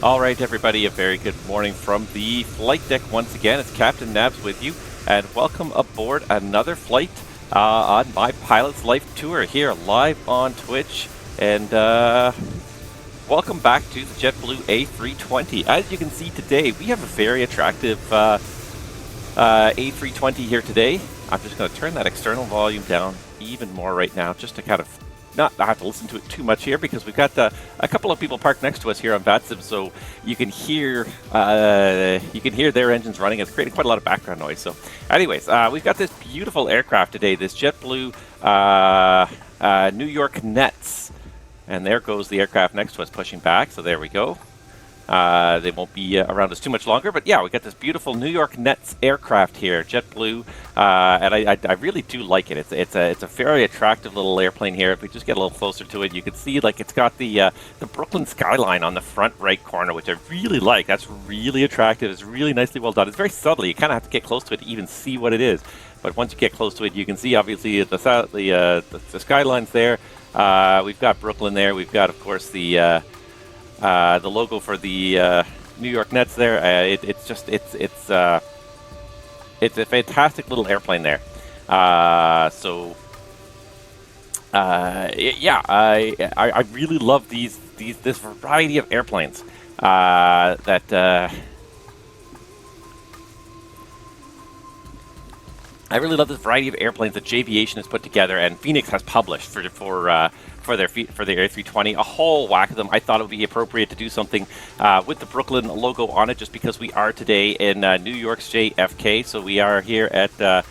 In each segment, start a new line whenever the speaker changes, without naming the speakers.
All right, everybody, a very good morning from the flight deck once again. It's Captain Nabs with you, and welcome aboard another flight on my Pilot's Life Tour here live on Twitch. And welcome back to the JetBlue A320. As you can see today, we have a very attractive A320 here today. I'm just going to turn that external volume down even more right now, just to kind of not have to listen to it too much here, because we've got a couple of people parked next to us here on VATSIM, so you can hear their engines running. It's creating quite a lot of background noise. So, anyways, we've got this beautiful aircraft today, this JetBlue New York Nets, and there goes the aircraft next to us pushing back. So there we go. They won't be around us too much longer, but yeah, we got this beautiful New York Nets aircraft here, JetBlue, and I really do like it. It's a very attractive little airplane here. If we just get a little closer to it, you can see like it's got the Brooklyn skyline on the front right corner, which I really like. That's really attractive. It's really nicely well done. It's very subtle. You kind of have to get close to it to even see what it is. But once you get close to it, you can see obviously the skylines there. We've got Brooklyn there. We've got, of course, the logo for the New York Nets there. It's a fantastic little airplane there. Yeah, I really love this variety of airplanes I really love this variety of airplanes that Aviation has put together and Fenix has published for their A320, a whole whack of them. I thought it would be appropriate to do something with the Brooklyn logo on it, just because we are today in New York's JFK. So we are here at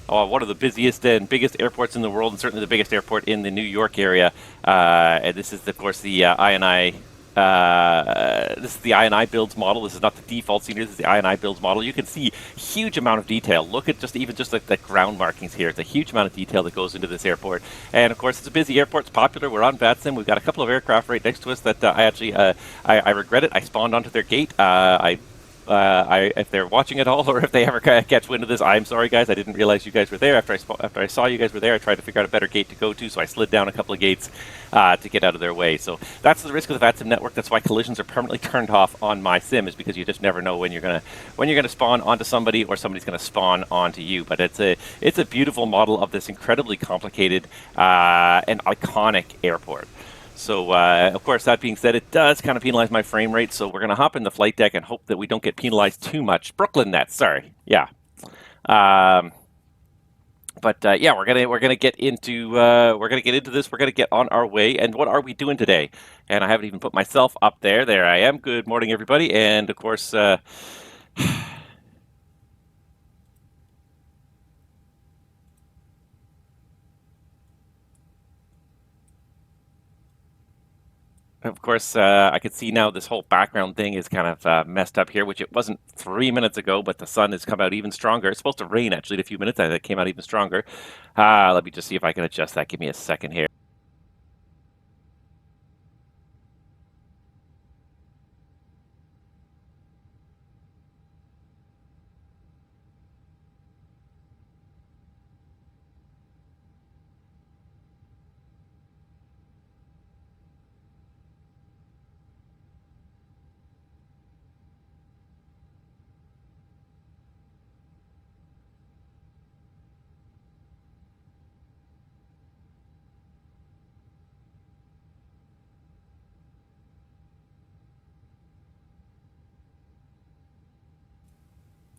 one of the busiest and biggest airports in the world, and certainly the biggest airport in the New York area. And this is, of course, the INI. This is the INI builds model. This is not the default scenery. This is the INI builds model. You can see huge amount of detail. Look at just like the ground markings here. It's a huge amount of detail that goes into this airport. And of course, it's a busy airport. It's popular. We're on VATSIM. We've got a couple of aircraft right next to us that I actually I regret it. I spawned onto their gate. If they're watching at all, or if they ever catch wind of this, I'm sorry, guys. I didn't realize you guys were there. After I saw you guys were there, I tried to figure out a better gate to go to, so I slid down a couple of gates to get out of their way. So that's the risk of the VATSIM network. That's why collisions are permanently turned off on my sim, is because you just never know when you're gonna spawn onto somebody, or somebody's gonna spawn onto you. But it's a beautiful model of this incredibly complicated and iconic airport. So, of course, that being said, it does kind of penalize my frame rate, so we're going to hop in the flight deck and hope that we don't get penalized too much. Brooklyn Nets, sorry. Yeah. Yeah, we're gonna get into this. We're gonna get on our way. And what are we doing today? And I haven't even put myself up there. There I am. Good morning, everybody. And of course, I could see now this whole background thing is kind of messed up here, which it wasn't 3 minutes ago, but the sun has come out even stronger. It's supposed to rain, actually, in a few minutes. It came out even stronger. Let me just see if I can adjust that. Give me a second here.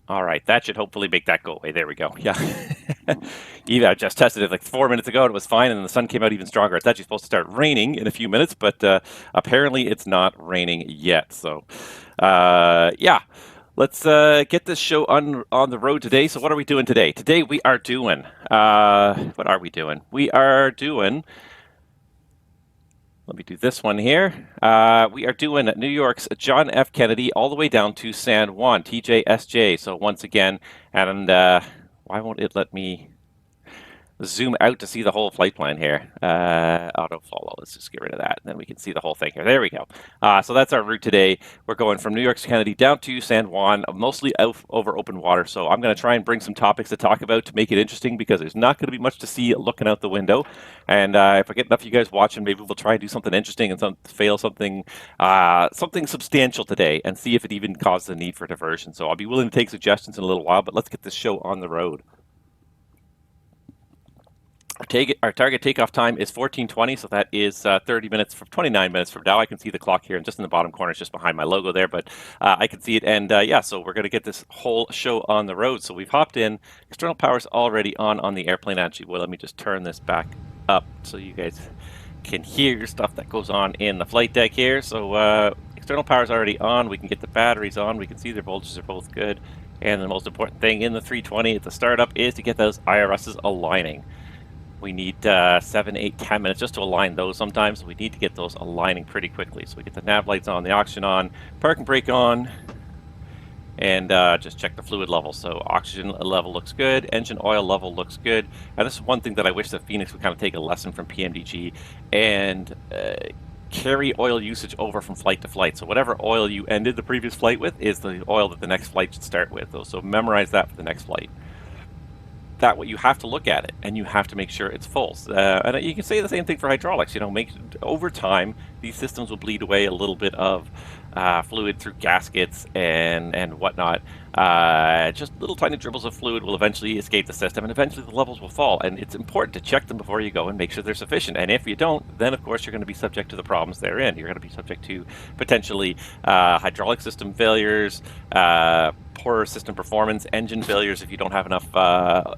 All right, that should hopefully make that go away. There we go. Yeah. Even I just tested it like 4 minutes ago, and it was fine, and then the sun came out even stronger. It's actually supposed to start raining in a few minutes, but apparently it's not raining yet. So, yeah. Let's get this show on the road today. So what are we doing today? Today we are doing... what are we doing? We are doing... Let me do this one here. We are doing New York's John F. Kennedy all the way down to San Juan, TJSJ. So once again, and why won't it let me... zoom out to see the whole flight plan here. Auto follow. Let's just get rid of that, and then we can see the whole thing here. There we go. So that's our route today. We're going from New York to Kennedy down to San Juan, mostly over open water. So I'm going to try and bring some topics to talk about to make it interesting, because there's not going to be much to see looking out the window. And if I get enough of you guys watching, maybe we'll try and do something interesting and fail something substantial today, and see if it even causes a need for diversion. So I'll be willing to take suggestions in a little while, but let's get this show on the road. Our target takeoff time is 14:20, so that is 29 minutes from now. I can see the clock here, and just in the bottom corner, it's just behind my logo there, but I can see it. And yeah, so we're going to get this whole show on the road. So we've hopped in. External power's already on the airplane. Actually, well, let me just turn this back up so you guys can hear stuff that goes on in the flight deck here. So external power's already on. We can get the batteries on. We can see their voltages are both good. And the most important thing in the 320 at the startup is to get those IRSs aligning. We need 7, 8, 10 minutes just to align those. Sometimes we need to get those aligning pretty quickly. So we get the nav lights on, the oxygen on, park and brake on, and just check the fluid level. So oxygen level looks good, engine oil level looks good. And this is one thing that I wish that Fenix would kind of take a lesson from PMDG and carry oil usage over from flight to flight. So whatever oil you ended the previous flight with is the oil that the next flight should start with. So memorize that for the next flight. That way you have to look at it, and you have to make sure it's full. And you can say the same thing for hydraulics. You know, over time these systems will bleed away a little bit of fluid through gaskets and whatnot. Just little tiny dribbles of fluid will eventually escape the system, and eventually the levels will fall. And it's important to check them before you go and make sure they're sufficient. And if you don't, then of course you're going to be subject to the problems therein. You're going to be subject to potentially hydraulic system failures, poor system performance, engine failures if you don't have enough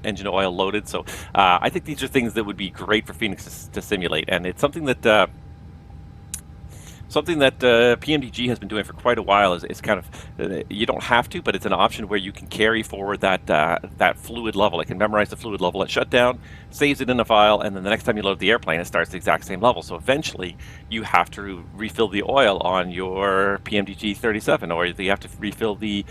engine oil loaded. So I think these are things that would be great for Fenix to simulate, and it's something that PMDG has been doing for quite a while. Is kind of you don't have to, but it's an option where you can carry forward that fluid level. It can memorize the fluid level at shutdown, saves it in a file, and then the next time you load the airplane, it starts the exact same level. So eventually, you have to refill the oil on your PMDG 37, or you have to refill the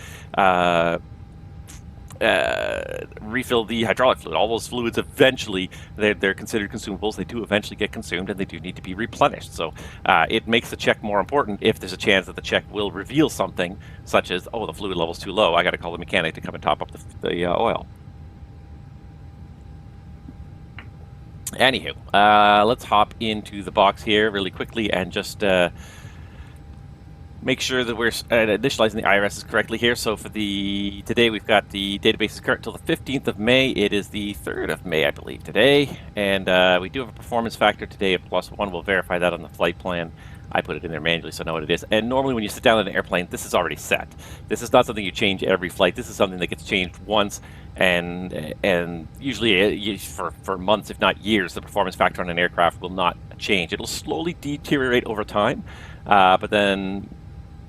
hydraulic fluid. All those fluids eventually, they're considered consumables. They do eventually get consumed, and they do need to be replenished. So it makes the check more important if there's a chance that the check will reveal something such as, oh, the fluid level's too low. I got to call the mechanic to come and top up the oil. Anywho, let's hop into the box here really quickly and just make sure that we're initializing the IRSs correctly here. So for today we've got the database is current until the 15th of May. It is the 3rd of May, I believe, today. And we do have a performance factor today of +1. We'll verify that on the flight plan. I put it in there manually so I know what it is. And normally when you sit down in an airplane, this is already set. This is not something you change every flight. This is something that gets changed once, and usually for months, if not years, the performance factor on an aircraft will not change. It'll slowly deteriorate over time, but then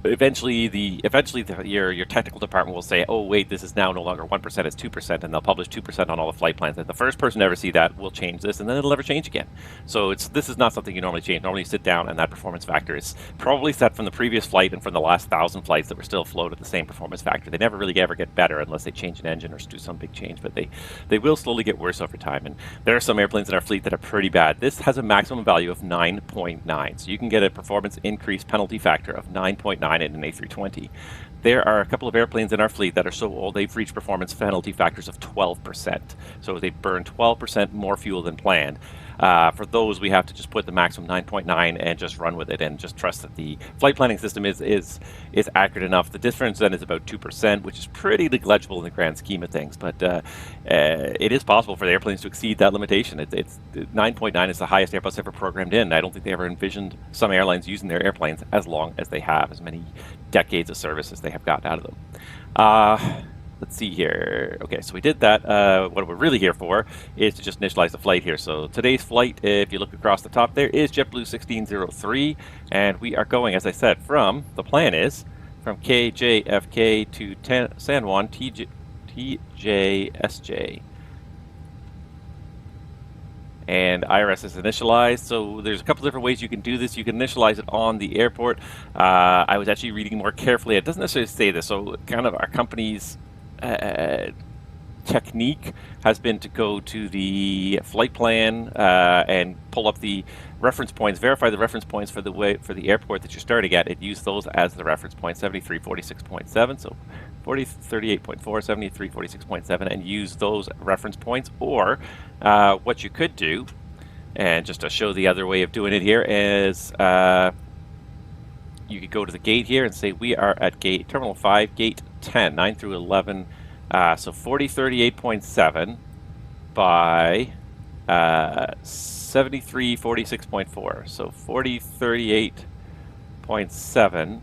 eventually your technical department will say, oh wait, this is now no longer 1%, it's 2%, and they'll publish 2% on all the flight plans. And the first person to ever see that will change this, and then it'll never change again. So this is not something you normally change. Normally you sit down and that performance factor is probably set from the previous flight and from the last 1,000 flights that were still flown at the same performance factor. They never really ever get better unless they change an engine or do some big change, but they will slowly get worse over time. And there are some airplanes in our fleet that are pretty bad. This has a maximum value of 9.9, so you can get a performance increase penalty factor of 9.9 in an A320. There are a couple of airplanes in our fleet that are so old they've reached performance penalty factors of 12%. So they burn 12% more fuel than planned. For those, we have to just put the maximum 9.9 and just run with it and just trust that the flight planning system is accurate enough. The difference then is about 2%, which is pretty negligible in the grand scheme of things. But it is possible for the airplanes to exceed that limitation. It's 9.9 is the highest Airbus ever programmed in. I don't think they ever envisioned some airlines using their airplanes as long as they have, as many decades of service as they have gotten out of them. Let's see here. Okay, so we did that. What we're really here for is to just initialize the flight here. So today's flight, if you look across the top there, is JetBlue 1603. And we are going, as I said, the plan is from KJFK to San Juan, TJSJ. And IRS is initialized. So there's a couple different ways you can do this. You can initialize it on the airport. I was actually reading more carefully. It doesn't necessarily say this. So kind of our company's technique has been to go to the flight plan and pull up the reference points, verify the reference points for the airport that you're starting at, and use those as the reference point, 7346.7, so 4038.4, 7346.7, and use those reference points. Or what you could do, and just to show the other way of doing it here, is you could go to the gate here and say we are at gate Terminal 5, gate 10, 9 through 11, so 4038.7 by 7346.4. So 4038.7.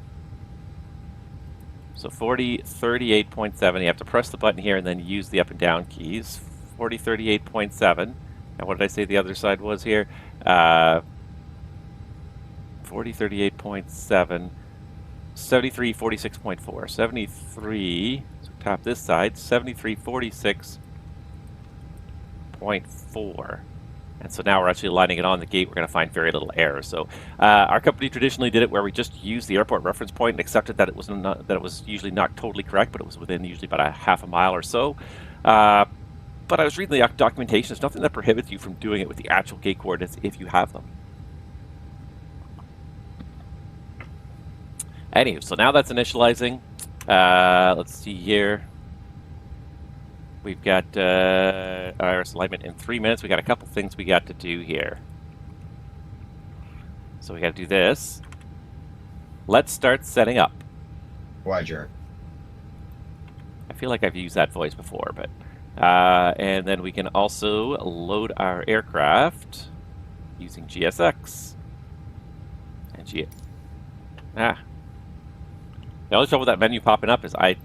So 4038.7. You have to press the button here and then use the up and down keys. 4038.7. And what did I say the other side was here? 4038.7. 7346.4. 73. So tap this side. 7346.4. And so now we're actually lining it on the gate. We're going to find very little error. So our company traditionally did it where we just used the airport reference point and accepted that it was usually not totally correct, but it was within usually about a half a mile or so. But I was reading the documentation. There's nothing that prohibits you from doing it with the actual gate coordinates if you have them. Anyway, so now that's initializing. Let's see here. We've got IRS alignment in 3 minutes. We got a couple things we got to do here. So we got to do this. Let's start setting up.
Why, jerk?
I feel like I've used that voice before, but and then we can also load our aircraft using GSX and The only trouble with that menu popping up is I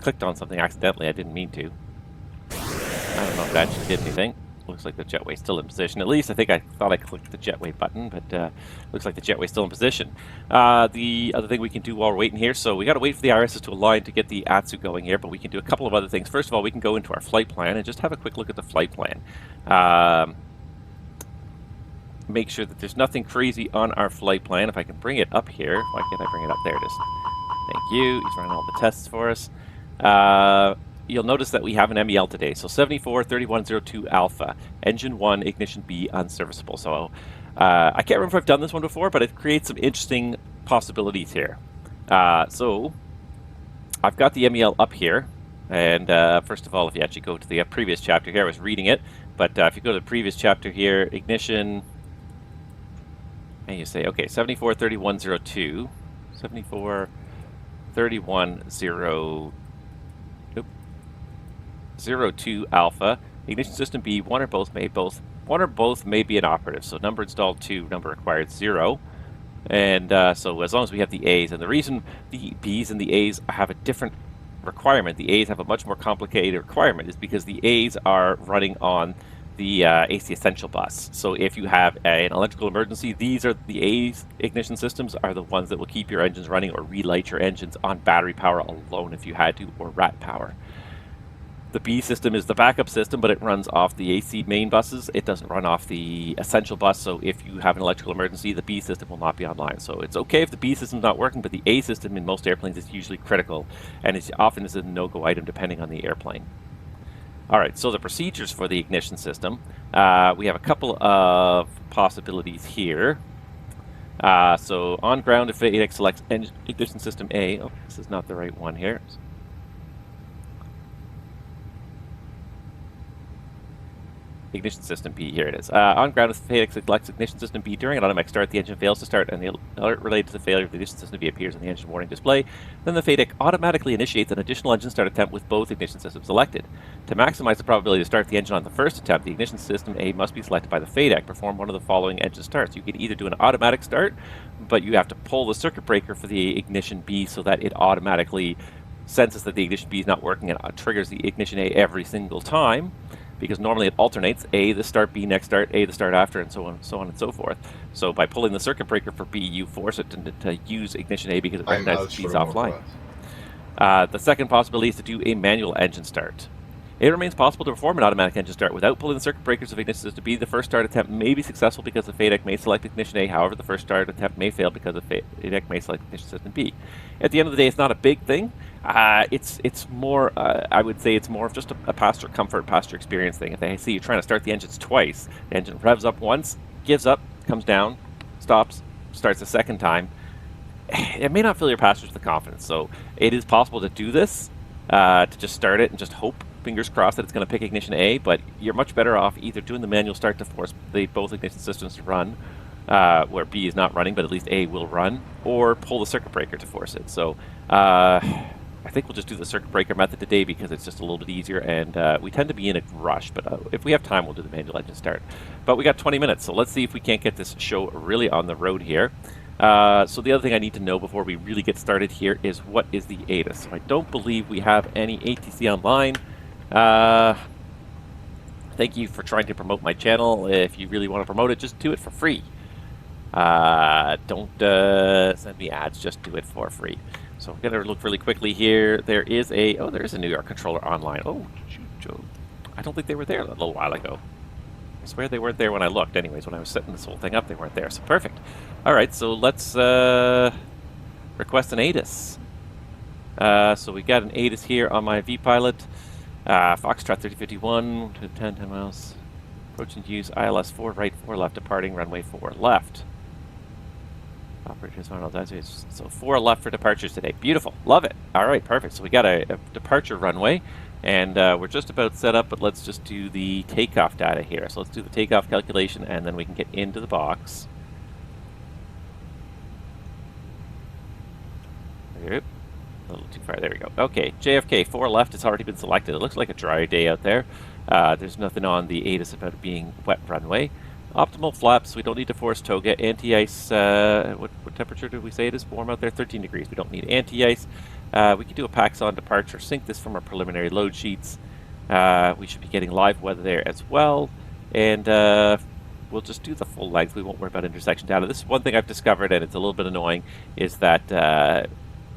clicked on something accidentally. I didn't mean to. I don't know if that actually did anything. Looks like the jetway's still in position. At least I think I thought I clicked the jetway button, but looks like the jetway's still in position. The other thing we can do while we're waiting here, so we got to wait for the IRSs to align to get the ATSU going here, but we can do a couple of other things. First of all, we can go into our flight plan and just have a quick look at the flight plan. Make sure that there's nothing crazy on our flight plan. If I can bring it up here. Why can't I bring it up? There it is. Thank you. He's running all the tests for us. You'll notice that we have an MEL today. So 743102 Alpha, Engine 1, Ignition B, unserviceable. So I can't remember if I've done this one before, but it creates some interesting possibilities here. So I've got the MEL up here. And first of all, if you actually go to the previous chapter here, I was reading it. But if you go to the previous chapter here, Ignition, and you say, okay, 743102, 743102 Alpha, Ignition System B, one or both may be an operative. So number installed 2, number required 0. And so as long as we have the A's, and the reason the B's and the A's have a different requirement, the A's have a much more complicated requirement, is because the A's are running on the AC Essential bus. So if you have an electrical emergency, these are the A's ignition systems are the ones that will keep your engines running or relight your engines on battery power alone if you had to, or rat power. The B system is the backup system, but it runs off the AC main buses. It doesn't run off the essential bus, so if you have an electrical emergency, the B system will not be online. So it's okay if the B system's not working, but the A system in most airplanes is usually critical, and it often is a no-go item depending on the airplane. All right, so the procedures for the ignition system. We have a couple of possibilities here. So on ground, if FATEC selects ignition system A, oh, this is not the right one here. Ignition system B, here it is. On ground, if FATEC selects ignition system B during an automatic start, the engine fails to start and the alert related to the failure of the ignition system B appears on the engine warning display. Then the FATEC automatically initiates an additional engine start attempt with both ignition systems selected. To maximize the probability to start the engine on the first attempt, the ignition system A must be selected by the FATEC. Perform one of the following engine starts. You can either do an automatic start, but you have to pull the circuit breaker for the ignition B so that it automatically senses that the ignition B is not working and triggers the ignition A every single time, because normally it alternates A the start, B next start, A the start after, and so on and so forth. So by pulling the circuit breaker for B, you force it to use ignition A because it recognizes B's offline. The second possibility is to do a manual engine start. It remains possible to perform an automatic engine start without pulling the circuit breakers of ignition system B. The first start attempt may be successful because the FADEC may select ignition A. However, the first start attempt may fail because the FADEC may select ignition system B. At the end of the day, it's not a big thing. It's more, I would say it's more of just a passenger comfort, passenger experience thing. If they see you trying to start the engines twice, the engine revs up once, gives up, comes down, stops, starts a second time, it may not fill your passengers with confidence. So it is possible to do this, to just start it and just hope, fingers crossed, that it's going to pick ignition A, but you're much better off either doing the manual start to force both ignition systems to run, where B is not running, but at least A will run, or pull the circuit breaker to force it. So I think we'll just do the circuit breaker method today because it's just a little bit easier, and we tend to be in a rush, but if we have time, we'll do the manual engine start. But we got 20 minutes, so let's see if we can't get this show really on the road here. So the other thing I need to know before we really get started here is what is the ATIS. So I don't believe we have any ATC online. Thank you for trying to promote my channel. If you really want to promote it, just do it for free. Don't send me ads, just do it for free. So I'm going to look really quickly here. There is a New York controller online. Oh, shoot, I don't think they were there a little while ago. I swear they weren't there when I looked. Anyways, when I was setting this whole thing up, they weren't there. So perfect. All right, so let's request an ATIS. So we got an ATIS here on my VPilot. Foxtrot 3051 to 10 miles. Approaching to use ILS 4 right, 4 left, departing runway 4 left. Operators final days. So 4 left for departures today. Beautiful. Love it. All right, perfect. So we got a departure runway, and we're just about set up, but let's just do the takeoff data here. So let's do the takeoff calculation, and then we can get into the box. Yep. A little too far. There we go. Okay, JFK 4 left. It's already been selected. It looks like a dry day out there. There's nothing on the ATIS about it being wet runway. Optimal flaps. We don't need to force toga. Anti-ice. What temperature did we say it is? Warm out there. 13 degrees. We don't need anti-ice. We could do a PAX-on departure. Sync this from our preliminary load sheets. We should be getting live weather there as well. And we'll just do the full length. We won't worry about intersection data. This is one thing I've discovered, and it's a little bit annoying, is that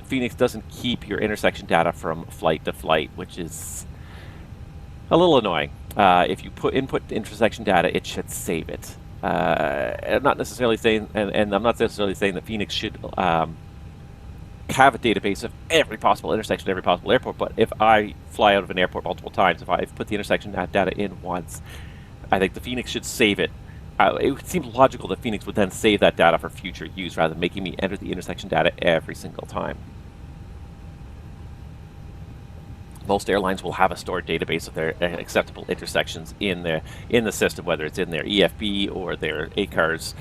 Fenix doesn't keep your intersection data from flight to flight, which is a little annoying. If you input the intersection data, it should save it. I'm not necessarily saying, and I'm not necessarily saying that Fenix should have a database of every possible intersection at every possible airport, but if I fly out of an airport multiple times, if I've put the intersection data in once, I think the Fenix should save it. It seems logical that Fenix would then save that data for future use rather than making me enter the intersection data every single time. Most airlines will have a stored database of their acceptable intersections in the system, whether it's in their EFB or their ACARS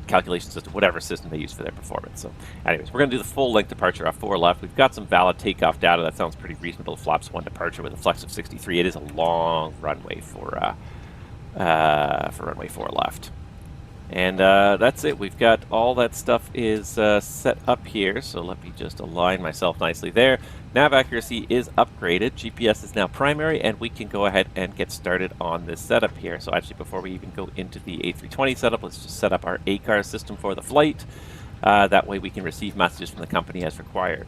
calculation system, whatever system they use for their performance. So anyways, we're going to do the full length departure off 4 left. We've got some valid takeoff data. That sounds pretty reasonable. Flaps 1 departure with a flex of 63. It is a long runway for runway 4 left. And that's it. We've got all that stuff is set up here. So let me just align myself nicely there. Nav accuracy is upgraded. GPS is now primary, and we can go ahead and get started on this setup here. So actually, before we even go into the A320 setup, let's just set up our ACAR system for the flight. That way we can receive messages from the company as required.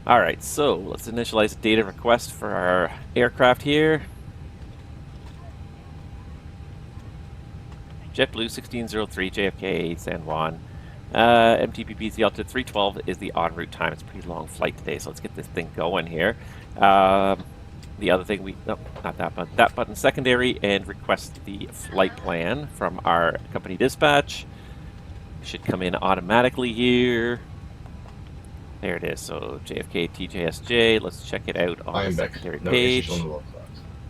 All right, so let's initialize a data request for our aircraft here. JetBlue 1603 JFK San Juan. MTPP is the altitude. 312 is the en route time. It's a pretty long flight today, so let's get this thing going here. The other thing not that button. That button secondary, and request the flight plan from our company dispatch. Should come in automatically here. There it is. So JFK-TJSJ. Let's check it out on the secondary page.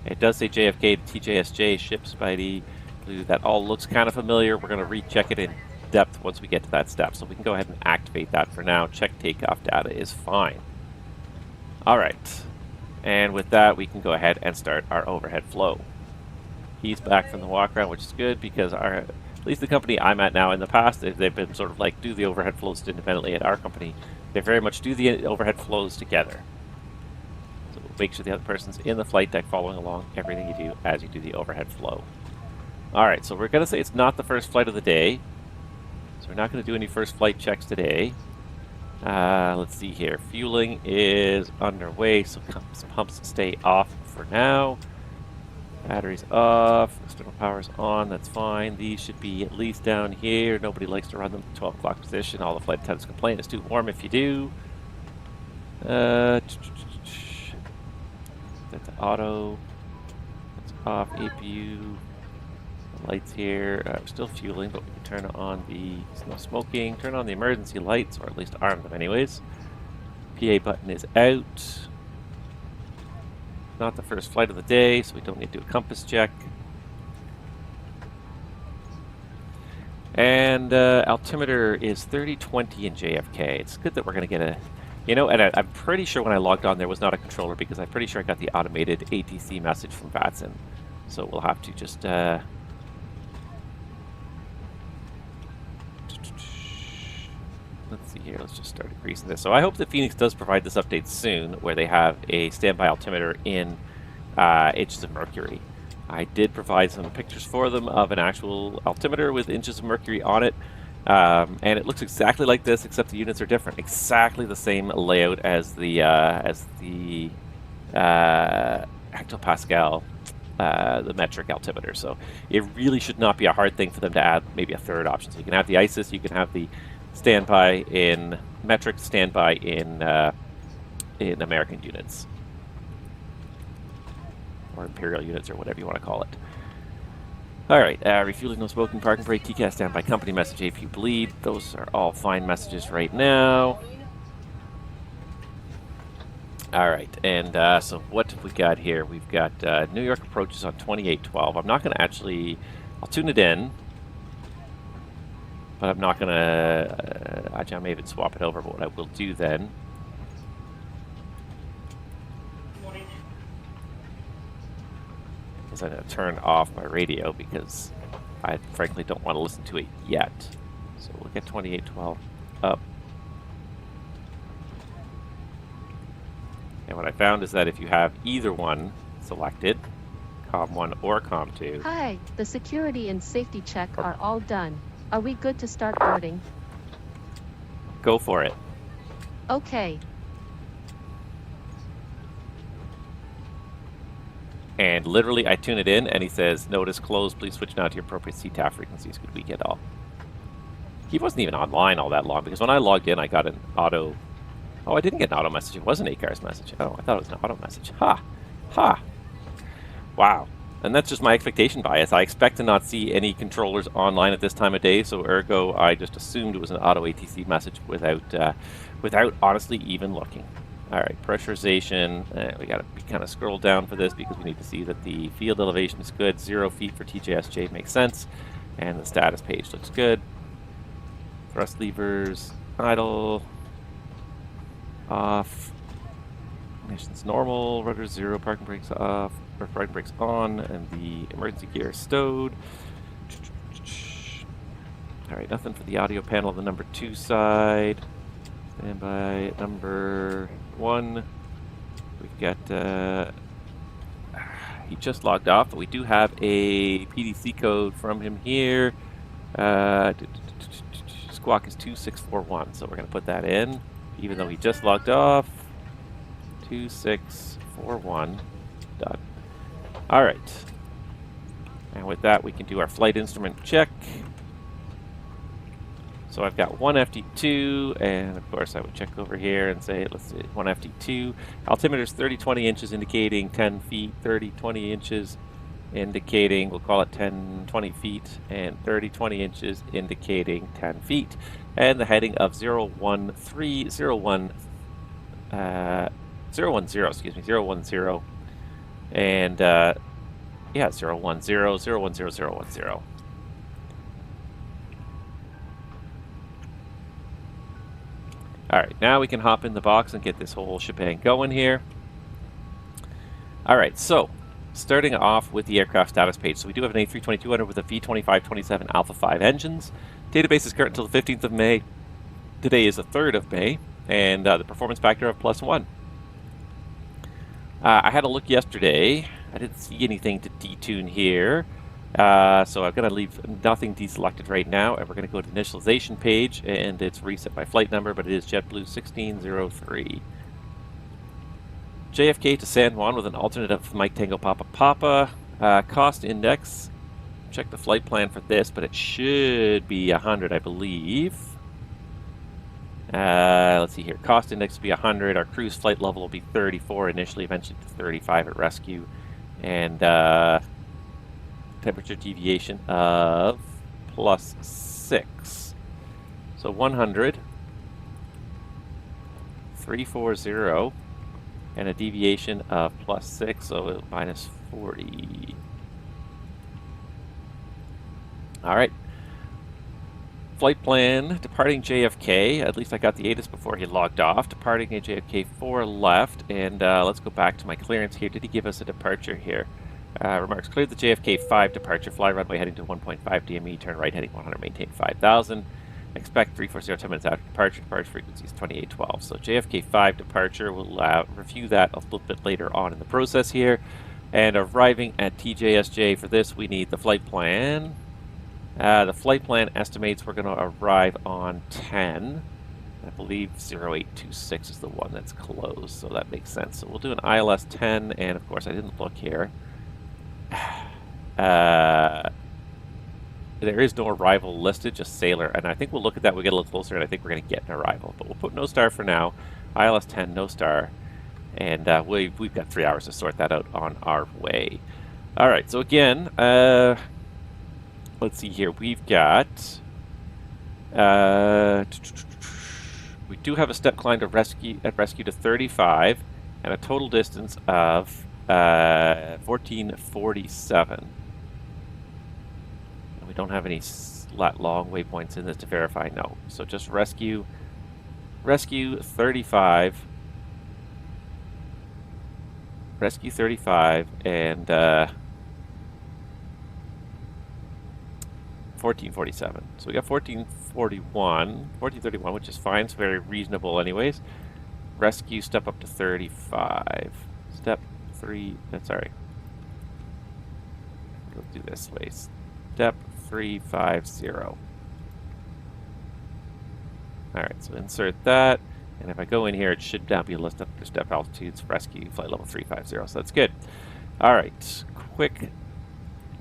It does say JFK-TJSJ ship Spidey. That all looks kind of familiar. We're going to recheck it in depth once we get to that step. So we can go ahead and activate that for now. Check takeoff data is fine. All right. And with that, we can go ahead and start our overhead flow. He's back from the walk around, which is good because at least the company I'm at now, in the past, they've been sort of like do the overhead flows independently. At our company, they very much do the overhead flows together. So make sure the other person's in the flight deck following along everything you do as you do the overhead flow. All right, so we're going to say it's not the first flight of the day. So we're not going to do any first flight checks today. Let's see here. Fueling is underway, so pumps stay off for now. Batteries off. External power's on. That's fine. These should be at least down here. Nobody likes to run them at 12 o'clock position. All the flight attendants complain it's too warm if you do. That's auto. That's off. APU. Lights here. We're still fueling, but we can turn on the no smoking. Turn on the emergency lights, or at least arm them anyways. PA button is out. Not the first flight of the day, so we don't need to do a compass check. And altimeter is 3020 in JFK. It's good that we're going to get a, you know, and I'm pretty sure when I logged on there was not a controller because I'm pretty sure I got the automated ATC message from VATSIM. So we'll have to just let's see here, let's just start increasing this. So I hope that Fenix does provide this update soon where they have a standby altimeter in inches of mercury. I did provide some pictures for them of an actual altimeter with inches of mercury on it. And it looks exactly like this, except the units are different. Exactly the same layout as the hectopascal, the metric altimeter. So it really should not be a hard thing for them to add maybe a third option. So you can have the ISIS, you can have the standby in metric, standby in American units. Or imperial units, or whatever you want to call it. Alright, refueling, no smoking, parking brake, TCAS standby, company message, APU bleed. Those are all fine messages right now. Alright, and so what have we got here? We've got New York approaches on 2812. I'm not going to actually, I'll tune it in. But I'm not going to, actually I may even swap it over, but what I will do then is I'm going to turn off my radio because I frankly don't want to listen to it yet. So we'll get 2812 up. And what I found is that if you have either one selected, COM1 or COM2.
Hi, the security and safety check are all done. Are we good to start boarding?
Go for it.
Okay.
And literally, I tune it in, and he says, notice closed, please switch now to your appropriate CTAF frequencies. Good weekend all. He wasn't even online all that long, because when I logged in, I got an auto... Oh, I didn't get an auto message. It was an ACARS message. Oh, I thought it was an auto message. Ha! Ha! Wow. And that's just my expectation bias. I expect to not see any controllers online at this time of day, so ergo, I just assumed it was an auto ATC message without honestly even looking. All right, pressurization. We got to kind of scroll down for this because we need to see that the field elevation is good. 0 feet for TJSJ makes sense, and the status page looks good. Thrust levers, idle, off. Ignition's normal. Rudder 0. Parking brakes off. Parking brakes on, and the emergency gear is stowed. All right, nothing for the audio panel on the number 2 side. Standby number 1. We've got, he just logged off, but we do have a PDC code from him here. Squawk is 2641, so we're going to put that in, even though he just logged off. 2641. Done. All right. And with that, we can do our flight instrument check. So I've got one FD2, and of course I would check over here and say, let's see, one FD2. Altimeter is 30-20 inches indicating 10 feet, 30-20 inches indicating, we'll call it 10-20 feet, and 30-20 inches indicating 10 feet. And the heading of 010, excuse me, 010. And yeah, 010, 010. All right, now we can hop in the box and get this whole shebang going here. All right, so starting off with the aircraft status page. So we do have an A320-200 with a V2527 Alpha 5 engines. Database is current until the 15th of May. Today is the 3rd of May, and the performance factor of +1. I had a look yesterday. I didn't see anything to detune here. So I'm going to leave nothing deselected right now, and we're going to go to the initialization page, and it's reset by flight number, but it is JetBlue 1603. JFK to San Juan with an alternate of Mike Tango Papa Papa. Cost index. Check the flight plan for this, but it should be 100, I believe. Let's see here. Cost index will be 100. Our cruise flight level will be 34 initially, eventually to 35 at rescue. And temperature deviation of +6. So 100, 340, and a deviation of +6, so -40. All right. Flight plan, departing JFK. At least I got the ATIS before he logged off. Departing at JFK 4 left, and let's go back to my clearance here. Did he give us a departure here? Remarks, cleared the JFK 5 departure. Fly runway heading to 1.5 DME. Turn right heading 100. Maintain 5,000. Expect 340 10 minutes after departure. Departure frequency is 2812. So JFK 5 departure. We'll review that a little bit later on in the process here. And arriving at TJSJ for this, we need the flight plan. The flight plan estimates we're going to arrive on 10. I believe 0826 is the one that's closed, so that makes sense. So we'll do an ILS 10, and of course I didn't look here. There is no arrival listed, just sailor, and I think we'll look at that when we get a little closer, and I think we're going to get an arrival. But we'll put no star for now. ILS 10, no star, and we've got 3 hours to sort that out on our way. All right, so again, let's see here. We've got we do have a step climb to rescue to 35, and a total distance of 1447. And we don't have any long waypoints in this to verify. No, so just rescue 35, and 1447. So we got 1431, which is fine. It's very reasonable anyways. Rescue step up to 35. Step 3, sorry. We'll do this way. Step 350. Alright, so insert that. And if I go in here, it should now be a list of the step altitudes, rescue, flight level 350. So that's good. Alright, quick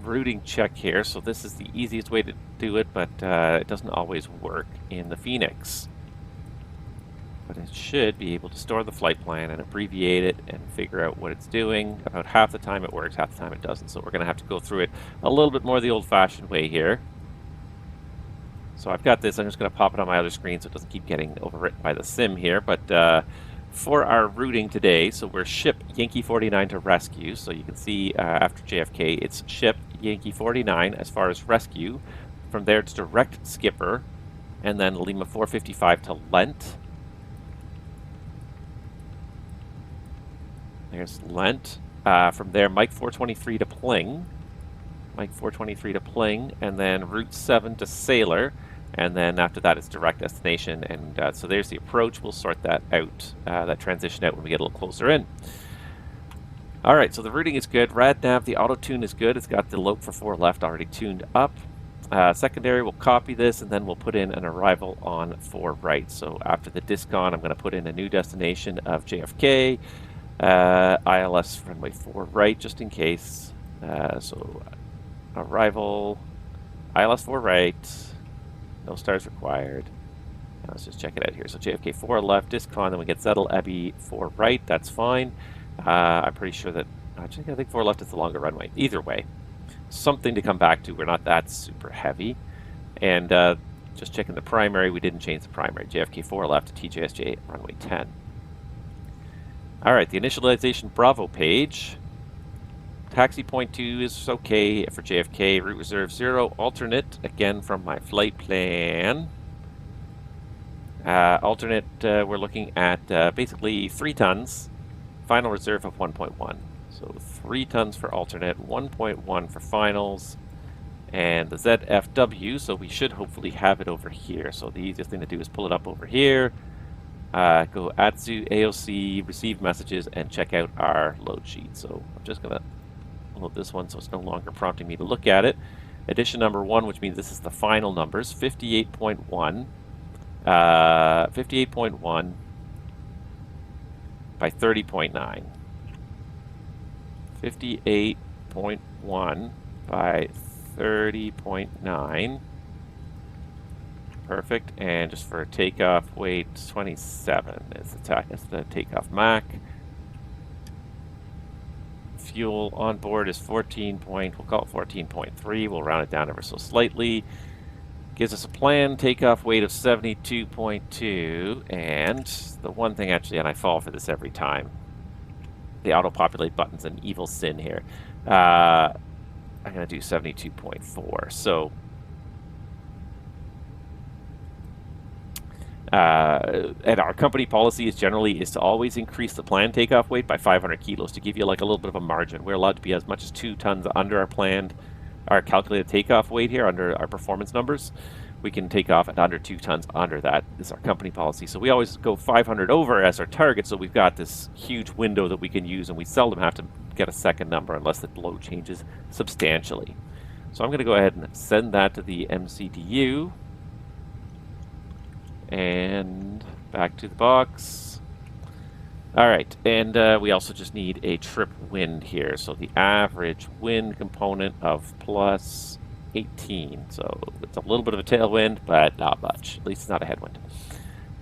routing check here. So this is the easiest way to do it, but it doesn't always work in the Fenix. But it should be able to store the flight plan and abbreviate it and figure out what it's doing. About half the time it works, half the time it doesn't. So we're going to have to go through it a little bit more the old-fashioned way here. So I've got this. I'm just going to pop it on my other screen so it doesn't keep getting overwritten by the sim here. But for our routing today, so we're ship Yankee 49 to rescue. So you can see after JFK, it's ship Yankee 49 as far as rescue. From there, it's direct skipper, and then Lima 455 to Lent. There's Lent. From there, Mike 423 to Pling. Mike 423 to Pling, and then Route 7 to Sailor. And then after that, it's direct destination. And so there's the approach. We'll sort that out, that transition out when we get a little closer in. All right, so the routing is good. RadNav, the auto tune is good. It's got the lope for 4 left already tuned up. Secondary, we'll copy this, and then we'll put in an arrival on 4 right. So after the discon, I'm going to put in a new destination of JFK, ILS runway 4 right, just in case. So arrival, ILS 4 right, no stars required. Let's just check it out here. So JFK 4 left, discon, then we get Zettel, Abbey 4 right, that's fine. I'm pretty sure that, actually I think 4 left is the longer runway. Either way, something to come back to. We're not that super heavy. And just checking the primary, we didn't change the primary. JFK 4 left to TJSJ runway 10. All right, the initialization Bravo page. Taxi point 2 is okay for JFK. Route reserve 0. Alternate, again from my flight plan. Alternate, we're looking at basically 3 tons. Final reserve of 1.1. So 3 tons for alternate, 1.1 for finals. And the ZFW, so we should hopefully have it over here. So the easiest thing to do is pull it up over here. Go ATSU, AOC, receive messages, and check out our load sheet. So I'm just going to load this one so it's no longer prompting me to look at it. Edition number 1, which means this is the final numbers, 58.1. 58.1 by 30.9. 58.1 by 30.9. Perfect. And just for takeoff weight, 27 is the takeoff Mach. Fuel on board is 14 point, we'll call it 14.3. We'll round it down ever so slightly. Gives us a planned takeoff weight of 72.2. And the one thing actually, and I fall for this every time, the auto-populate button's an evil sin here. I'm going to do 72.4. So and our company policy is generally to always increase the planned takeoff weight by 500 kilos to give you like a little bit of a margin. We're allowed to be as much as 2 tons under our calculated takeoff weight here, under our performance numbers. We can take off at under 2 tons under that is our company policy. So we always go 500 over as our target, so we've got this huge window that we can use, and we seldom have to get a second number unless the load changes substantially. So I'm going to go ahead and send that to the MCDU. And back to the box. All right, and we also just need a trip wind here. So the average wind component of plus 18. So it's a little bit of a tailwind, but not much. At least it's not a headwind.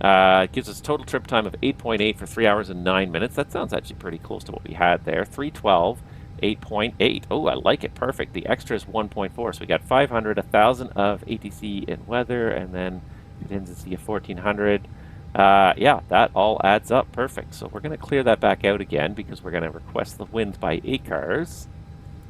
It gives us total trip time of 8.8 for 3 hours and 9 minutes. That sounds actually pretty close to what we had there. 312, 8.8. Oh, I like it. Perfect. The extra is 1.4. So we got 500, 1,000 of ATC in weather, and then contingency of 1,400. Yeah, that all adds up. Perfect. So we're going to clear that back out again because we're going to request the wind by ACARS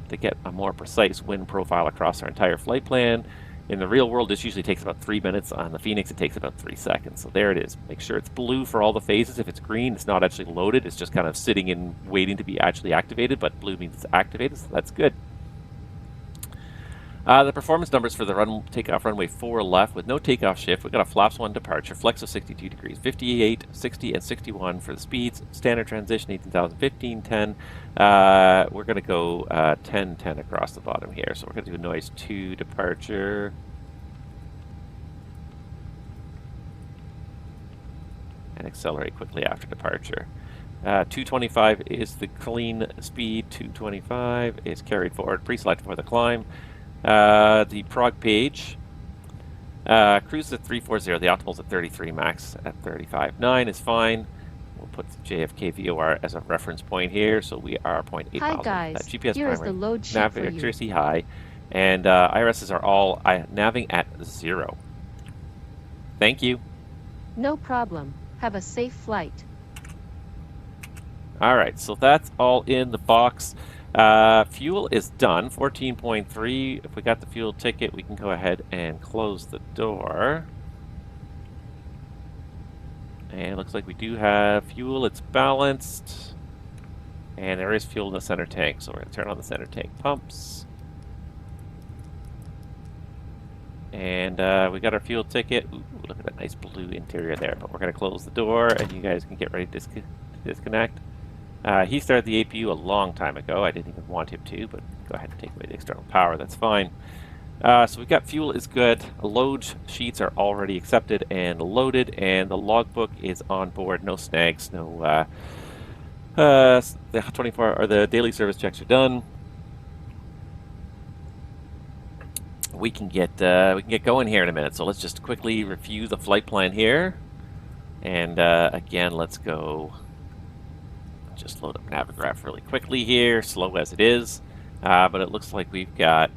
to get a more precise wind profile across our entire flight plan. In the real world, this usually takes about 3 minutes. On the Fenix, it takes about 3 seconds. So there it is. Make sure it's blue for all the phases. If it's green, it's not actually loaded. It's just kind of sitting and waiting to be actually activated, but blue means it's activated, so that's good. The performance numbers for the takeoff runway 4 left with no takeoff shift. We've got a flaps 1 departure, flex of 62 degrees, 58, 60, and 61 for the speeds. Standard transition, 18,000, 15, 10. We're going to go 10, 10 across the bottom here. So we're going to do noise 2 departure. And accelerate quickly after departure. 225 is the clean speed. 225 is carried forward, pre-selected for the climb. The prog page cruise at 340, the optimal's at 33, max at 35.9 is fine. We'll put the JFK VOR as a reference point here, so we are 0.8
Hi
miles.
guys,
GPS
here is
primary,
the load sheet
nav
for you.
accuracy high, and IRSs are all naving at 0. Thank you.
No problem. Have a safe flight.
All right, so that's all in the box. Fuel is done, 14.3. If we got the fuel ticket, we can go ahead and close the door. And it looks like we do have fuel. It's balanced. And there is fuel in the center tank, so we're going to turn on the center tank pumps. And we got our fuel ticket. Ooh, look at that nice blue interior there. But we're going to close the door, and you guys can get ready to disconnect. He started the APU a long time ago. I didn't even want him to, but go ahead and take away the external power. That's fine. So we've got fuel is good. Load sheets are already accepted and loaded, and the logbook is on board. No snags. No. The 24 or the daily service checks are done. We can get going here in a minute. So let's just quickly review the flight plan here, and again, let's go. Just load up Navigraph really quickly here, slow as it is, but it looks like we've got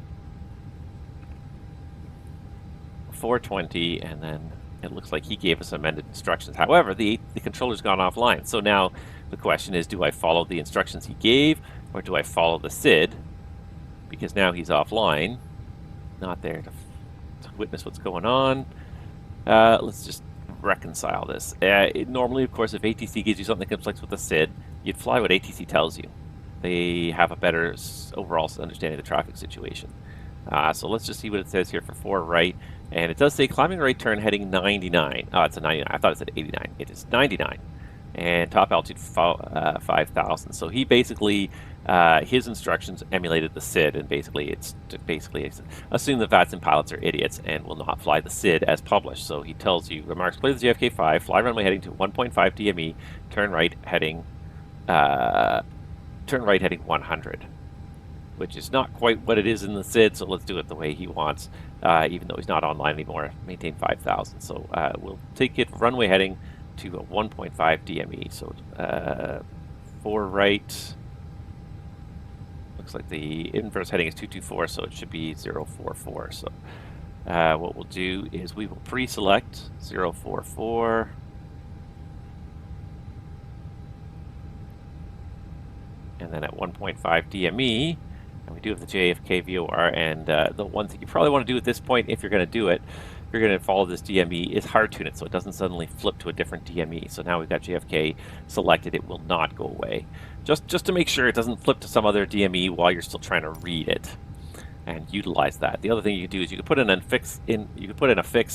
420, and then it looks like he gave us amended instructions. However, the controller's gone offline, so now the question is, do I follow the instructions he gave, or do I follow the SID? Because now he's offline, not there to witness what's going on. Let's just reconcile this. Normally, of course, if ATC gives you something that conflicts with the SID, you'd fly what ATC tells you. They have a better overall understanding of the traffic situation. So let's just see what it says here for 4 right. And it does say climbing right turn heading 99. Oh, it's a 99. I thought it said 89. It is 99. and top altitude 5,000. So he basically, his instructions emulated the SID, and basically assume the VATSIM pilots are idiots and will not fly the SID as published. So he tells you, remarks, clear the JFK-5, fly runway heading to 1.5 DME, turn right heading 100. Which is not quite what it is in the SID, so let's do it the way he wants, even though he's not online anymore. Maintain 5,000. So we'll take it runway heading to a 1.5 DME. So 4 right. Looks like the inverse heading is 224, so it should be 044. So what we'll do is we will pre-select 044. And then at 1.5 DME, and we do have the JFK VOR, and the one thing you probably want to do at this point, if you're going to do it, if you're going to follow this DME, is hard tune it so it doesn't suddenly flip to a different DME. So now we've got JFK selected, it will not go away. Just to make sure it doesn't flip to some other DME while you're still trying to read it, and utilize that. The other thing you can do is you can put in a fix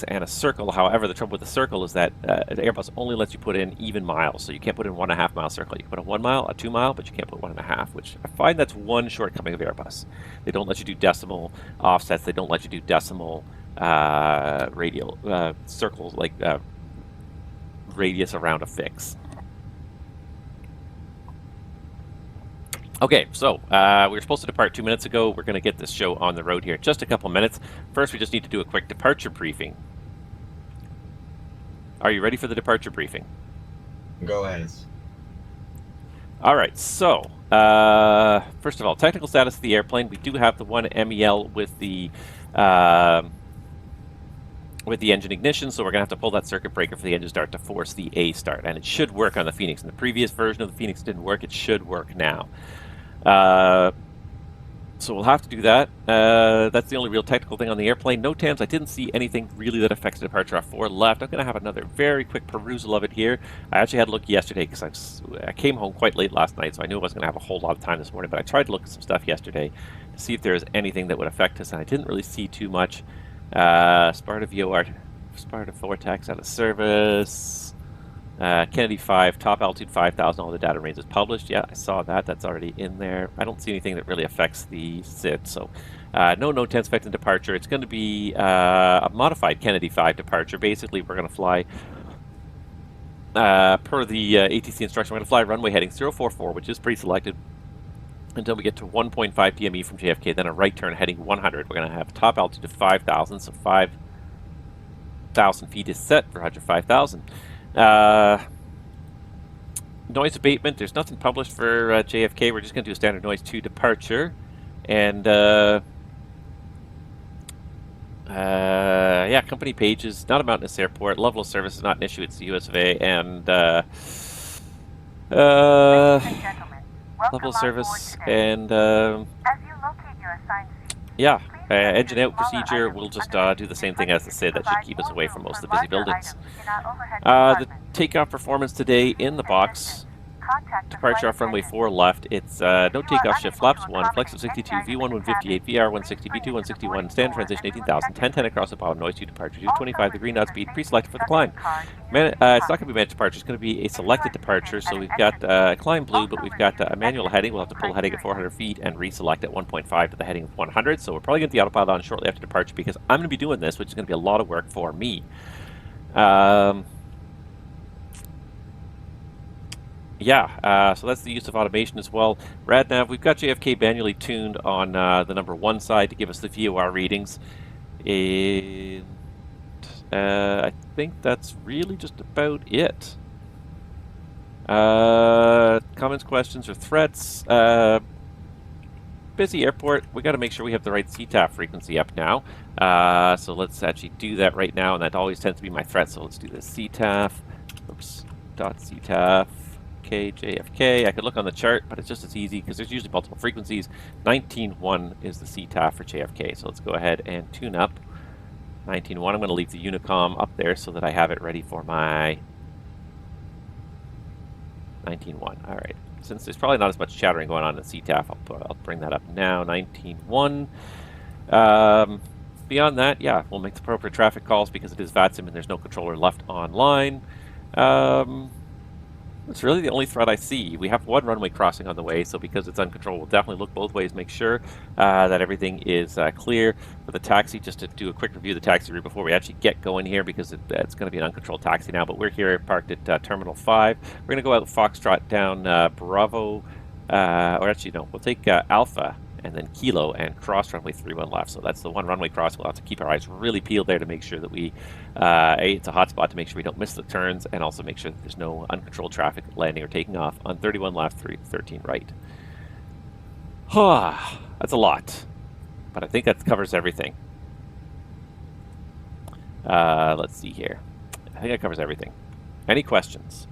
and a circle. However, the trouble with the circle is that Airbus only lets you put in even miles, so you can't put in 1.5 mile circle. You can put a 1 mile, a 2 mile, but you can't put 1.5, which I find that's one shortcoming of Airbus. They don't let you do decimal offsets. They don't let you do decimal radial circles, like radius around a fix. Okay, so we were supposed to depart 2 minutes ago. We're going to get this show on the road here in just a couple minutes. First, we just need to do a quick departure briefing. Are you ready for the departure briefing?
Go ahead.
All right, so first of all, technical status of the airplane. We do have the one MEL with the engine ignition, so we're going to have to pull that circuit breaker for the engine start to force the A start, and it should work on the Fenix. In the previous version of the Fenix didn't work. It should work now. So we'll have to do that. That's the only real technical thing on the airplane. NOTAMs, I didn't see anything really that affects the departure off 4 left. I'm going to have another very quick perusal of it here. I actually had a look yesterday because I came home quite late last night, so I knew I wasn't going to have a whole lot of time this morning, but I tried to look at some stuff yesterday to see if there was anything that would affect us, and I didn't really see too much. Sparta VOR, Sparta Vortex out of service. Kennedy 5, top altitude 5,000, all the data range is published. Yeah, I saw that. That's already in there. I don't see anything that really affects the SID. So no NOTAMs affecting departure. It's going to be a modified Kennedy 5 departure. Basically, we're going to fly, per the ATC instruction, we're going to fly runway heading 044, which is pre-selected, until we get to 1.5 DME from JFK, then a right turn heading 100. We're going to have top altitude of 5,000, so 5,000 feet is set, Roger 5,000. Noise abatement, there's nothing published for JFK. We're just going to do a standard noise 2 departure. And yeah, company pages, not a mountainous airport. Level of service is not an issue, it's the US of A. And level of service and yeah, engine out procedure, we'll just do the same thing as the SID. That should keep us away from most of the busy buildings. The takeoff performance today in the box. Departure off runway 4 left. It's no takeoff shift, flaps 1, flex of 62, V1 158, VR 160, V2 161, standard transition 18,000, 1010 across the bottom, noise 2 departure, 225, the green knot speed, pre-selected for the climb. It's not going to be managed departure, it's going to be a selected departure, so we've got climb blue, but we've got a manual heading. We'll have to pull heading at 400 feet and reselect at 1.5 to the heading of 100, so we're probably going to get the autopilot on shortly after departure because I'm going to be doing this, which is going to be a lot of work for me. Yeah, so that's the use of automation as well. RadNav, we've got JFK manually tuned on the number 1 side to give us the VOR readings. And I think that's really just about it. Comments, questions, or threats? Busy airport, we got to make sure we have the right CTAF frequency up now. So let's actually do that right now, and that always tends to be my threat. So let's do this CTAF, oops, .CTAF. KJFK. I could look on the chart, but it's just as easy because there's usually multiple frequencies. 19.1 is the CTAF for JFK, so let's go ahead and tune up 19.1. I'm going to leave the Unicom up there so that I have it ready for my 19.1. All right. Since there's probably not as much chattering going on in CTAF, I'll bring that up now. 19.1. Beyond that, yeah, we'll make the appropriate traffic calls because it is VATSIM and there's no controller left online. It's really the only threat I see. We have one runway crossing on the way, so because it's uncontrolled, we'll definitely look both ways, make sure that everything is clear for the taxi. Just to do a quick review of the taxi route before we actually get going here, because it's going to be an uncontrolled taxi now, but we're here parked at Terminal 5. We're going to go out Foxtrot down Bravo, or actually no, we'll take Alpha and then Kilo and cross runway 31 left. So that's the one runway cross. We'll have to keep our eyes really peeled there to make sure that we, it's a hot spot to make sure we don't miss the turns, and also make sure that there's no uncontrolled traffic landing or taking off on 31 left, 13 right. That's a lot, but I think that covers everything. Let's see here. I think that covers everything. Any questions?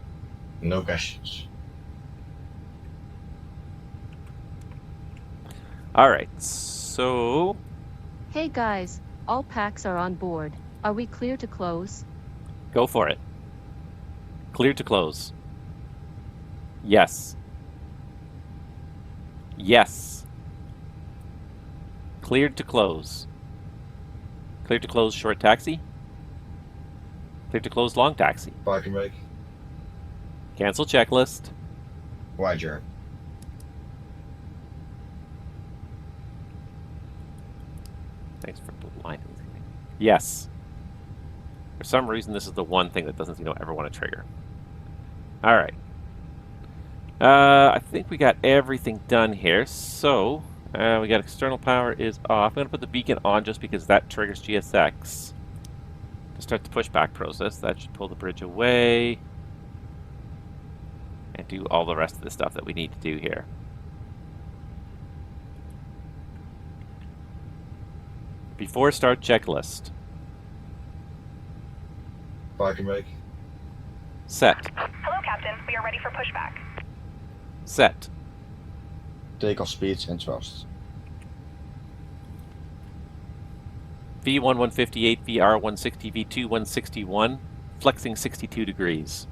No questions.
All right, so...
Hey guys, all packs are on board. Are we clear to close?
Go for it. Clear to close. Yes. Yes. Cleared to close. Cleared to close short taxi. Cleared to close long taxi.
Parking brake.
Cancel checklist.
Wide jerk.
Thanks for blinding me. Yes. For some reason, this is the one thing that doesn't ever want to trigger. All right. I think we got everything done here. So we got external power is off. I'm going to put the beacon on just because that triggers GSX to start the pushback process. That should pull the bridge away and do all the rest of the stuff that we need to do here. Before start checklist.
Parking brake.
Set.
Hello, Captain. We are ready for pushback.
Set.
Takeoff speeds and thrust.
V1 158, VR 160, V2 161, flexing 62 degrees.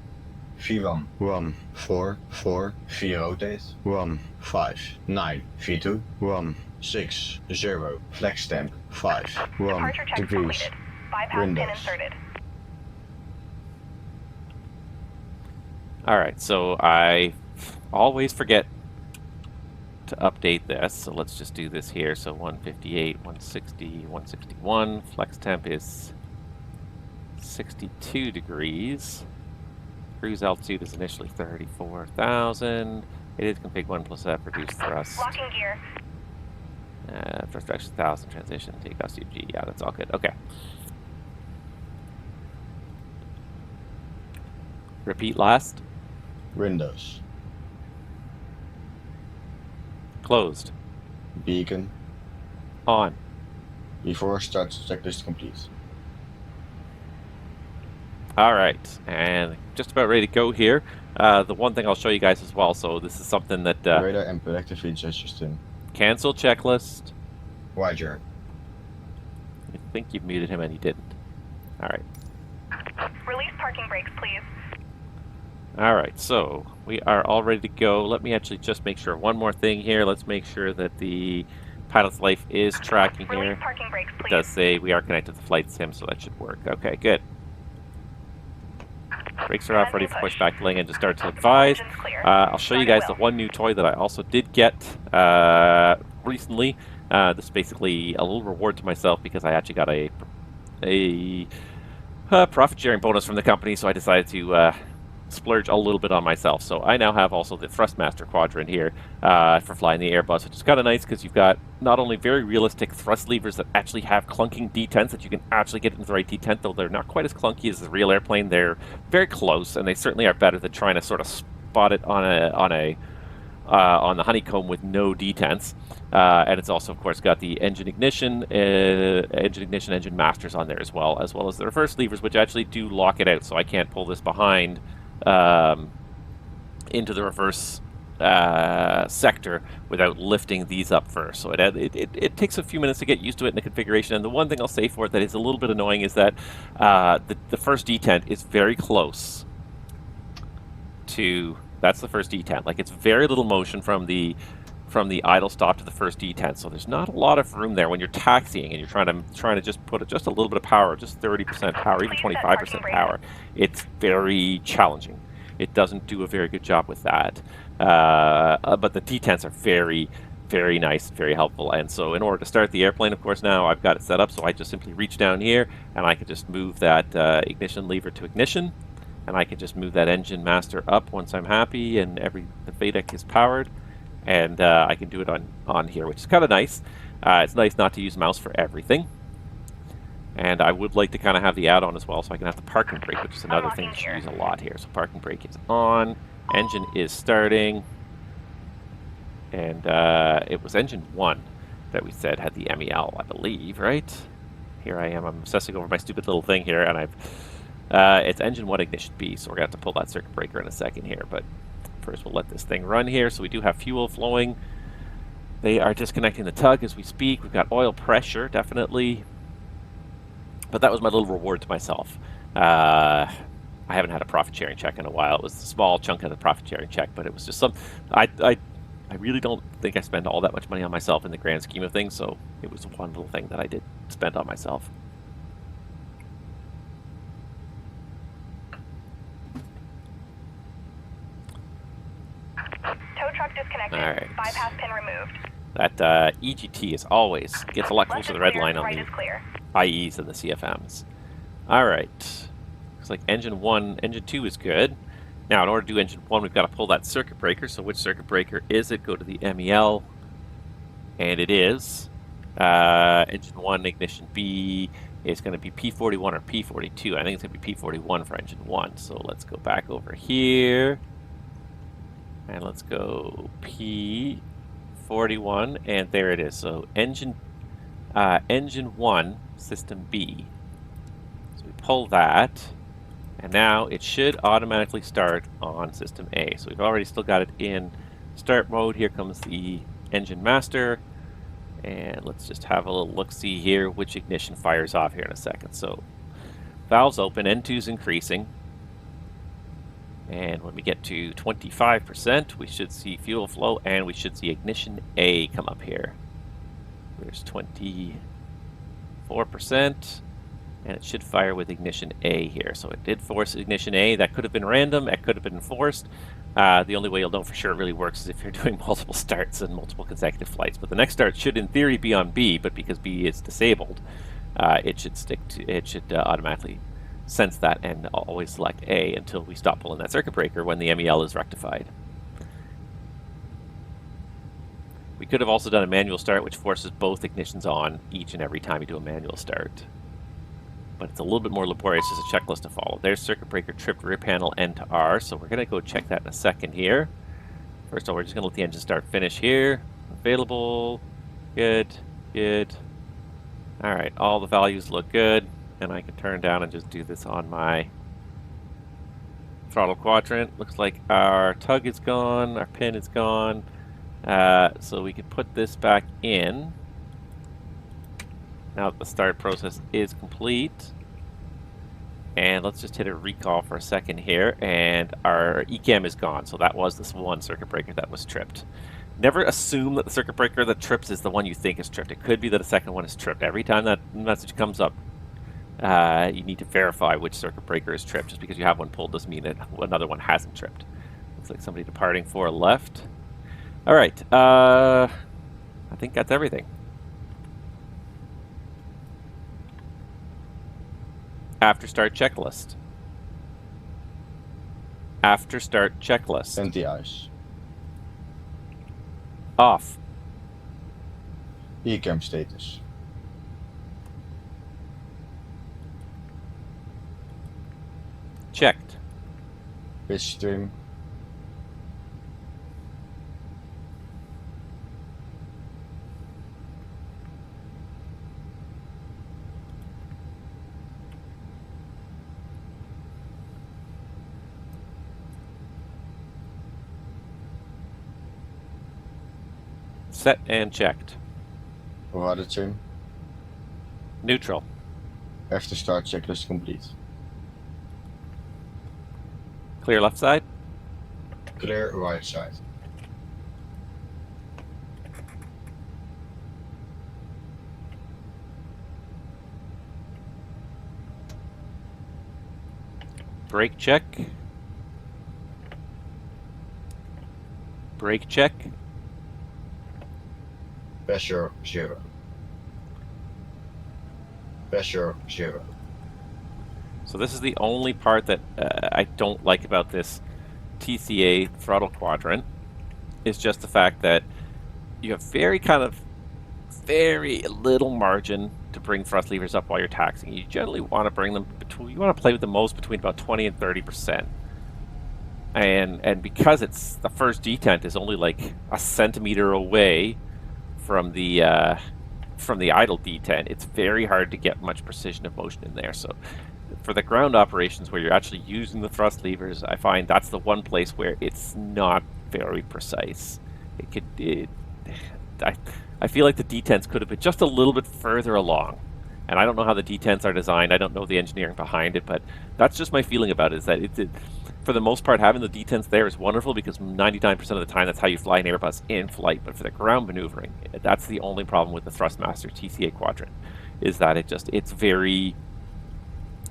V1.
1,
4, 4. V rotate.
1,
5, 9. V2.
1,
6, 0. Flex temp. 5.
1
Departure check
degrees.
completed. Bypass pin
Windows.
inserted.
All right, so I always forget to update this, so let's just do this here. So 158, 160, 161, flex temp is 62 degrees. Cruise altitude is initially 34,000. It is config 1 plus F, reduce thrust.
Locking gear.
Thrust direction 1,000, transition, takeoff CG. Yeah, that's all good. Okay. Repeat last.
Windows.
Closed.
Beacon.
On.
Before start checklist complete.
All right, and just about ready to go here. The one thing I'll show you guys as well, so this is something that...
Radar and predictive adjustments in.
cancel checklist.
Wide jerk.
I think you've muted him and he didn't. All right.
Release parking brakes, please.
All right, so we are all ready to go. Let me actually just make sure one more thing here. Let's make sure that the pilot's life is tracking here.
Release parking brakes,
It
please.
does say we are connected to the flight sim, so that should work. Okay, good. Brakes are off, ready for pushback, delaying engine start to advise.
Engine's clear.
I'll show you
Start
guys
at
the
will.
one new toy that I also did get recently. This is basically a little reward to myself because I actually got a profit sharing bonus from the company, so I decided to splurge a little bit on myself. So I now have also the Thrustmaster quadrant here for flying the Airbus, which is kind of nice because you've got not only very realistic thrust levers that actually have clunking detents that you can actually get into the right detent, though they're not quite as clunky as the real airplane. They're very close, and they certainly are better than trying to sort of spot it on the honeycomb with no detents. And it's also, of course, got the engine ignition, engine masters on there as well as the reverse levers, which actually do lock it out. So I can't pull this behind into the reverse sector without lifting these up first. So it takes a few minutes to get used to it in the configuration. And the one thing I'll say for it that is a little bit annoying is that the first detent is very close to... That's the first detent. Like, it's very little motion from the idle stop to the first detent. So there's not a lot of room there when you're taxiing and you're trying to just put just a little bit of power, just 30% power, even 25% power. It's very challenging. it doesn't do a very good job with that. But the detents are very, very nice, very helpful. And so in order to start the airplane, of course, now I've got it set up, so I just simply reach down here, and I can just move that ignition lever to ignition, and I can just move that engine master up once I'm happy and the VATEC is powered, and I can do it on here, which is kind of nice. It's nice not to use mouse for everything. And I would like to kind of have the add-on as well, so I can have the parking brake, which is another thing that you use a lot here. So parking brake is on, engine is starting, and it was engine 1 that we said had the MEL, I believe, right? Here I am, I'm obsessing over my stupid little thing here, and it's engine 1 ignition B, so we're going to have to pull that circuit breaker in a second here, but first we'll let this thing run here. So we do have fuel flowing. They are disconnecting the tug as we speak. We've got oil pressure, definitely. But that was my little reward to myself. I haven't had a profit sharing check in a while. It was a small chunk of the profit sharing check, but it was just I really don't think I spend all that much money on myself in the grand scheme of things, so it was one little thing that I did spend on myself.
Tow truck disconnected.
All right.
Bypass pin removed.
That EGT is always gets a lot closer to the red line on
right
the
is clear.
IEs than the CFMs. All right. Looks like engine 1, engine 2 is good. Now, in order to do engine 1, we've got to pull that circuit breaker. So which circuit breaker is it? Go to the MEL. And it is. Engine 1, ignition B is going to be P41 or P42. I think it's going to be P41 for engine 1. So let's go back over here. And let's go P41. And there it is. So engine 1, system B. So we pull that. And now it should automatically start on system A. So we've already still got it in start mode. Here comes the engine master. And let's just have a little look-see here which ignition fires off here in a second. So valves open, N2 is increasing. And when we get to 25%, we should see fuel flow and we should see ignition A come up here. There's 24%. And it should fire with ignition A here. So it did force ignition A. That could have been random. It could have been forced. The only way you'll know for sure it really works is if you're doing multiple starts and multiple consecutive flights. But the next start should, in theory, be on B. But because B is disabled, it should automatically sense that and always select A until we stop pulling that circuit breaker when the MEL is rectified. We could have also done a manual start, which forces both ignitions on each and every time you do a manual start. But it's a little bit more laborious as a checklist to follow. There's circuit breaker tripped rear panel N to R, so we're going to go check that in a second here. First of all, we're just going to let the engine start finish here. Available. Good. Good. Alright, all the values look good. And I can turn down and just do this on my throttle quadrant. Looks like our tug is gone, our pin is gone. So we can put this back in. Now that the start process is complete. And let's just hit a recall for a second here. And our ECAM is gone. So that was this one circuit breaker that was tripped. Never assume that the circuit breaker that trips is the one you think is tripped. It could be that a second one is tripped. Every time that message comes up, you need to verify which circuit breaker is tripped. Just because you have one pulled doesn't mean that another one hasn't tripped. Looks like somebody departing for left. All right. I think that's everything. After start checklist. After start checklist.
NTI's.
Off.
ECAM status.
Checked.
Pitch stream.
Set and checked.
VATSIM.
Neutral.
After start checklist complete.
Clear left side.
Clear right side.
Brake check. brake check.
Pressure 0. Pressure 0.
So this is the only part that I don't like about this TCA throttle quadrant, is just the fact that you have very little margin to bring thrust levers up while you're taxiing. You generally want to bring them between, you want to play with the most between about 20 and 30%. And because it's the first detent is only like a centimeter away from the idle detent, it's very hard to get much precision of motion in there. So for the ground operations where you're actually using the thrust levers, I find that's the one place where it's not very precise. I feel like the detents could have been just a little bit further along. And I don't know how the detents are designed. I don't know the engineering behind it, but that's just my feeling about it, is that for the most part, having the detents there is wonderful because 99% of the time that's how you fly an Airbus in flight. But for the ground maneuvering, that's the only problem with the Thrustmaster TCA quadrant, is that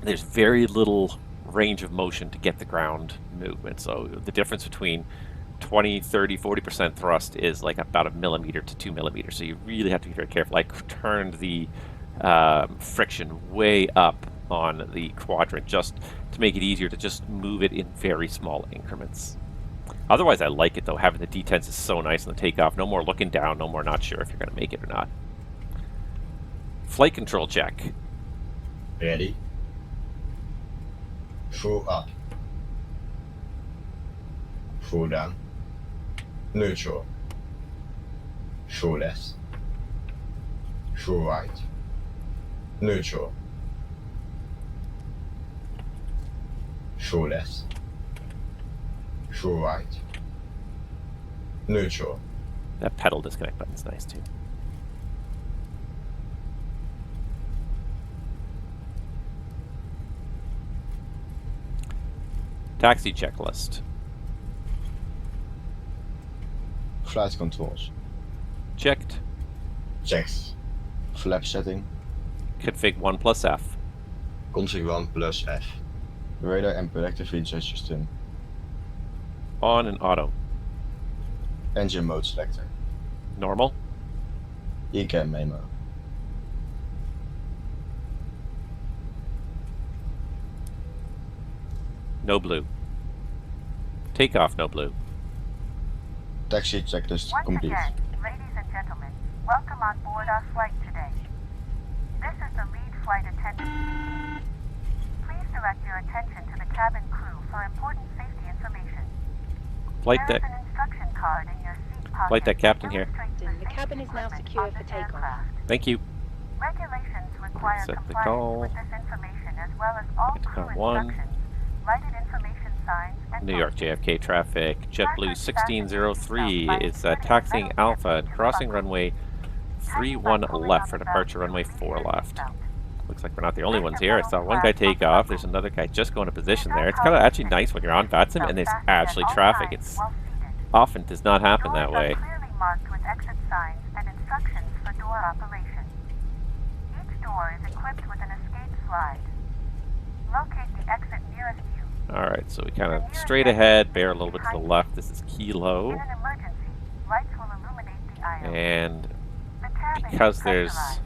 there's very little range of motion to get the ground movement. So the difference between 20, 30, 40% thrust is like about 1 millimeter to 2 millimeters. So you really have to be very careful. I turned the friction way up on the quadrant just to make it easier to just move it in very small increments. Otherwise, I like it though. Having the detents is so nice on the takeoff. No more looking down, no more not sure if you're going to make it or not. Flight control check.
Ready. Full up. Full down. Neutral. Full left. Full right. Neutral. Full left. Full right. Neutral.
That pedal disconnect button's nice too. Taxi checklist.
Flight controls.
Checked.
Checks.
Flap setting.
Config 1 plus F.
Config 1 plus F.
Radar and predictive VTS system.
On and auto.
Engine mode selector.
Normal.
ECAM memo.
No blue. Takeoff, no blue.
Taxi checklist
Once
complete.
again, ladies and gentlemen, welcome on board our flight today. This is the lead flight attendant. Please direct your attention to the cabin crew for important safety information.
Flight
There
deck.
is an instruction card in your seat pocket.
Flight deck captain here.
The
cabin is now secure for takeoff.
Thank you.
Regulations require
Set the
compliance
call.
with this information as well as all crew
One.
instructions, lighted information signs, and
New York
posters.
JFK traffic. JetBlue 1603 is taxiing Alpha and crossing runway 31 left for departure runway 4 left. Looks like we're not the only ones here. I saw one guy take off. There's another guy just going to position there. It's kind of actually nice when you're on VATSIM and there's actually traffic. It's often does not happen that way.
Clearly marked with exit signs and instructions for door operation. Each door is equipped with an escape slide. Locate the exit nearest you.
Alright, so we kind of straight ahead, bear a little bit to the left. This is Kilo.
In an emergency, lights will illuminate the aisle.
And
The cabin
because
is
there's
pressurized.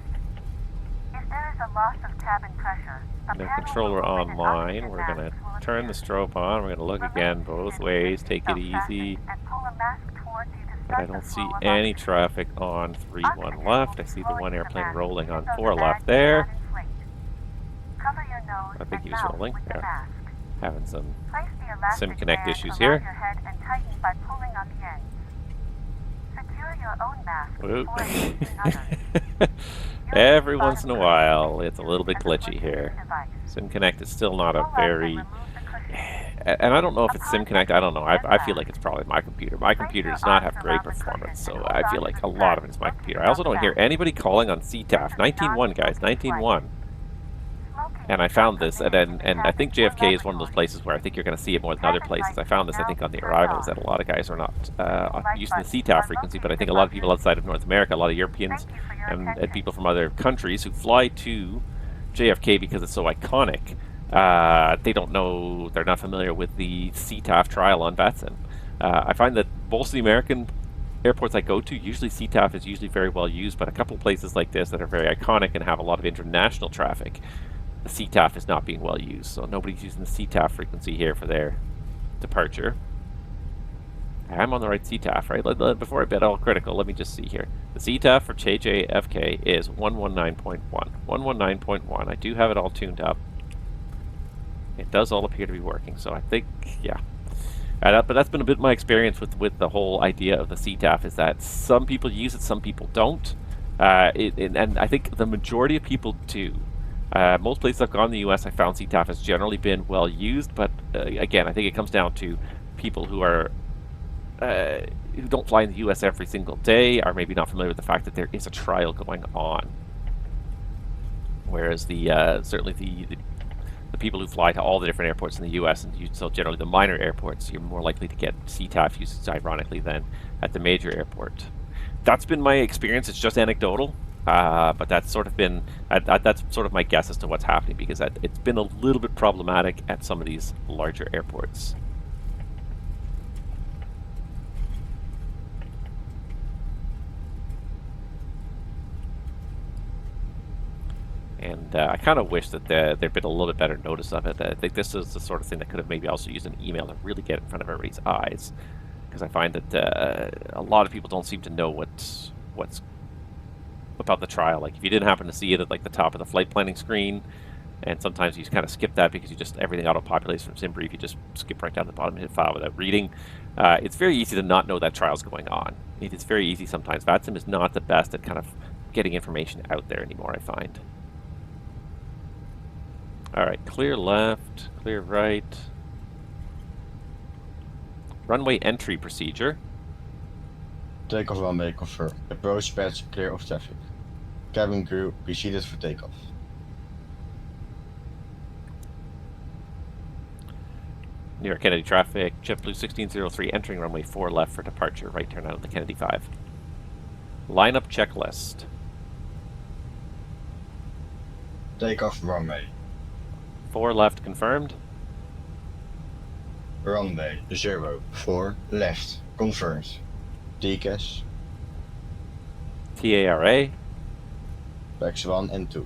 If there is a loss of cabin pressure, a
no
panel
controller
will open and
online,
oxygen
we're going to
masks will
turn the
appear.
strobe on. We're going to look again both ways, take it easy.
And pull a mask towards you to
But I
start
don't
the
see
flow of
any
oxygen.
traffic on 3-1
Oxygen
left.
will
I see the
flow
one
into
airplane
mask
rolling on
so the
4
mask
left
does
there.
not inflate. Cover your nose
I think
and
he was
mouth
rolling.
with the
Yeah.
mask.
Having some
Place the elastic
Connect
band
issues
around
here.
your head and tighten by pulling on the ends. Secure your own mask
Whoop.
before engaging others.
Every once in a while, it's a little bit glitchy here. SimConnect is still not a very... And I don't know if it's SimConnect, I don't know. I feel like it's probably my computer. My computer does not have great performance, so I feel like a lot of it is my computer. I also don't hear anybody calling on CTAF. 19.1, guys, 19.1. And I found this, and I think JFK is one of those places where I think you're going to see it more than other places. I found this, I think, on the arrivals, that a lot of guys are not using the CTAF frequency, but I think a lot of people outside of North America, a lot of Europeans and people from other countries who fly to JFK because it's so iconic, they don't know, they're not familiar with the CTAF trial on VATSIM. I find that most of the American airports I go to, usually CTAF is usually very well used, but a couple of places like this that are very iconic and have a lot of international traffic, the CTAF is not being well used. So nobody's using the CTAF frequency here for their departure. I'm on the right CTAF, right? Before I bet all critical, let me just see here. The CTAF for KJFK is 119.1. 119.1. I do have it all tuned up. It does all appear to be working, so I think, yeah. But that's been a bit my experience with the whole idea of the CTAF, is that some people use it, some people don't. And I think the majority of people do. Most places I've gone in the US, I found CTAF has generally been well used, but again, I think it comes down to people who are who don't fly in the US every single day, are maybe not familiar with the fact that there is a trial going on. Whereas certainly the people who fly to all the different airports in the US, and so generally the minor airports, you're more likely to get CTAF usage, ironically, than at the major airport. That's been my experience. It's just anecdotal, but that's sort of been that's sort of my guess as to what's happening, because it's been a little bit problematic at some of these larger airports. And I kind of wish that there'd been a little bit better notice of it. I think this is the sort of thing that could have maybe also used an email to really get in front of everybody's eyes, because I find that a lot of people don't seem to know what's about the trial. Like, if you didn't happen to see it at like the top of the flight planning screen, and sometimes you just kind of skip that because everything auto-populates from SimBrief, you just skip right down to the bottom and hit file without reading. It's very easy to not know that trial's going on. It is very easy sometimes. VATSIM is not the best at kind of getting information out there anymore, I find. Alright, clear left, clear right. Runway entry procedure.
Takeoff runway confirmed. Approach patch clear of traffic. Cabin crew proceeded for takeoff.
New York Kennedy traffic, JetBlue 1603 entering runway 4 left for departure, right turn out of the Kennedy 5. Lineup checklist.
Takeoff runway.
4 left confirmed.
Runway 04 left confirmed.
TCAS,
TARA.
packs 1 and 2.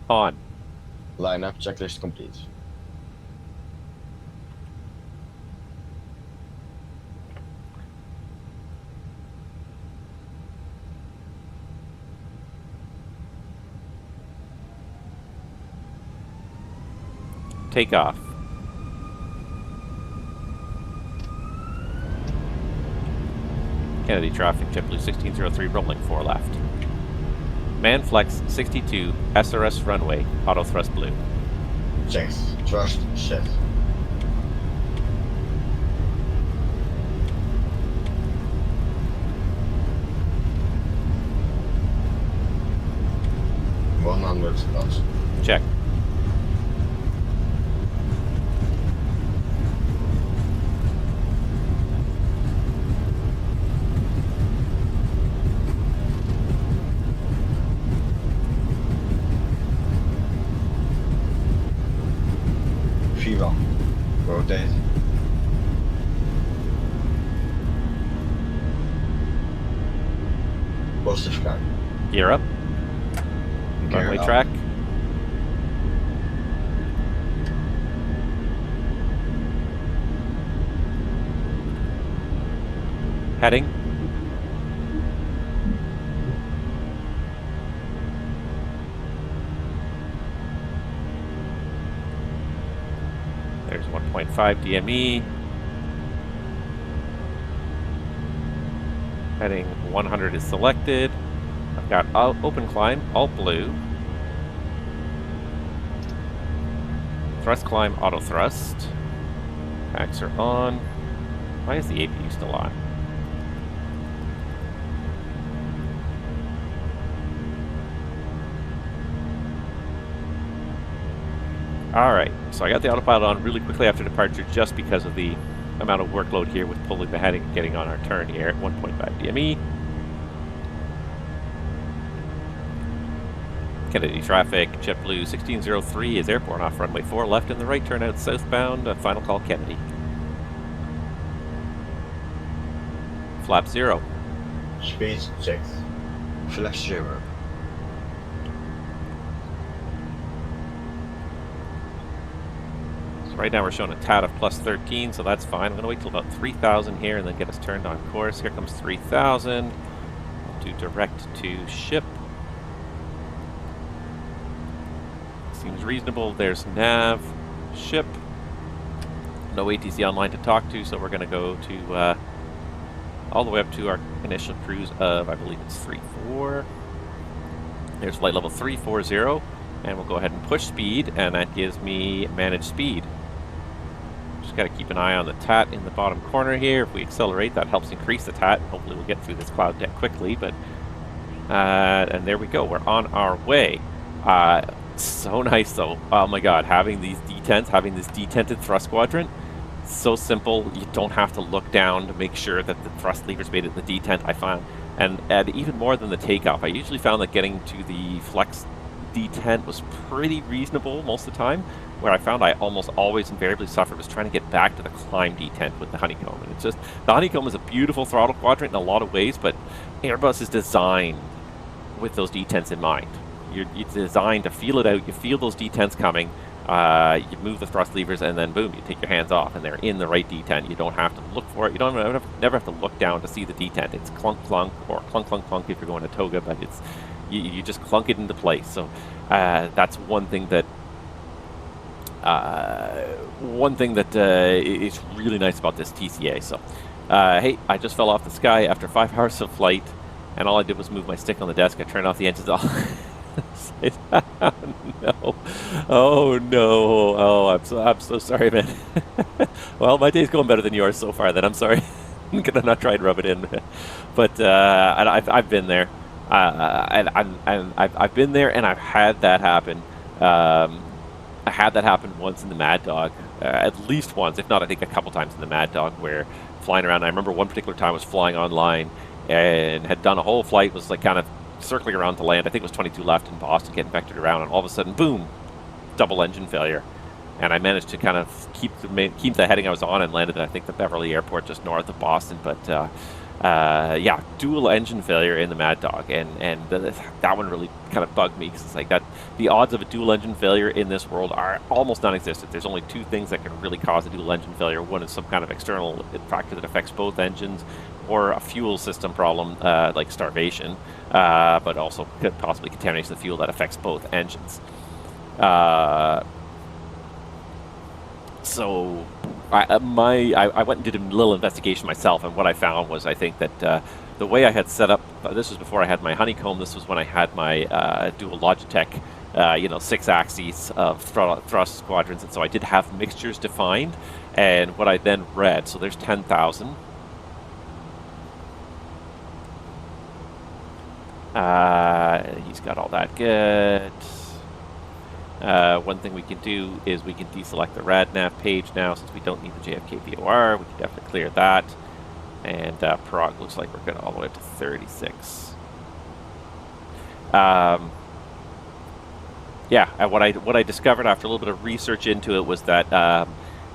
On.
Lineup checklist complete.
Takeoff. Kennedy traffic, JetBlue 1603 rolling 4 left. Manflex 62 SRS runway, auto thrust blue.
Checked. Thrust set. knots.
Check.
V1. Rotate. Positive climb.
Gear up.
Gear
Runway
up.
track. Heading. There's 1.5 DME. Heading 100 is selected. I've got open climb, alt blue. Thrust climb, auto thrust. Packs are on. Why is the APU still on? Alright, so I got the autopilot on really quickly after departure just because of the amount of workload here with pulling the heading and getting on our turn here at 1.5 DME. Kennedy traffic, JetBlue 1603 is airborne off runway 4 left in the right turn out southbound, final call Kennedy. flap 0.
Speed checked. Flex 0.
So right now we're showing a TAT of plus 13, so that's fine. I'm going to wait till about 3,000 here and then get us turned on course. Here comes 3,000. I'll do direct to ship. Seems reasonable. There's nav, ship. No ATC online to talk to, so we're going to go to all the way up to our initial cruise of, I believe it's 3-4. There's flight level 340, and we'll go ahead and push speed, and that gives me manage speed. Just got to keep an eye on the TAT in the bottom corner here. If we accelerate, that helps increase the TAT. Hopefully we'll get through this cloud deck quickly, but and there we go. We're on our way. So nice though. Oh my god, having these detents, having this detented thrust quadrant, so simple. You don't have to look down to make sure that the thrust levers made it in the detent, I found. And even more than the takeoff, I usually found that getting to the flex detent was pretty reasonable most of the time. Where I found I almost always invariably suffered was trying to get back to the climb detent with the honeycomb. And it's just, the honeycomb is a beautiful throttle quadrant in a lot of ways, but Airbus is designed with those detents in mind. You're designed to feel it out. You feel those detents coming. You move the thrust levers, and then boom, you take your hands off, and they're in the right detent. You don't have to look for it. You never have to look down to see the detent. It's clunk clunk or clunk clunk clunk if you're going to toga, but it's you just clunk it into place. So that's one thing that is really nice about this TCA. So hey, I just fell off the sky after 5 hours of flight, and all I did was move my stick on the desk. I turned off the engines off. No. Oh no. Oh, I'm so sorry, man. Well, my day's going better than yours so far. Then I'm sorry. I'm gonna not try and rub it in. But I've been there. And I've been there, and I've had that happen. I had that happen once in the Mad Dog, at least once, if not, I think a couple times in the Mad Dog, where flying around. I remember one particular time I was flying online and had done a whole flight, was like kind of circling around to land. I think it was 22 left in Boston, getting vectored around, and all of a sudden, boom, double engine failure. And I managed to kind of keep the heading I was on and landed at, I think, the Beverly Airport just north of Boston. But yeah, dual engine failure in the Mad Dog, and that one really kind of bugged me, because it's like that the odds of a dual engine failure in this world are almost non-existent. There's only two things that can really cause a dual engine failure. One is some kind of external factor that affects both engines, or a fuel system problem like starvation, but also could possibly contamination of the fuel that affects both engines. So I went and did a little investigation myself, and what I found was, I think that the way I had set up, this was before I had my honeycomb, this was when I had my dual Logitech 6 axes of thrust quadrants, and so I did have mixtures defined. And what I then read, so there's 10,000. He's got all that good. One thing we can do is we can deselect the RadNav page now, since we don't need the JFK VOR. We can definitely clear that. And Prague looks like we're going all the way up to 36. Yeah, and what I discovered after a little bit of research into it was that I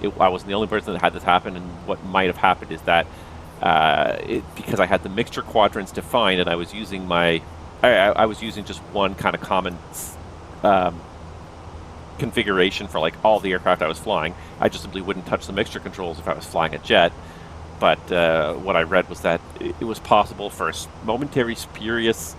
wasn't the only person that had this happen, and what might have happened is that because I had the mixture quadrants defined, and I was using I was using just one kind of common configuration for like all the aircraft I was flying. I just simply wouldn't touch the mixture controls if I was flying a jet. But what I read was that it was possible for a momentary spurious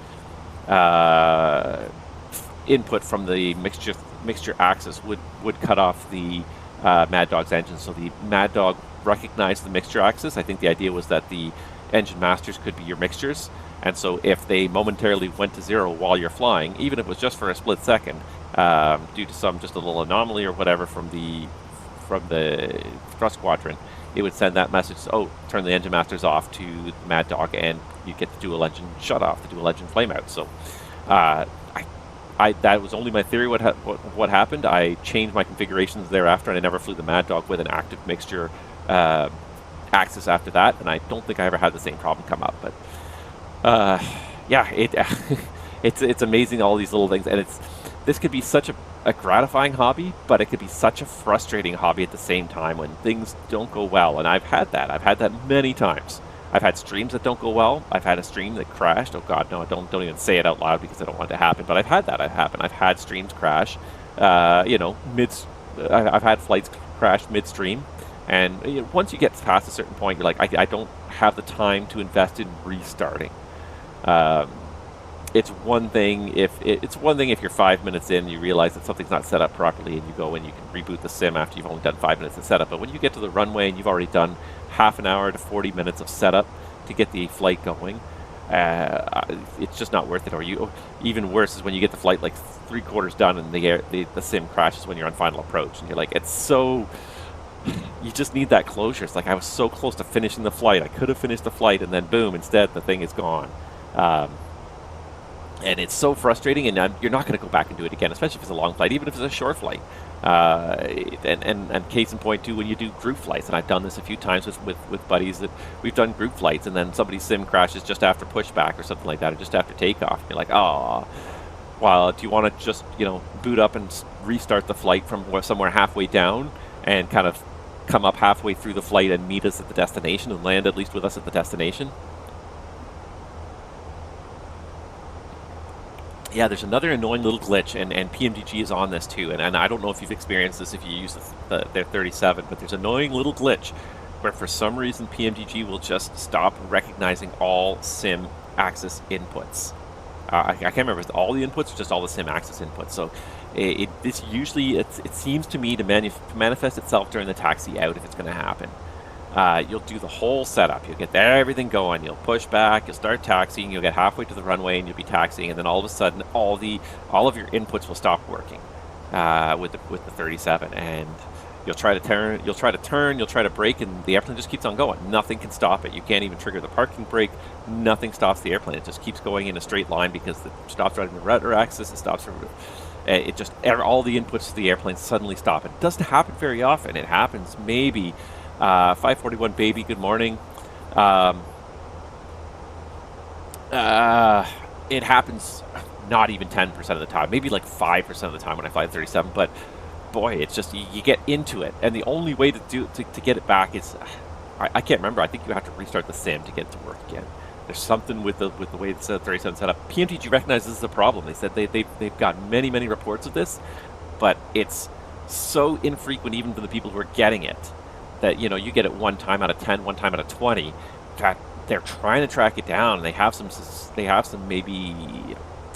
input from the mixture axis would cut off the Mad Dog's engine. So the Mad Dog recognized the mixture axis. I think the idea was that the engine masters could be your mixtures, and so if they momentarily went to zero while you're flying, even if it was just for a split second, due to just a little anomaly or whatever from the thrust quadrant, it would send that message, oh, turn the engine masters off, to the Mad Dog, and you get the dual engine shut off, the dual engine flame out. So that was only my theory what happened. I changed my configurations thereafter, and I never flew the Mad Dog with an active mixture axis after that, and I don't think I ever had the same problem come up. But yeah, it's amazing, all these little things, and this could be such a gratifying hobby, but it could be such a frustrating hobby at the same time when things don't go well. And I've had that many times. I've had streams that don't go well. I've had a stream that crashed. Oh God, no! Don't even say it out loud because I don't want it to happen. But I've had that happen. I've had streams crash. You know, I've had flights crash midstream, and you know, once you get past a certain point, you're like, I don't have the time to invest in restarting. It's one thing if you're 5 minutes in, you realize that something's not set up properly, and you go and you can reboot the sim after you've only done 5 minutes of setup. But when you get to the runway and you've already done half an hour to 40 minutes of setup to get the flight going, it's just not worth it. Or even worse is when you get the flight like 3/4 done and the sim crashes when you're on final approach, and you're like, it's so. You just need that closure. It's like I was so close to finishing the flight. I could have finished the flight, and then boom, instead the thing is gone. And it's so frustrating, and you're not going to go back and do it again, especially if it's a long flight, even if it's a short flight. And case in point, too, when you do group flights, and I've done this a few times with buddies that we've done group flights, and then somebody's sim crashes just after pushback or something like that, or just after takeoff. You're like, oh, well, do you want to just, you know, boot up and restart the flight from somewhere halfway down and kind of come up halfway through the flight and meet us at the destination and land at least with us at the destination? Yeah, there's another annoying little glitch, and PMDG is on this too, and I don't know if you've experienced this if you use their 37, but there's an annoying little glitch where for some reason PMDG will just stop recognizing all sim axis inputs. I can't remember if it's all the inputs or just all the sim axis inputs. So it seems to me to manifest itself during the taxi out if it's going to happen. You'll do the whole setup. You'll get everything going. You'll push back. You'll start taxiing. You'll get halfway to the runway, and you'll be taxiing. And then all of a sudden, all of your inputs will stop working with the 37. And you'll try to turn. You'll try to brake, and the airplane just keeps on going. Nothing can stop it. You can't even trigger the parking brake. Nothing stops the airplane. It just keeps going in a straight line because it stops running the rudder axis. It stops. It just all the inputs to the airplane suddenly stop. It doesn't happen very often. It happens maybe. 541 baby, good morning. It happens not even 10% of the time, maybe like 5% of the time when I fly 37, but boy, it's just you get into it, and the only way to get it back is I can't remember. I think you have to restart the sim to get it to work again. There's something with the way it's 37 set up. PMTG recognizes this is a problem. They said they've got many reports of this, but it's so infrequent even for the people who are getting it. That, you know, you get it 1 time out of 10, 1 time out of 20. That they're trying to track it down. They have some maybe,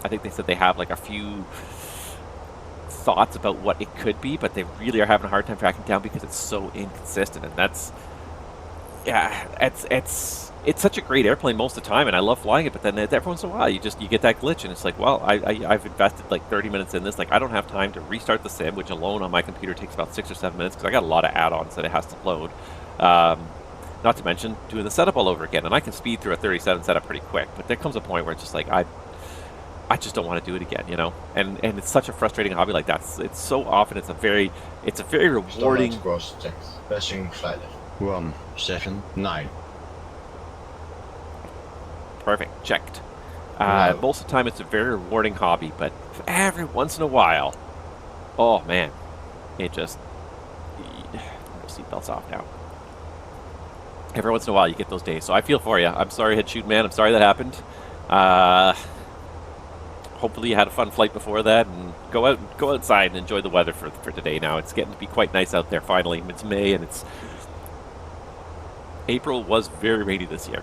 I think they said they have like a few thoughts about what it could be, but they really are having a hard time tracking it down because it's so inconsistent. And that's, yeah, it's such a great airplane most of the time, and I love flying it. But then every once in a while, you get that glitch, and it's like, well, I've invested like 30 minutes in this. Like, I don't have time to restart the sim, which alone on my computer takes about 6 or 7 minutes because I got a lot of add-ons that it has to load. Not to mention doing the setup all over again, and I can speed through a 37 setup pretty quick. But there comes a point where it's just like I just don't want to do it again, you know. And it's such a frustrating hobby like that. It's so often it's a very rewarding.
Cross checks. Passing flight level 179.
Perfect, checked. Most of the time it's a very rewarding hobby, but every once in a while, oh man, it just, seatbelts off now. Every once in a while you get those days, so I feel for you. I'm sorry, Head Shoot Man, I'm sorry that happened. Hopefully you had a fun flight before that, and go outside and enjoy the weather for today now. It's getting to be quite nice out there finally. It's May, and April was very rainy this year.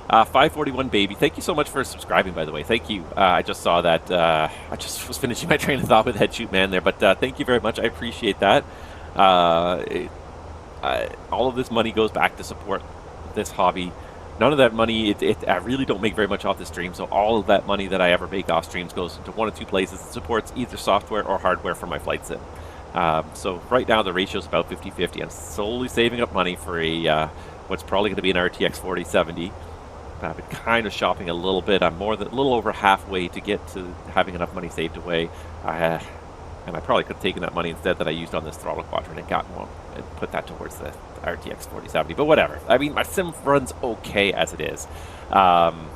541 baby, thank you so much for subscribing, by the way. Thank you. I just saw that. I just was finishing my train of thought with Head Shoot Man there, but thank you very much. I appreciate that. All of this money goes back to support this hobby. None of that money, I really don't make very much off the stream, so all of that money that I ever make off streams goes into one of two places. It supports either software or hardware for my flight sim. So right now the ratio is about 50-50. I'm slowly saving up money for what's probably going to be an RTX 4070. I've been kind of shopping a little bit. I'm a little over halfway to get to having enough money saved away. And I probably could have taken that money instead that I used on this throttle quadrant and gotten one and put that towards the RTX 4070. But whatever. I mean, my sim runs okay as it is. Some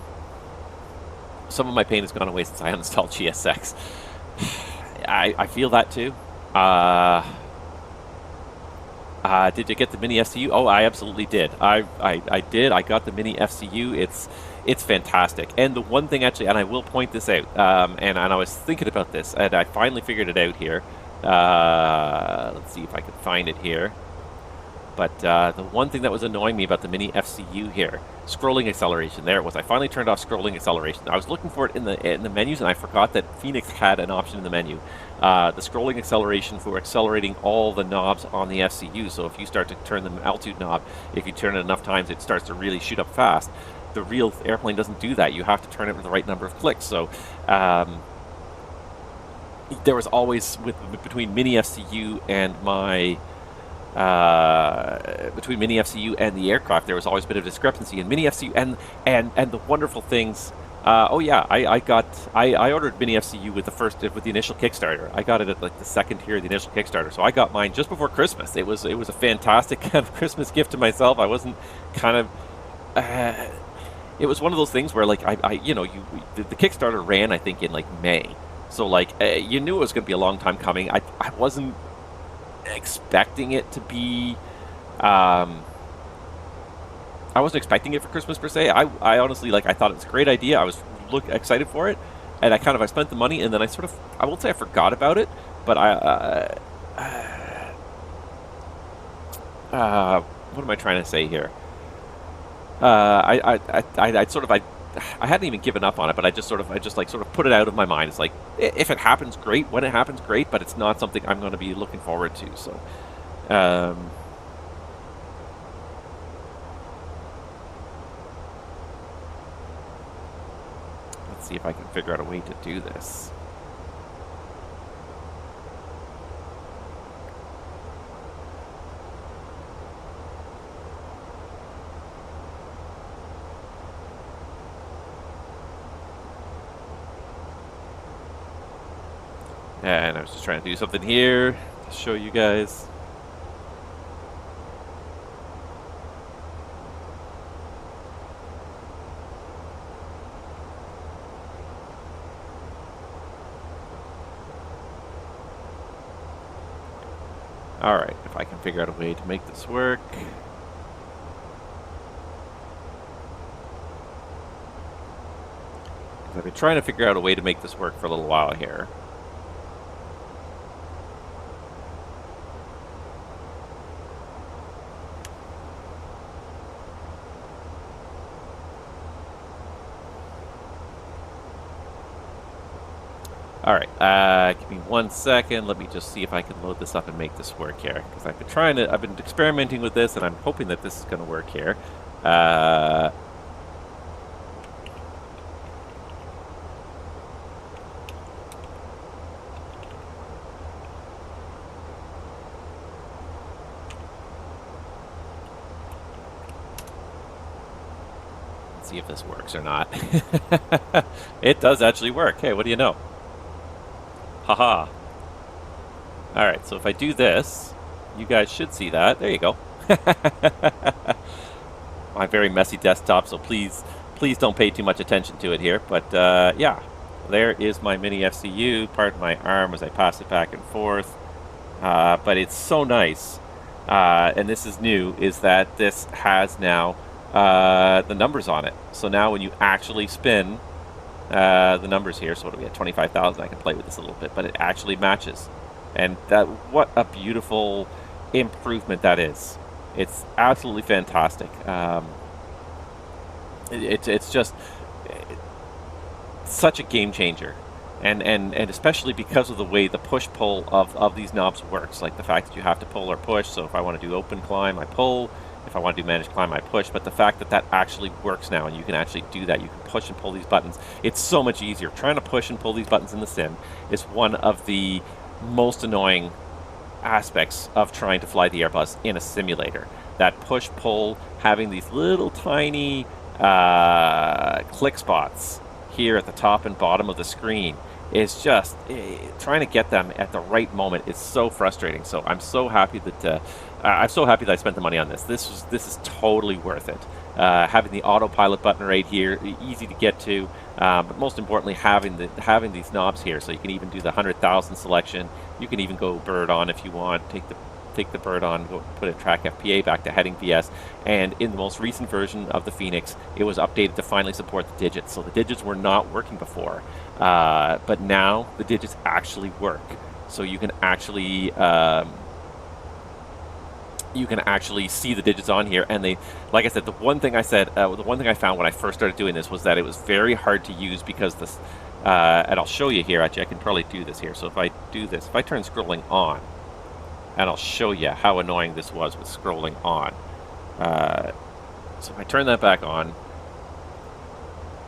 of my pain has gone away since I uninstalled GSX. I feel that too. Did you get the MiniFCU? Oh, I absolutely did. I did. I got the MiniFCU. It's fantastic. And the one thing actually, and I will point this out, and I was thinking about this, and I finally figured it out here. Let's see if I can find it here. But the one thing that was annoying me about the MiniFCU here, scrolling acceleration. There it was. I finally turned off scrolling acceleration. I was looking for it in the menus, and I forgot that Fenix had an option in the menu. The scrolling acceleration for accelerating all the knobs on the FCU. So if you start to turn the altitude knob, if you turn it enough times, it starts to really shoot up fast. The real airplane doesn't do that. You have to turn it with the right number of clicks. So there was always between MiniFCU and my between MiniFCU and the aircraft, there was always a bit of discrepancy. And MiniFCU and the wonderful things. Oh yeah, I ordered MiniFCU with the initial Kickstarter. I got it at like the second tier of the initial Kickstarter, so I got mine just before Christmas. It was a fantastic kind of Christmas gift to myself. I wasn't kind of. It was one of those things where like the Kickstarter ran I think in like May, so like you knew it was going to be a long time coming. I wasn't expecting it to be. I wasn't expecting it for Christmas per se. I honestly I thought it was a great idea. I was excited for it, and I spent the money, and then I won't say I forgot about it, but what am I trying to say here? I hadn't even given up on it, but I just put it out of my mind. It's like, if it happens, great. When it happens, great. But it's not something I'm going to be looking forward to. So, let's see if I can figure out a way to do this. And I was just trying to do something here to show you guys. Alright, if I can figure out a way to make this work. I've been trying to figure out a way to make this work for a little while here. Alright, give me 1 second. Let me just see if I can load this up and make this work here. Because I've been experimenting with this, and I'm hoping that this is going to work here. Let's see if this works or not. It does actually work. Hey, what do you know? Haha. Alright, so if I do this, you guys should see that. There you go. My very messy desktop, so please don't pay too much attention to it here. But yeah, there is my MiniFCU. Pardon my arm as I pass it back and forth. But it's so nice, and this is new, is that this has now the numbers on it. So now when you actually spin the numbers here, so what do we have, 25,000, I can play with this a little bit, but it actually matches. And what a beautiful improvement that is. It's absolutely fantastic. It's just such a game changer. And especially because of the way the push-pull of these knobs works, like the fact that you have to pull or push. So if I want to do open climb, I pull. If I want to do managed climb, I push. But the fact that actually works now, and you can actually do that, you can push and pull these buttons, it's so much easier. Trying to push and pull these buttons in the sim is one of the most annoying aspects of trying to fly the Airbus in a simulator. That push-pull, having these little tiny click spots here at the top and bottom of the screen is just trying to get them at the right moment is so frustrating. So I'm so happy that I spent the money on this. This is totally worth it. Having the autopilot button right here, easy to get to, but most importantly having these knobs here, so you can even do the 100,000 selection. You can even go bird on if you want. Take the take the bird on, go put it track FPA back to heading VS, and in the most recent version of the Fenix, it was updated to finally support the digits. So the digits were not working before, but now the digits actually work. So you can actually see the digits on here, and they, like I said, the one thing I found when I first started doing this was that it was very hard to use because this, and I'll show you here. Actually, I can probably do this here. So if I do this, if I turn scrolling on, and I'll show you how annoying this was with scrolling on. So if I turn that back on,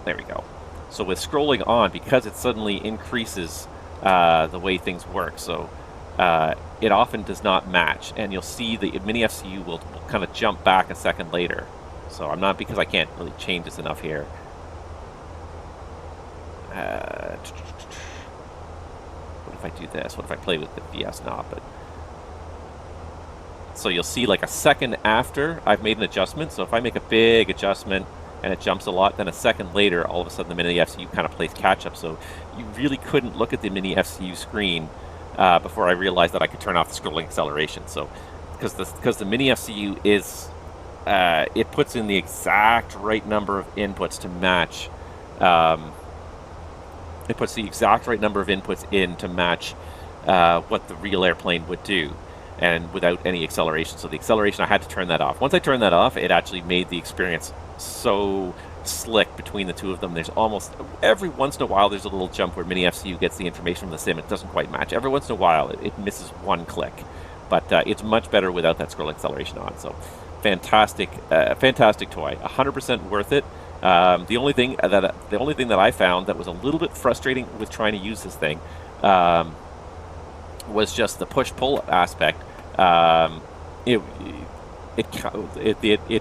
there we go. So with scrolling on, because it suddenly increases the way things work, so it often does not match, and you'll see the MiniFCU will kind of jump back a second later. So I'm not, because I can't really change this enough here. What if I do this? What if I play with the VS knob? But so you'll see like a second after I've made an adjustment. So if I make a big adjustment and it jumps a lot, then a second later, all of a sudden the MiniFCU kind of plays catch up. So you really couldn't look at the MiniFCU screen before I realized that I could turn off the scrolling acceleration. So because the MiniFCU is it puts in the exact right number of inputs to match. It puts the exact right number of inputs in to match what the real airplane would do, and without any acceleration. So the acceleration, I had to turn that off. Once I turned that off, it actually made the experience so slick between the two of them. There's almost, every once in a while, there's a little jump where MiniFCU gets the information from the sim. It doesn't quite match. Every once in a while, it misses one click. But it's much better without that scroll acceleration on. So fantastic, fantastic toy. 100% worth it. The only thing that I found that was a little bit frustrating with trying to use this thing was just the push-pull aspect. It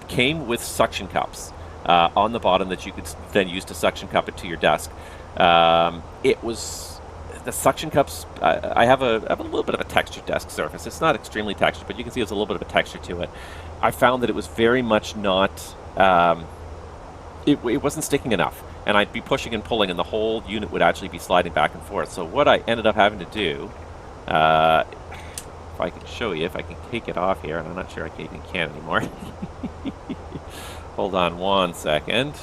came with suction cups on the bottom that you could then use to suction cup it to your desk. It was the suction cups. I have a little bit of a textured desk surface. It's not extremely textured, but you can see there's a little bit of a texture to it. I found that it was very much not. It wasn't sticking enough, and I'd be pushing and pulling, and the whole unit would actually be sliding back and forth. So what I ended up having to do, if I can show you, if I can take it off here, and I'm not sure I even can anymore. Hold on one second.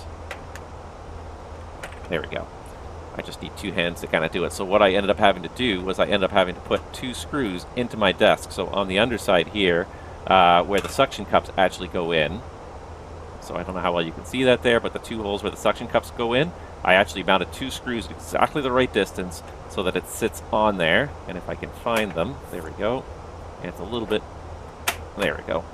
There we go. I just need two hands to kind of do it. So what I ended up having to do was I ended up having to put two screws into my desk. So on the underside here, where the suction cups actually go in, so I don't know how well you can see that there, but the two holes where the suction cups go in, I actually mounted two screws at exactly the right distance so that it sits on there. And if I can find them, there we go. And it's a little bit, there we go.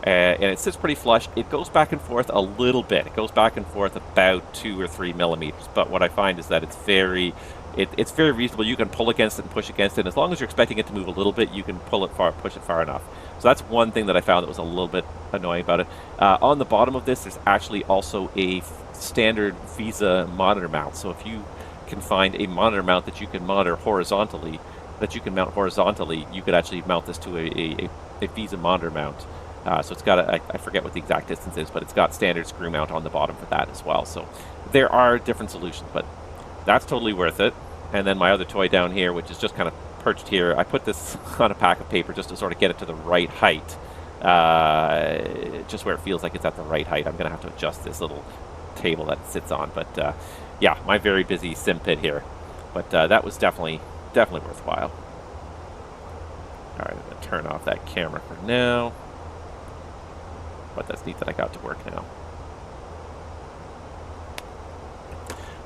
And it sits pretty flush. It goes back and forth a little bit. It goes back and forth about 2 or 3 millimeters. But what I find is that it's very reasonable. You can pull against it and push against it. And as long as you're expecting it to move a little bit, you can push it far enough. So that's one thing that I found that was a little bit annoying about it. On the bottom of this, there's actually also a standard Visa monitor mount. So if you can find a monitor mount that you can monitor horizontally, you could actually mount this to a Visa monitor mount. So it's got I forget what the exact distance is, but it's got standard screw mount on the bottom for that as well. So there are different solutions, but that's totally worth it. And then my other toy down here, which is just kind of perched here, I put this on a pack of paper just to sort of get it to the right height, just where it feels like it's at the right height. I'm going to have to adjust this little table that it sits on. But yeah, my very busy sim pit here. But that was definitely worthwhile. All right, I'm going to turn off that camera for now. But that's neat that I got to work now.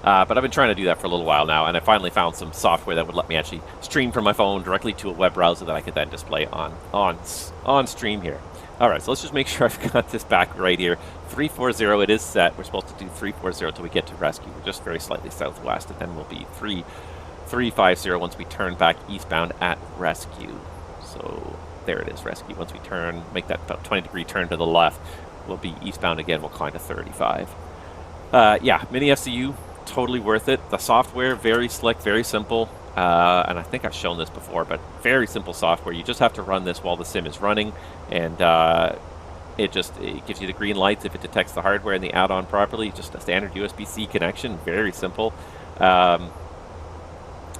But I've been trying to do that for a little while now, and I finally found some software that would let me actually stream from my phone directly to a web browser that I could then display on stream here. All right, so let's just make sure I've got this back right here. 340, it is set. We're supposed to do 340 till we get to rescue. We're just very slightly southwest, and then we'll be 350 once we turn back eastbound at rescue. So there it is, rescue. Once we turn, make that about 20-degree turn to the left, we'll be eastbound again. We'll climb to 35. Yeah, MiniFCU, totally worth it. The software, very slick, very simple. And I think I've shown this before, but very simple software. You just have to run this while the sim is running, and it gives you the green lights if it detects the hardware and the add-on properly. Just a standard USB-C connection, very simple.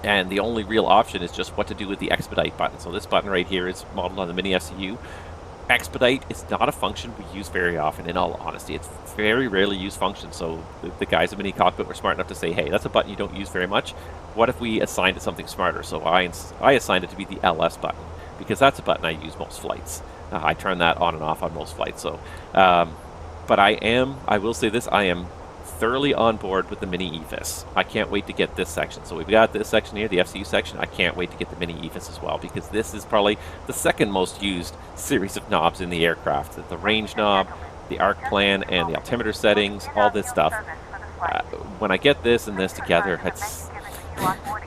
And the only real option is just what to do with the expedite button. So this button right here is modeled on the MiniFCU. Expedite is not a function we use very often, in all honesty. It's very rarely used function, so the guys at Mini Cockpit were smart enough to say, hey, that's a button you don't use very much. What if we assigned it something smarter? So I assigned it to be the LS button, because that's a button I use most flights. I turn that on and off on most flights. So, but I will say this, I am thoroughly on board with the Mini EFIS. I can't wait to get this section. So we've got this section here, the FCU section. I can't wait to get the Mini EFIS as well, because this is probably the second most used series of knobs in the aircraft. The range knob, the arc plan, and the altimeter settings, all this stuff. When I get this and this together,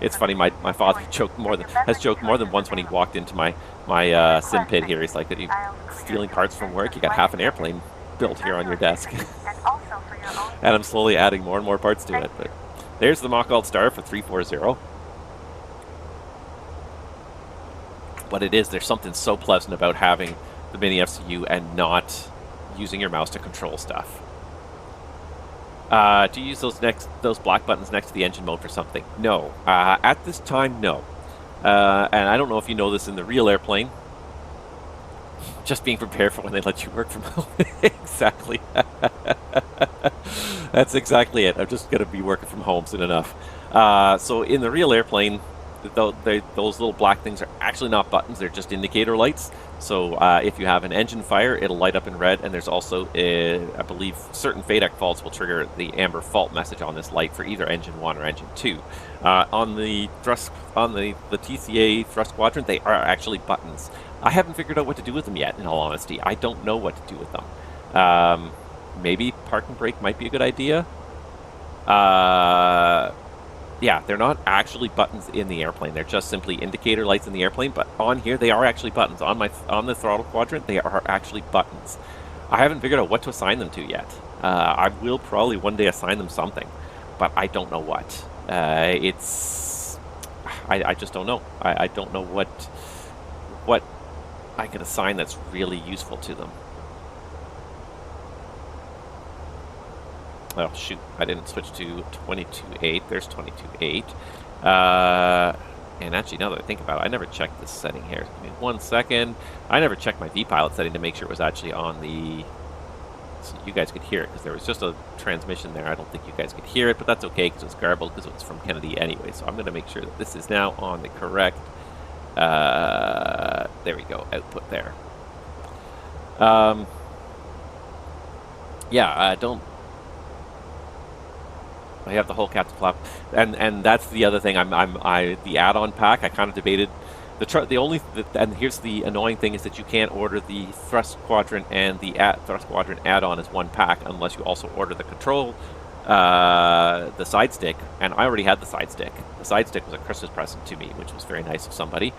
it's funny, my father has joked more than once when he walked into my sim pit here. He's like, are you stealing parts from work? You got half an airplane built here on your desk. And I'm slowly adding more and more parts to it. But there's the Mach Alt Star for 340. What it is, there's something so pleasant about having the MiniFCU and not using your mouse to control stuff. Do you use those black buttons next to the engine mode for something? No. At this time, no. And I don't know if you know this in the real airplane. Just being prepared for when they let you work from home. Exactly. That's exactly it. I'm just going to be working from home soon enough. So in the real airplane, those little black things are actually not buttons. They're just indicator lights. So if you have an engine fire, it'll light up in red. And there's also, I believe, certain FADEC faults will trigger the amber fault message on this light for either engine 1 or engine 2. On the TCA thrust quadrant, they are actually buttons. I haven't figured out what to do with them yet, in all honesty. I don't know what to do with them. Maybe park and brake might be a good idea. Yeah, they're not actually buttons in the airplane. They're just simply indicator lights in the airplane. But on here, they are actually buttons. On the throttle quadrant, they are actually buttons. I haven't figured out what to assign them to yet. I will probably one day assign them something, but I don't know what. I just don't know. I don't know what I could assign that's really useful to them. Oh, shoot. I didn't switch to 22.8. There's 22.8. And actually, now that I think about it, I never checked this setting here. Give me 1 second. I never checked my V-Pilot setting to make sure it was actually on the... So you guys could hear it, because there was just a transmission there. I don't think you guys could hear it, but that's okay, because it's garbled, because it's from Kennedy anyway. So I'm going to make sure that this is now on the correct... there we go, output there. Yeah, I have the whole Captain Flap, and that's the other thing. The add-on pack. I kind of debated and here's the annoying thing is that you can't order the thrust quadrant and the thrust quadrant add-on as one pack unless you also order the control, the side stick, and I already had the side stick. The side stick was a Christmas present to me, which was very nice of somebody.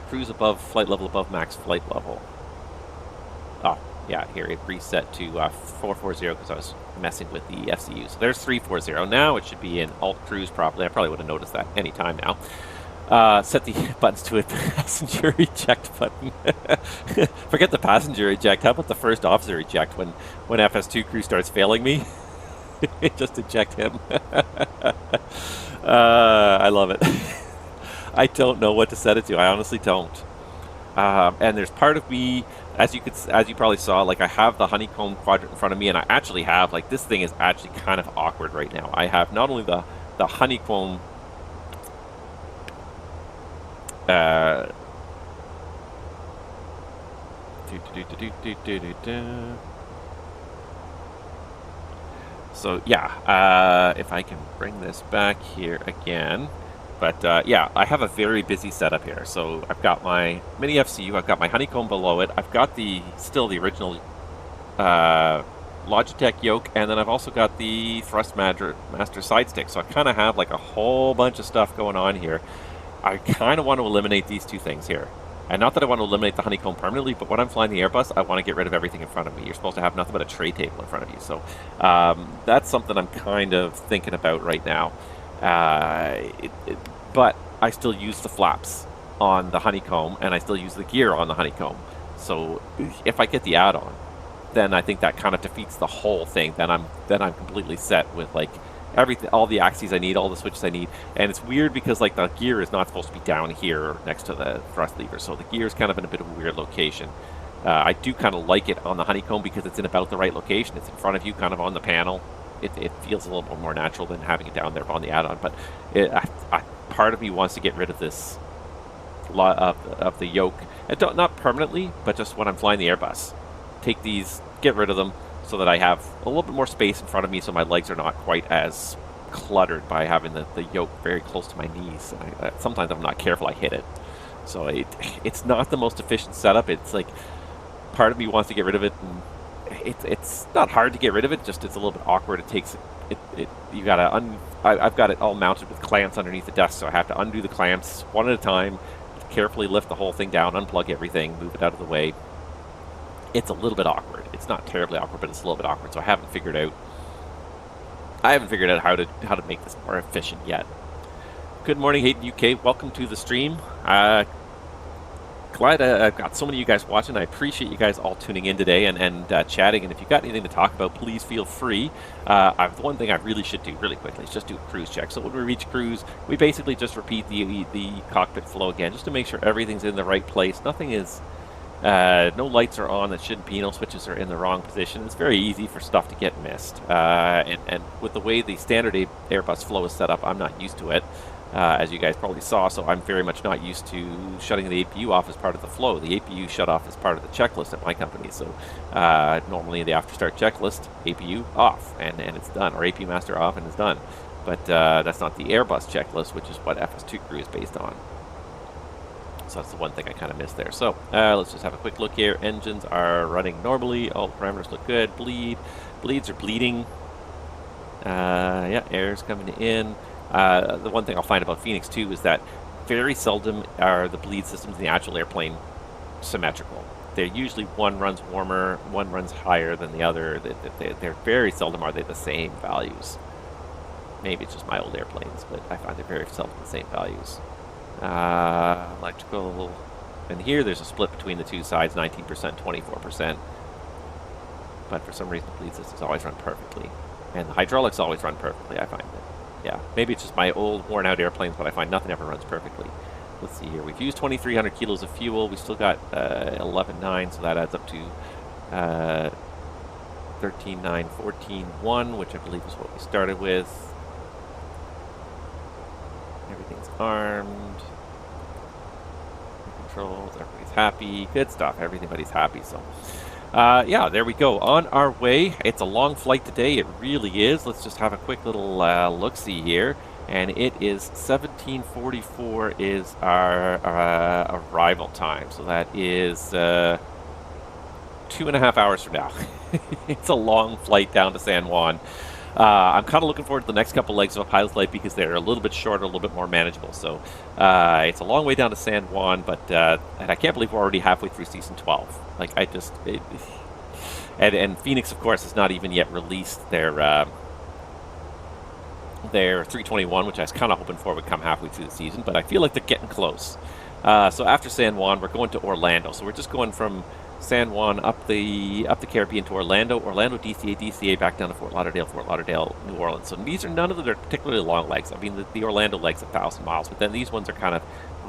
Cruise above flight level above max flight level. Oh. Yeah, here it reset to 440 because I was messing with the FCU. So there's 340. Now it should be in alt cruise properly. I probably would have noticed that any time now. Set the buttons to a passenger eject button. Forget the passenger eject. How about the first officer eject when FS2 crew starts failing me? Just eject him. I love it. I don't know what to set it to. I honestly don't. And there's part of me, as you probably saw, like I have the honeycomb quadrant in front of me, and I actually have, like, this thing is actually kind of awkward right now. I have not only the honeycomb so yeah, if I can bring this back here again. But yeah, I have a very busy setup here. So I've got my MiniFCU, I've got my honeycomb below it, I've got still the original Logitech yoke, and then I've also got the Thrust Master side stick. So I kind of have like a whole bunch of stuff going on here. I kind of want to eliminate these two things here. And not that I want to eliminate the honeycomb permanently, but when I'm flying the Airbus, I want to get rid of everything in front of me. You're supposed to have nothing but a tray table in front of you. So that's something I'm kind of thinking about right now. But I still use the flaps on the honeycomb, and I still use the gear on the honeycomb. So if I get the add-on, then I think that kind of defeats the whole thing. Then I'm completely set with like everything, all the axes I need, all the switches I need. And it's weird because like the gear is not supposed to be down here next to the thrust lever, so the gear is kind of in a bit of a weird location. I do kind of like it on the honeycomb because it's in about the right location. It's in front of you, kind of on the panel. It feels a little bit more natural than having it down there on the add-on. But part of me wants to get rid of this of the yoke, and not permanently, but just when I'm flying the Airbus. Take these, get rid of them, so that I have a little bit more space in front of me, so my legs are not quite as cluttered by having the yoke very close to my knees. Sometimes I'm not careful, I hit it. So it's not the most efficient setup. It's like part of me wants to get rid of it, and it's not hard to get rid of it. Just it's a little bit awkward. It takes you gotta I've got it all mounted with clamps underneath the desk, so I have to undo the clamps one at a time, carefully lift the whole thing down, unplug everything, move it out of the way. It's a little bit awkward. It's not terribly awkward, but it's a little bit awkward. So I haven't figured out how to make this more efficient yet. Good morning, Hayden UK. Welcome to the stream. Glad I've got so many of you guys watching. I appreciate you guys all tuning in today and chatting. And if you've got anything to talk about, please feel free. The one thing I really should do really quickly is just do a cruise check. So when we reach cruise, we basically just repeat the cockpit flow again, just to make sure everything's in the right place. Nothing is, no lights are on that shouldn't be, no switches are in the wrong position. It's very easy for stuff to get missed. And with the way the standard Airbus flow is set up, I'm not used to it. As you guys probably saw, so I'm very much not used to shutting the APU off as part of the flow. The APU shut off as part of the checklist at my company, so normally in the after start checklist, APU off, and it's done, or APU master off and it's done. But that's not the Airbus checklist, which is what FS2 Crew is based on. So that's the one thing I kind of missed there. So let's just have a quick look here. Engines are running normally, all the parameters look good. Bleeds are bleeding. Yeah, air's coming in. The one thing I'll find about Fenix too is that very seldom are the bleed systems in the actual airplane symmetrical. They're usually one runs warmer, one runs higher than the other. They're very seldom are they the same values. Maybe it's just my old airplanes, but I find they're very seldom the same values. Electrical, and here there's a split between the two sides, 19%, 24%. But for some reason the bleed systems always run perfectly. And the hydraulics always run perfectly, I find it. Yeah, maybe it's just my old worn out airplanes, but I find nothing ever runs perfectly. Let's see here. We've used 2,300 kilos of fuel. We still got 11.9, so that adds up to 13.9, 14.1, which I believe is what we started with. Everything's armed. Controls, everybody's happy. Good stuff. Everybody's happy, so... yeah, there we go. On our way. It's a long flight today. It really is. Let's just have a quick little look-see here. And it is 17:44 is our arrival time. So that is 2.5 hours from now. It's a long flight down to San Juan. I'm kind of looking forward to the next couple legs of a pilot's life because they're a little bit shorter, a little bit more manageable. So it's a long way down to San Juan, but and I can't believe we're already halfway through season 12. Like I just, and Fenix, of course, has not even yet released their 321, which I was kind of hoping for would come halfway through the season, but I feel like they're getting close. So after San Juan, we're going to Orlando. So we're just going from San Juan up the Caribbean to Orlando, DCA back down to Fort Lauderdale, New Orleans. So these are none of them are particularly long legs. I mean, the Orlando leg's 1,000 miles, but then these ones are kind of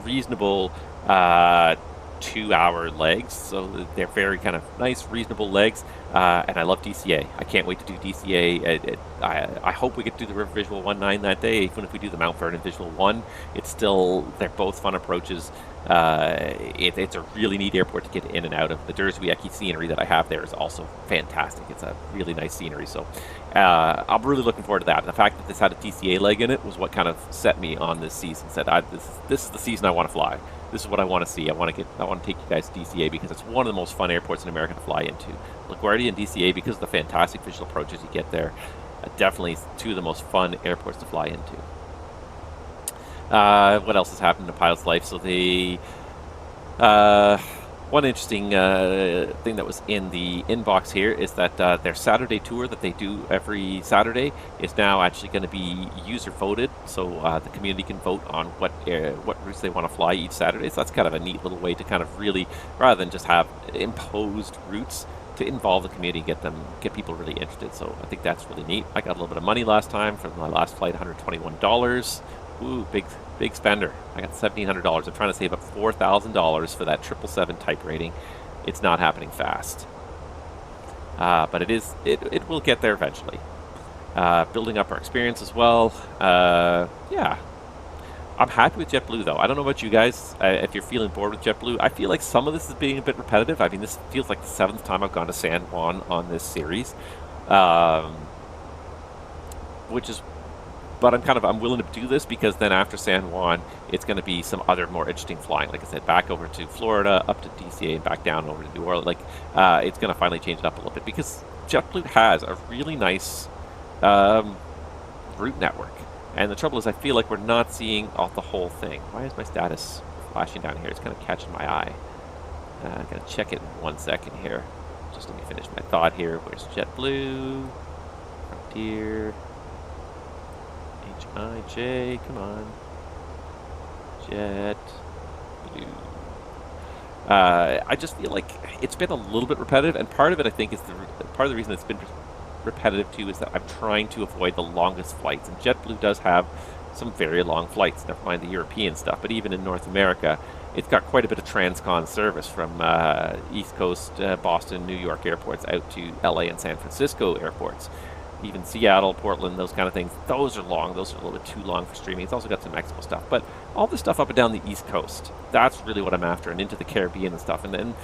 reasonable 2-hour legs. So they're very kind of nice, reasonable legs. And I love DCA. I can't wait to do DCA. I hope we get to do the River Visual 1.9 that day. Even if we do the Mount Vernon Visual 1, they're both fun approaches. It's a really neat airport to get in and out of. The Derzwiecki scenery that I have there is also fantastic. It's a really nice scenery. So I'm really looking forward to that. And the fact that this had a DCA leg in it was what kind of set me on this season. Said this is the season I want to fly. This is what I want to see. I want to take you guys to DCA because it's one of the most fun airports in America to fly into. LaGuardia and DCA, because of the fantastic visual approaches you get there, definitely two of the most fun airports to fly into. What else has happened in a pilot's life? So one interesting thing that was in the inbox here is that their Saturday tour that they do every Saturday is now actually going to be user voted. So the community can vote on what routes they want to fly each Saturday. So that's kind of a neat little way to kind of really, rather than just have imposed routes, to involve the community, get people really interested. So I think that's really neat. I got a little bit of money last time for my last flight, $121. Ooh, big spender. I got $1,700. I'm trying to save up $4,000 for that 777 type rating. It's not happening fast, but it will get there eventually. Building up our experience as well. Yeah, I'm happy with JetBlue though. I don't know about you guys. If you're feeling bored with JetBlue, I feel like some of this is being a bit repetitive. I mean, this feels like the 7th time I've gone to San Juan on this series, but I'm willing to do this because then after San Juan, it's going to be some other more interesting flying. Like I said, back over to Florida, up to DCA, and back down over to New Orleans. Like, it's going to finally change it up a little bit because JetBlue has a really nice route network. And the trouble is, I feel like we're not seeing the whole thing. Why is my status flashing down here? It's kind of catching my eye. I'm going to check it in 1 second here. Just let me finish my thought here. Where's JetBlue? Frontier. HIJ, come on. JetBlue. I just feel like it's been a little bit repetitive, and part of it, I think, is part of the reason it's been repetitive too is that I'm trying to avoid the longest flights. And JetBlue does have some very long flights, never mind the European stuff, but even in North America, it's got quite a bit of transcon service from East Coast, Boston, New York airports out to LA and San Francisco airports. Even Seattle, Portland, those kind of things. Those are long. Those are a little bit too long for streaming. It's also got some Mexico stuff. But all the stuff up and down the East Coast, that's really what I'm after, and into the Caribbean and stuff. And then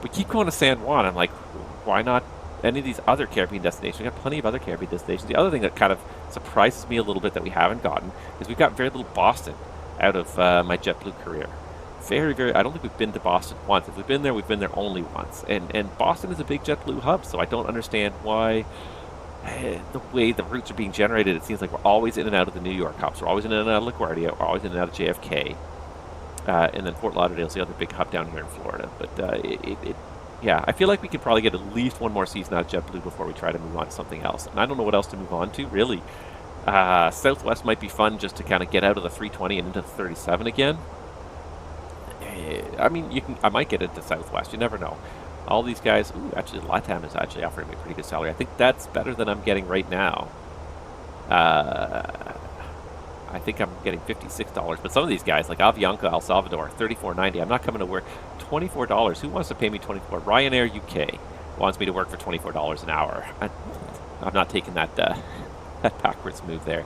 we keep going to San Juan. I'm like, why not any of these other Caribbean destinations? We've got plenty of other Caribbean destinations. The other thing that kind of surprises me a little bit that we haven't gotten is we've got very little Boston out of my JetBlue career. I don't think we've been to Boston once. If we've been there only once. And Boston is a big JetBlue hub, so I don't understand why the way the routes are being generated, it seems like we're always in and out of the New York hubs. We're always in and out of LaGuardia. We're always in and out of JFK. And then Fort Lauderdale is the other big hub down here in Florida. But yeah, I feel like we could probably get at least one more season out of JetBlue before we try to move on to something else. And I don't know what else to move on to, really. Southwest might be fun just to kind of get out of the 320 and into the 37 again. I mean, I might get into Southwest. You never know. All these guys, actually, LATAM is actually offering me a pretty good salary. I think that's better than I'm getting right now. I think I'm getting $56, but some of these guys, like Avianca, El Salvador, $34.90. I'm not coming to work. $24. Who wants to pay me $24? Ryanair UK wants me to work for $24 an hour. I'm not taking that backwards move there.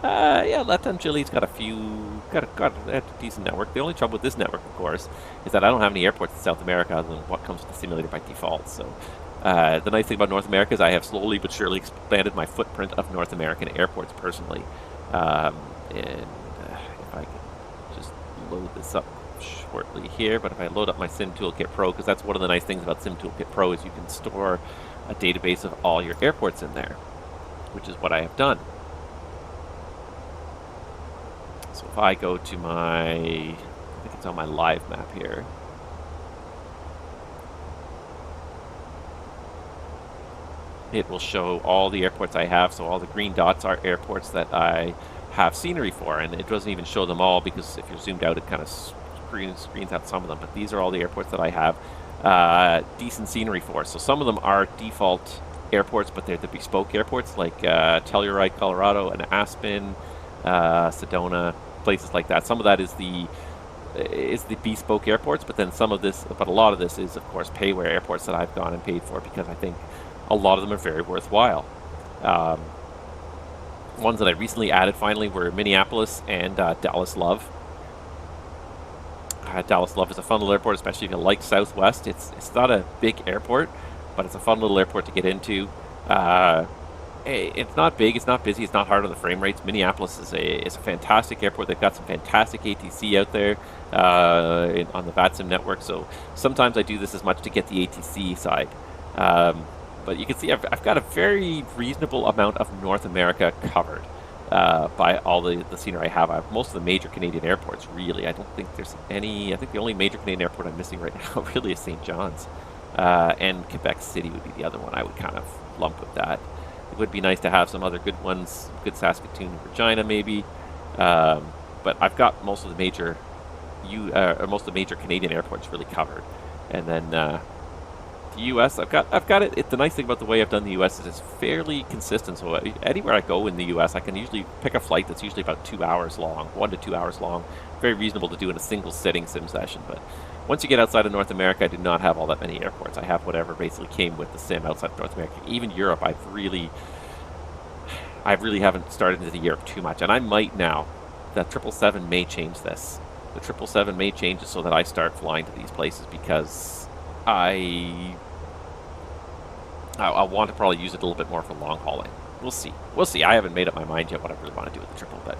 Yeah, LATAM Chile's got a decent network. The only trouble with this network, of course, is that I don't have any airports in South America other than what comes with the simulator by default. So the nice thing about North America is I have slowly but surely expanded my footprint of North American airports personally. And if I can just load this up shortly here, but if I load up my Sim Toolkit Pro, because that's one of the nice things about Sim Toolkit Pro is you can store a database of all your airports in there, which is what I have done. So if I go to I think it's on my live map here. It will show all the airports I have. So all the green dots are airports that I have scenery for. And it doesn't even show them all because if you're zoomed out, it kind of screens out some of them. But these are all the airports that I have decent scenery for. So some of them are default airports, but they're the bespoke airports like Telluride, Colorado, and Aspen, Sedona, places like that. Some of that is the bespoke airports, but then a lot of this is, of course, payware airports that I've gone and paid for because I think a lot of them are very worthwhile. Ones that I recently added finally were Minneapolis and Dallas Love. Dallas Love is a fun little airport, especially if you like Southwest. It's not a big airport, but it's a fun little airport to get into. It's not big, it's not busy, it's not hard on the frame rates. Minneapolis is a fantastic airport. They've got some fantastic ATC out there on the VATSIM network. So sometimes I do this as much to get the ATC side. But you can see I've got a very reasonable amount of North America covered by all the scenery I have. I have most of the major Canadian airports, really. I don't think there's any. I think the only major Canadian airport I'm missing right now really is St. John's. And Quebec City would be the other one I would kind of lump with that. It would be nice to have some other good ones, good Saskatoon and Regina maybe. But I've got most of the major most of the major Canadian airports really covered. And then the US, I've got it. The nice thing about the way I've done the US is it's fairly consistent. So anywhere I go in the US, I can usually pick a flight that's usually about 2 hours long, 1 to 2 hours long. Very reasonable to do in a single sitting sim session. But once you get outside of North America, I do not have all that many airports. I have whatever basically came with the sim outside of North America. Even Europe, I really haven't started into Europe too much, and I might now. The 777 may change this. The 777 may change it so that I start flying to these places because I want to probably use it a little bit more for long hauling. We'll see. We'll see. I haven't made up my mind yet what I really want to do with the triple, but.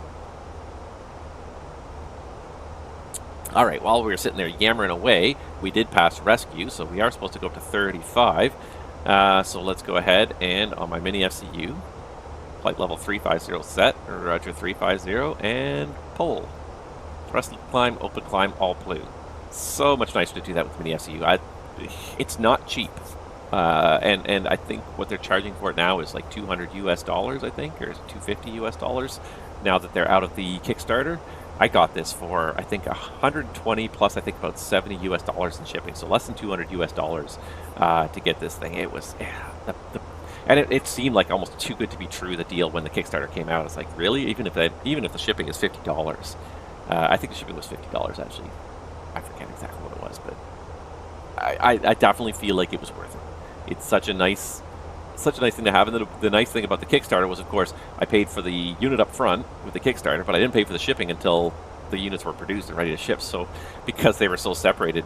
All right, while we were sitting there yammering away, we did pass rescue, so we are supposed to go up to 35. So let's go ahead and on my MiniFCU, flight level 350 set, Roger 350, and pull. Thrust climb, open climb, all blue. So much nicer to do that with MiniFCU. It's not cheap. And I think what they're charging for it now is like $200 US, I think, or is it $250 US now that they're out of the Kickstarter. I got this for, I think, 120 plus, I think, about $70 US in shipping. So less than $200 US to get this thing. It was, and it seemed like almost too good to be true, the deal, when the Kickstarter came out. It's like, really? Even if the shipping is $50. I think the shipping was $50, actually. I forget exactly what it was, but I definitely feel like it was worth it. It's such a nice thing to have. And the nice thing about the Kickstarter was, of course, I paid for the unit up front with the Kickstarter, but I didn't pay for the shipping until the units were produced and ready to ship. So because they were so separated,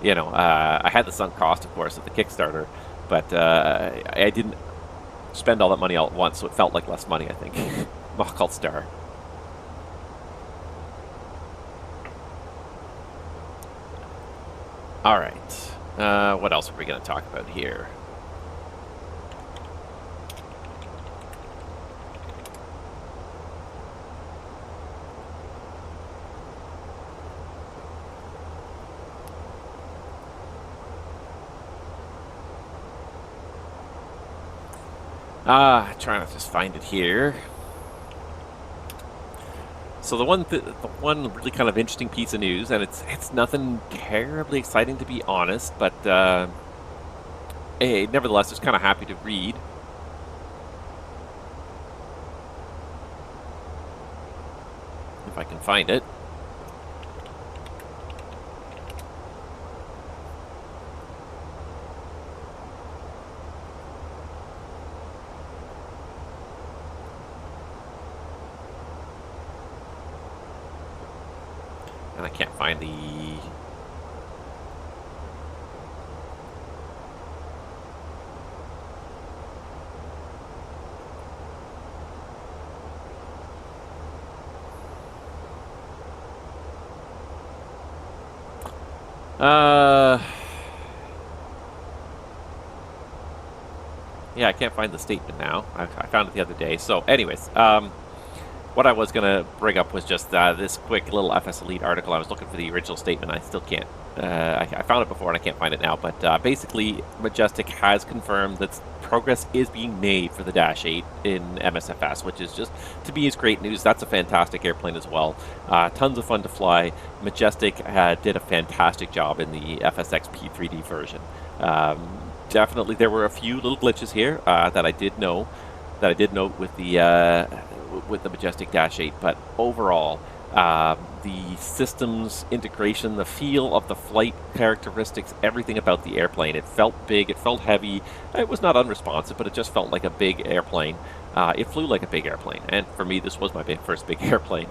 you know, I had the sunk cost, of course, of the Kickstarter, but I didn't spend all that money all at once, so it felt like less money, I think. Called Star. All right. What else are we going to talk about here? Trying to just find it here. So the one really kind of interesting piece of news, and it's nothing terribly exciting to be honest, but hey, nevertheless, just kind of happy to read. If I can find it. And I can't find the... yeah, I can't find the statement now. I found it the other day. So anyways, what I was going to bring up was just this quick little FS Elite article. I was looking for the original statement. I still can't. I found it before and I can't find it now. But basically, Majestic has confirmed that progress is being made for the Dash 8 in MSFS, which is just, to me, is great news. That's a fantastic airplane as well. Tons of fun to fly. Majestic did a fantastic job in the FSX P3D version. Definitely, there were a few little glitches here that I did note with the Majestic Dash 8, but overall, the systems integration, the feel of the flight characteristics, everything about the airplane, it felt big, it felt heavy, it was not unresponsive, but it just felt like a big airplane. It flew like a big airplane, and for me, this was my first big airplane.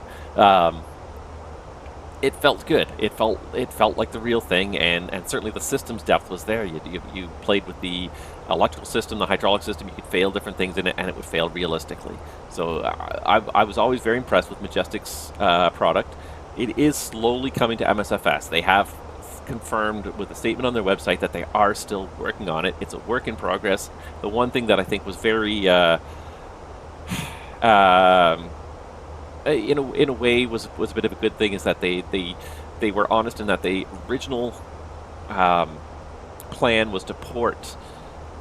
It felt good. It felt like the real thing, and certainly the systems depth was there. You played with the electrical system, the hydraulic system. You could fail different things in it, and it would fail realistically. So I was always very impressed with Majestic's product. It is slowly coming to MSFS. They have confirmed with a statement on their website that they are still working on it. It's a work in progress. The one thing that I think was very in a way was a bit of a good thing is that they were honest in that the original plan was to port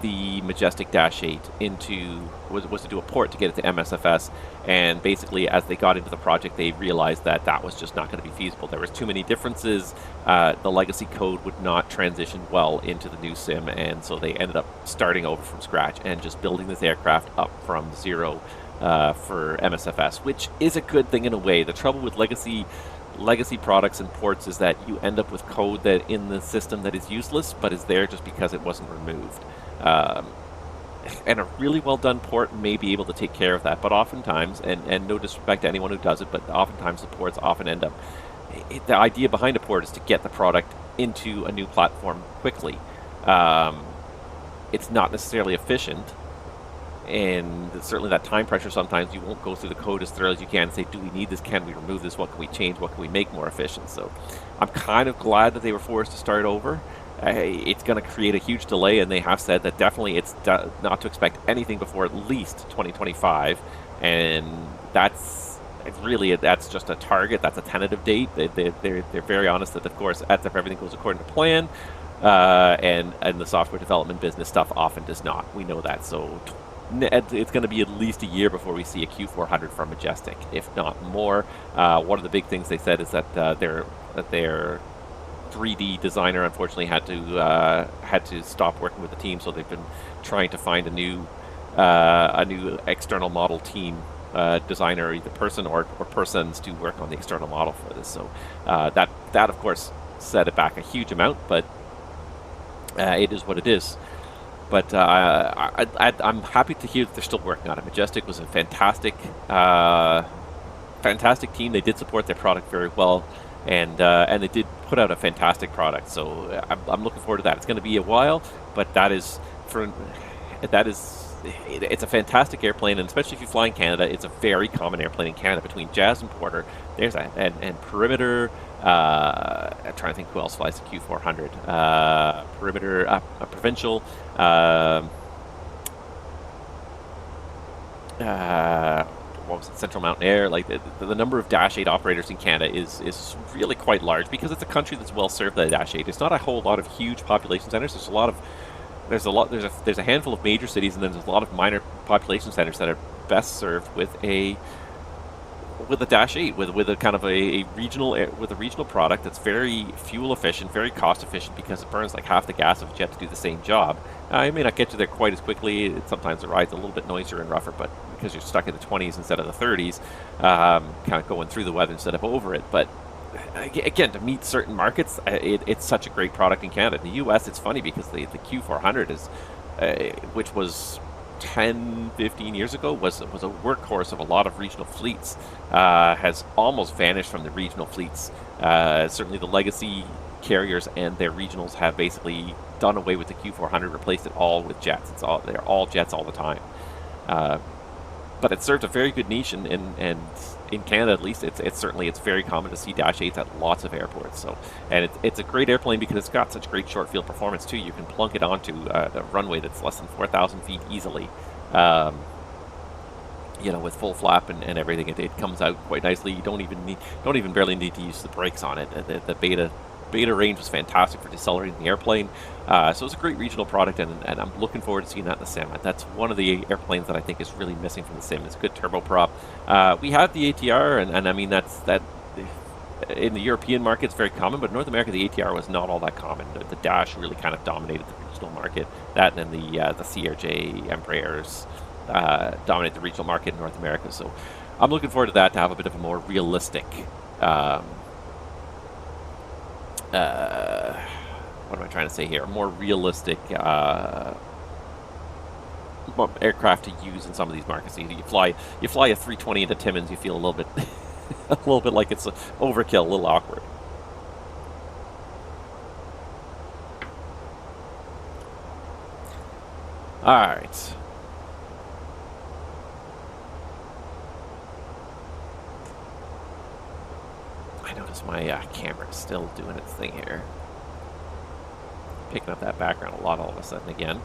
the Majestic Dash 8 into, was to do a port to get it to MSFS, and basically as they got into the project they realized that that was just not going to be feasible. There was too many differences, the legacy code would not transition well into the new sim, and so they ended up starting over from scratch and just building this aircraft up from zero for MSFS, which is a good thing in a way. The trouble with legacy products and ports is that you end up with code that in the system that is useless but is there just because it wasn't removed. And a really well done port may be able to take care of that, but oftentimes, and no disrespect to anyone who does it, but oftentimes the ports often end up, the idea behind a port is to get the product into a new platform quickly. It's not necessarily efficient, and certainly that time pressure, sometimes you won't go through the code as thoroughly as you can and say, do we need this, can we remove this, what can we change, what can we make more efficient. So I'm kind of glad that they were forced to start over. It's going to create a huge delay, and they have said that definitely it's not to expect anything before at least 2025, and that's really, that's just a target, that's a tentative date. They're very honest that, of course, if everything goes according to plan, and the software development business stuff often does not. We know that, so it's going to be at least a year before we see a Q400 from Majestic, if not more. One of the big things they said is that their 3D designer unfortunately had to stop working with the team, so they've been trying to find a new external model team designer, either person or persons, to work on the external model for this. So that of course set it back a huge amount, but it is what it is. But I'm happy to hear that they're still working on it. Majestic was a fantastic team. They did support their product very well, and they did put out a fantastic product. So I'm looking forward to that. It's going to be a while, but it's a fantastic airplane, and especially if you fly in Canada, it's a very common airplane in Canada between Jazz and Porter. There's and Perimeter. I'm trying to think who else flies the Q400. Perimeter, Provincial. What was it, Central Mountain Air. Like the number of Dash 8 operators in Canada is really quite large, because it's a country that's well served by the Dash 8. It's not a whole lot of huge population centers. There's a handful of major cities, and then there's a lot of minor population centers that are best served with a Dash 8, with a kind of a regional product that's very fuel efficient, very cost efficient, because it burns like half the gas of a jet to do the same job. It may not get you there quite as quickly. Sometimes the ride's a little bit noisier and rougher, but because you're stuck in the 20s instead of the 30s, kind of going through the weather instead of over it. But again, to meet certain markets, it's such a great product in Canada. In the US, it's funny because the Q400 is, which was 10, 15 years ago, was a workhorse of a lot of regional fleets, has almost vanished from the regional fleets. Certainly the legacy carriers and their regionals have basically done away with the Q400, replaced it all with jets. They're all jets all the time. But it served a very good niche, and in Canada at least, it's very common to see Dash 8s at lots of airports. So, and it's a great airplane because it's got such great short field performance too. You can plunk it onto the runway that's less than 4,000 feet easily. With full flap and everything, it comes out quite nicely. You don't even barely need to use the brakes on it. The beta range was fantastic for decelerating the airplane. So it's a great regional product, and I'm looking forward to seeing that in the sim. That's one of the airplanes that I think is really missing from the sim. It's a good turboprop. We have the ATR, and I mean that in the European market it's very common, but in North America the ATR was not all that common. The Dash really kind of dominated the regional market. That and then the CRJ Embraers dominate the regional market in North America. So I'm looking forward to that, to have a bit of a more realistic what am I trying to say here? A more realistic aircraft to use in some of these markets. You fly a 320 into Timmins, you feel a little bit, like it's overkill, a little awkward. All right. I notice my camera is still doing its thing here. Picking up that background a lot all of a sudden again.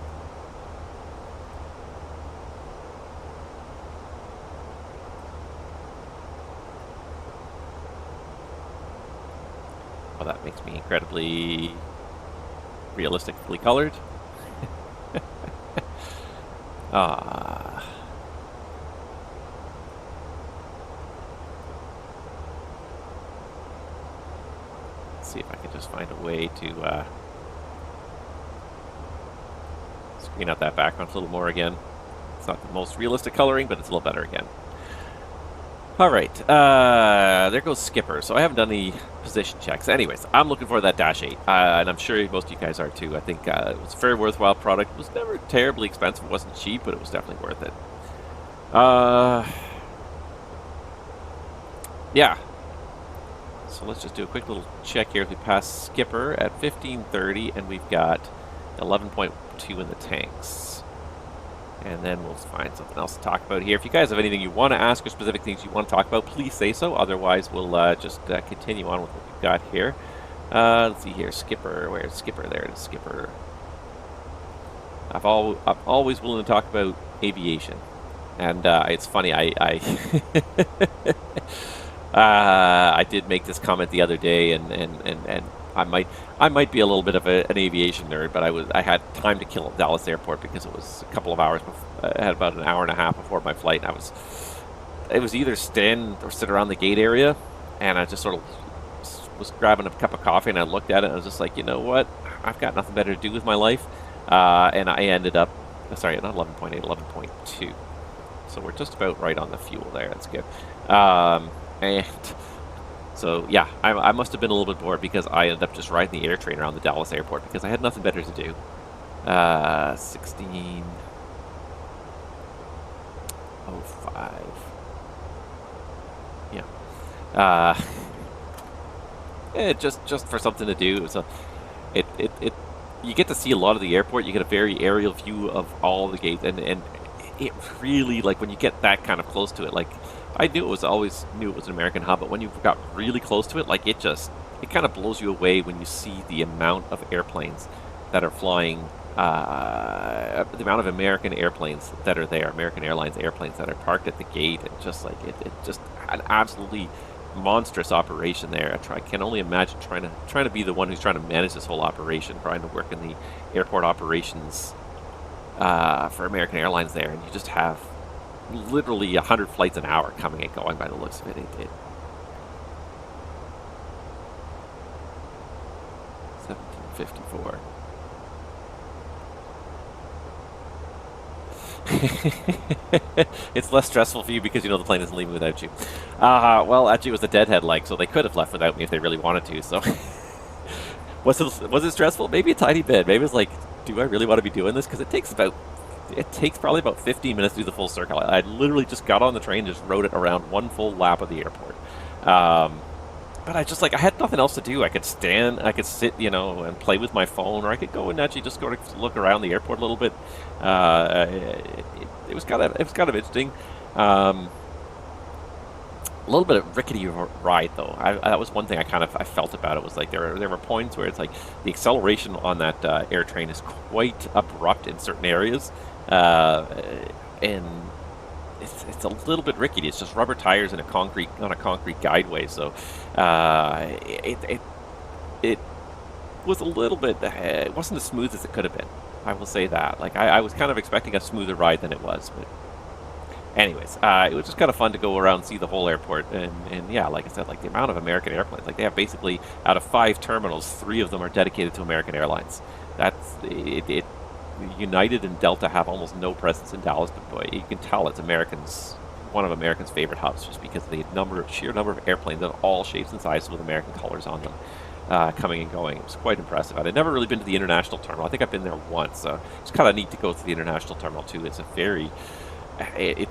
Well, that makes me incredibly realistically colored. See if I can just find a way to screen out that background a little more again. It's not the most realistic coloring, but it's a little better again. All right, there goes Skipper. So I haven't done any position checks. Anyways, I'm looking for that Dash 8, and I'm sure most of you guys are too. I think it was a very worthwhile product. It was never terribly expensive. It wasn't cheap, but it was definitely worth it. Yeah. So let's just do a quick little check here. If we pass Skipper at 1530, and we've got 11.2 in the tanks. And then we'll find something else to talk about here. If you guys have anything you want to ask or specific things you want to talk about, please say so. Otherwise, we'll just continue on with what we've got here. Let's see here. Skipper. Where's Skipper? There it is, Skipper. I'm always willing to talk about aviation. And it's funny, I did make this comment the other day, and I might be a little bit of an aviation nerd, but I had time to kill at Dallas Airport because it was a couple of hours before, I had about an hour and a half before my flight, and it was either stand or sit around the gate area, and I just sort of was grabbing a cup of coffee, and I looked at it, and I was just like, you know what, I've got nothing better to do with my life, and I ended up, sorry, not 11.8, 11.2, so we're just about right on the fuel there. That's good. And so, yeah, I must have been a little bit bored because I ended up just riding the air train around the Dallas airport because I had nothing better to do. 16:05. Yeah. Just for something to do. So you get to see a lot of the airport. You get a very aerial view of all the gates, and it really, like, when you get that kind of close to it, like, I always knew it was an American hub, but when you got really close to it, like, it kind of blows you away when you see the amount of airplanes that are flying, the amount of American airplanes that are there, American Airlines airplanes that are parked at the gate, and just like it just an absolutely monstrous operation there. I can only imagine trying to be the one who's trying to manage this whole operation, trying to work in the airport operations for American Airlines there, and you just have literally 100 flights an hour coming and going by the looks of it. 1754. It's less stressful for you because you know the plane isn't leaving without you. Well, actually, it was a deadhead like, so they could have left without me if they really wanted to. So, was it stressful? Maybe a tiny bit. Maybe it's like, do I really want to be doing this? Because it takes probably about 15 minutes to do the full circle. I literally just got on the train, just rode it around one full lap of the airport. But I had nothing else to do. I could stand, I could sit, and play with my phone, or I could go and actually just go to look around the airport a little bit. It was kind of interesting. A little bit of rickety ride though. That was one thing I felt about it, was like there were points where it's like the acceleration on that air train is quite abrupt in certain areas, and it's a little bit rickety. It's just rubber tires and on a concrete guideway, so it was a little bit. It wasn't as smooth as it could have been. I will say that. Like I was kind of expecting a smoother ride than it was, but anyways, it was just kind of fun to go around and see the whole airport, and yeah, like I said, like the amount of American airplanes. Like they have basically, out of 5 terminals, 3 of them are dedicated to American Airlines. That's it. United and Delta have almost no presence in Dallas, but boy, you can tell it's one of Americans' favorite hubs, just because of the sheer number of airplanes of all shapes and sizes with American colors on them, coming and going. It was quite impressive. I'd never really been to the international terminal. I think I've been there once, so it's kind of neat to go to the international terminal too. It's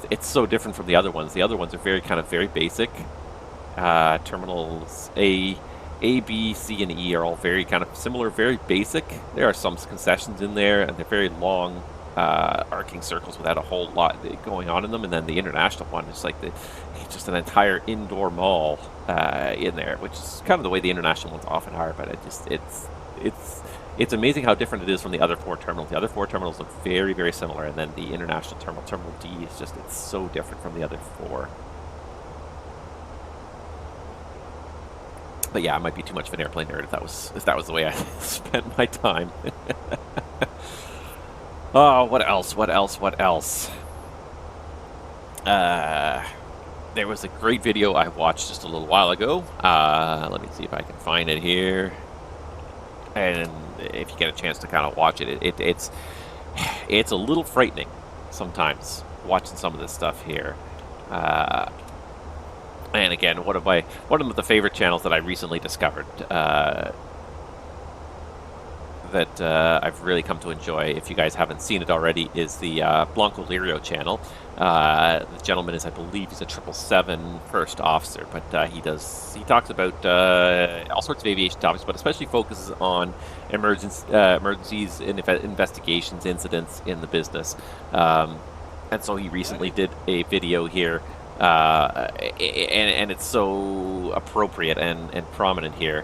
it's so different from the other ones. The other ones are very basic. Terminals A, B, C, and E are all very kind of similar, very basic. There are some concessions in there, and they're very long, arcing circles without a whole lot going on in them. And then the international one is like it's just an entire indoor mall in there, which is kind of the way the international ones often are. But it's amazing how different it is from the other 4 terminals. The other 4 terminals look very, very similar, and then the international terminal, Terminal D, it's so different from the other 4. But yeah, I might be too much of an airplane nerd if that was the way I spent my time. Oh, what else? What else? What else? There was a great video I watched just a little while ago. Let me see if I can find it here. And if you get a chance to kind of watch it, it's a little frightening sometimes watching some of this stuff here. And again, one of the favorite channels that I recently discovered that I've really come to enjoy, if you guys haven't seen it already, is the Blanco Lirio channel. The gentleman is, I believe, he's a 777 first officer, but he talks about all sorts of aviation topics, but especially focuses on emergencies, investigations, incidents in the business. And so he recently did a video here, and it's so appropriate and prominent here.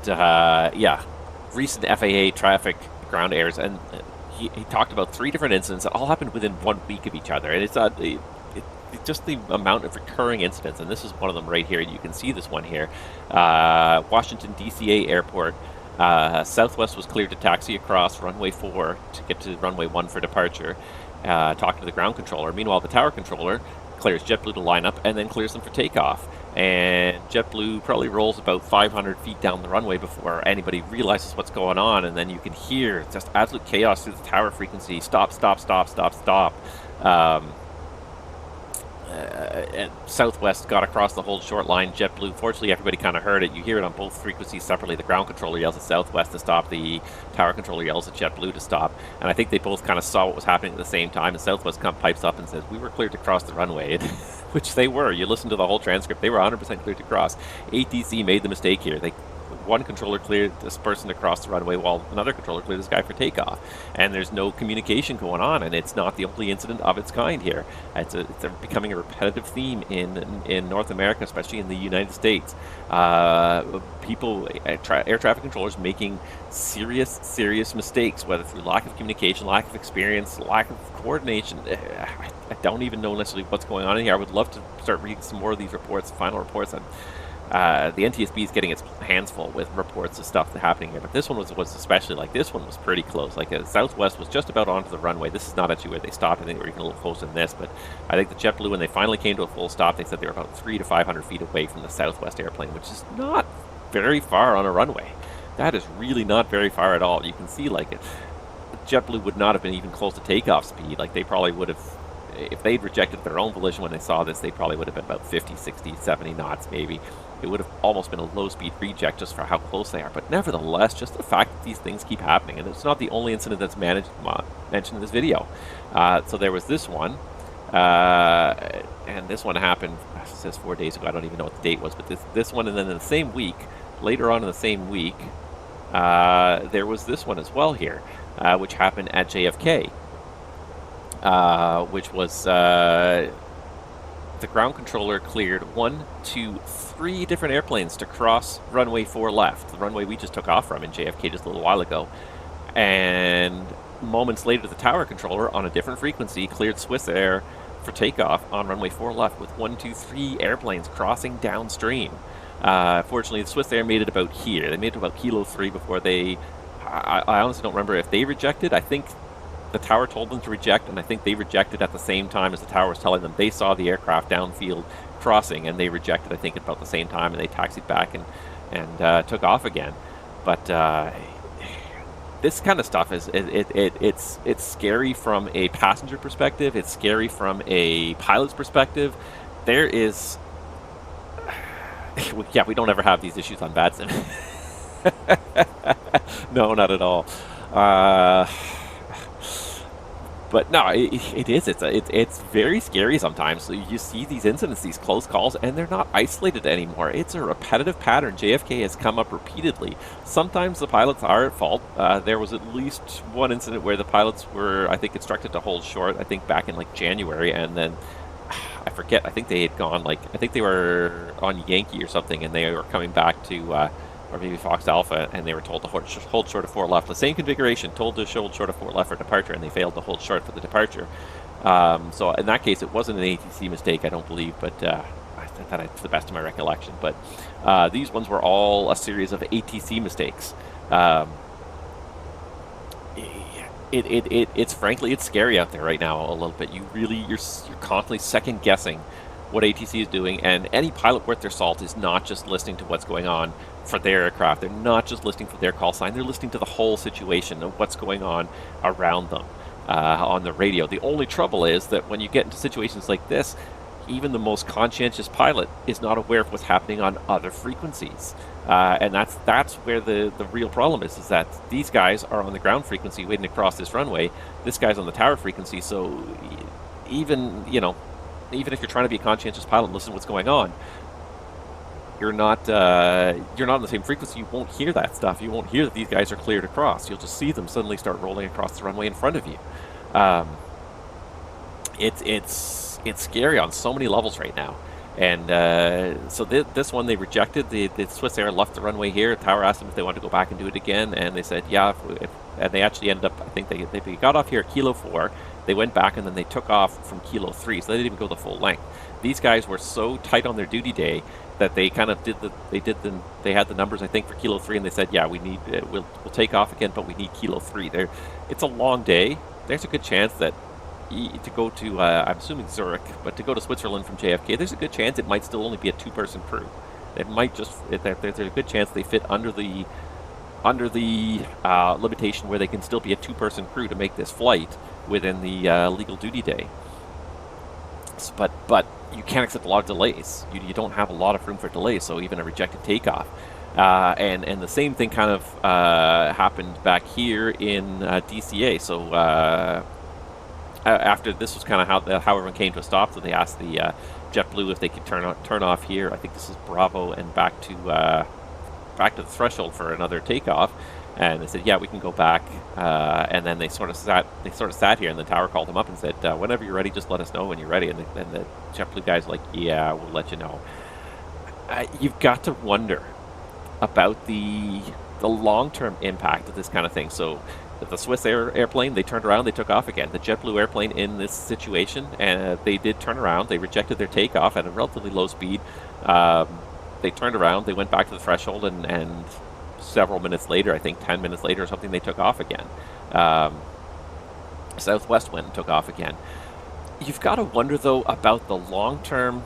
Yeah, recent FAA traffic ground errors, and he talked about 3 different incidents that all happened within 1 week of each other, and it's just the amount of recurring incidents, and this is one of them right here. You can see this one here. Washington DCA Airport, Southwest was cleared to taxi across runway 4 to get to runway 1 for departure. Talked to the ground controller. Meanwhile, the tower controller clears JetBlue to line up and then clears them for takeoff. And JetBlue probably rolls about 500 feet down the runway before anybody realizes what's going on, and then you can hear just absolute chaos through the tower frequency. Stop, stop, stop, stop, stop. And Southwest got across the whole short line. JetBlue, fortunately, everybody kind of heard it. You hear it on both frequencies separately. The ground controller yells at Southwest to stop. The tower controller yells at JetBlue to stop. And I think they both kind of saw what was happening at the same time. And Southwest pipes up and says, "We were cleared to cross the runway," which they were. You listen to the whole transcript. They were 100% cleared to cross. ATC made the mistake here. One controller cleared this person to cross the runway while another controller cleared this guy for takeoff. And there's no communication going on, and it's not the only incident of its kind here. It's becoming a repetitive theme in North America, especially in the United States. People, air traffic controllers making serious mistakes, whether through lack of communication, lack of experience, lack of coordination. I don't even know necessarily what's going on in here. I would love to start reading some more of these reports, final reports. The NTSB is getting its hands full with reports of stuff that's happening here, but this one was especially, like, this one was pretty close. Like, Southwest was just about onto the runway. This is not actually where they stopped. I think they were even a little closer than this, but I think the JetBlue, when they finally came to a full stop, they said they were about 300 to 500 feet away from the Southwest airplane, which is not very far on a runway. That is really not very far at all. You can see, like, JetBlue would not have been even close to takeoff speed. Like, they probably would have, if they'd rejected their own volition when they saw this, they probably would have been about 50, 60, 70 knots maybe. It would have almost been a low-speed reject just for how close they are. But nevertheless, just the fact that these things keep happening, and it's not the only incident that's mentioned in this video. So there was this one, and this one happened, it says 4 days ago. I don't even know what the date was, but this one, and then in the same week, later on in the same week, there was this one as well here, which happened at JFK, which was the ground controller cleared 1, 2, 3 different airplanes to cross runway 4 left, the runway we just took off from in JFK just a little while ago. And moments later, the tower controller on a different frequency cleared Swiss Air for takeoff on runway 4 left with 1, 2, 3 airplanes crossing downstream. Fortunately, the Swiss Air made it about here. They made it about Kilo 3 before they... I honestly don't remember if they rejected. I think the tower told them to reject, and I think they rejected at the same time as the tower was telling them. They saw the aircraft downfield crossing, and they rejected, I think, at about the same time, and they taxied back and took off again. But this kind of stuff is it's scary from a passenger perspective. It's scary from a pilot's perspective. There is... yeah, we don't ever have these issues on VATSIM. No, not at all. But no, it is. It's very scary sometimes. So you see these incidents, these close calls, and they're not isolated anymore. It's a repetitive pattern. JFK has come up repeatedly. Sometimes the pilots are at fault. There was at least one incident where the pilots were, I think, instructed to hold short, I think back in like January, and then I forget, I think they had gone, like, I think they were on Yankee or something, and they were coming back to... or maybe Fox Alpha, and they were told to hold short of 4 left. The same configuration, told to hold short of 4 left for departure, and they failed to hold short for the departure. So in that case, it wasn't an ATC mistake, I don't believe, but that's the best of my recollection. But these ones were all a series of ATC mistakes. it's frankly, it's scary out there right now a little bit. You're constantly second guessing what ATC is doing, and any pilot worth their salt is not just listening to what's going on for their aircraft. They're not just listening for their call sign. They're listening to the whole situation of what's going on around them on the radio. The only trouble is that when you get into situations like this, even the most conscientious pilot is not aware of what's happening on other frequencies. And that's where the real problem is that these guys are on the ground frequency waiting to cross this runway. This guy's on the tower frequency, so even if you're trying to be a conscientious pilot and listen to what's going on, you're not on the same frequency. You won't hear that stuff. You won't hear that these guys are cleared across. You'll just see them suddenly start rolling across the runway in front of you. It's scary on so many levels right now. And so this one they rejected. The Swiss Air left the runway here. The tower asked them if they wanted to go back and do it again, and they said yeah. And they actually ended up, I think they got off here at Kilo 4. They went back and then they took off from Kilo 3, so they didn't even go the full length. These guys were so tight on their duty day that they kind of they had the numbers, I think, for Kilo 3, and they said, yeah, we need we'll take off again, but we need Kilo 3. It's a long day. There's a good chance that to go to I'm assuming Zurich, but to go to Switzerland from JFK, there's a good chance it might still only be a 2-person crew. It might just there's a good chance they fit under the limitation where they can still be a 2-person crew to make this flight within the legal duty day. But you can't accept a lot of delays. You don't have a lot of room for delays, so even a rejected takeoff. And the same thing kind of happened back here in DCA. So after this was kind of how everyone came to a stop, so they asked the JetBlue if they could turn off here. I think this is Bravo, and back to the threshold for another takeoff. And they said, yeah, we can go back. And then they sort of sat here, and the tower called them up and said, whenever you're ready, just let us know when you're ready. And the JetBlue guy's like, yeah, we'll let you know. You've got to wonder about the long-term impact of this kind of thing. So the Swiss airplane, they turned around, they took off again. The JetBlue airplane in this situation, and they did turn around. They rejected their takeoff at a relatively low speed. They turned around, they went back to the threshold, and several minutes later, I think 10 minutes later or something, they took off again. Southwest went and took off again. You've got to wonder, though, about the long-term,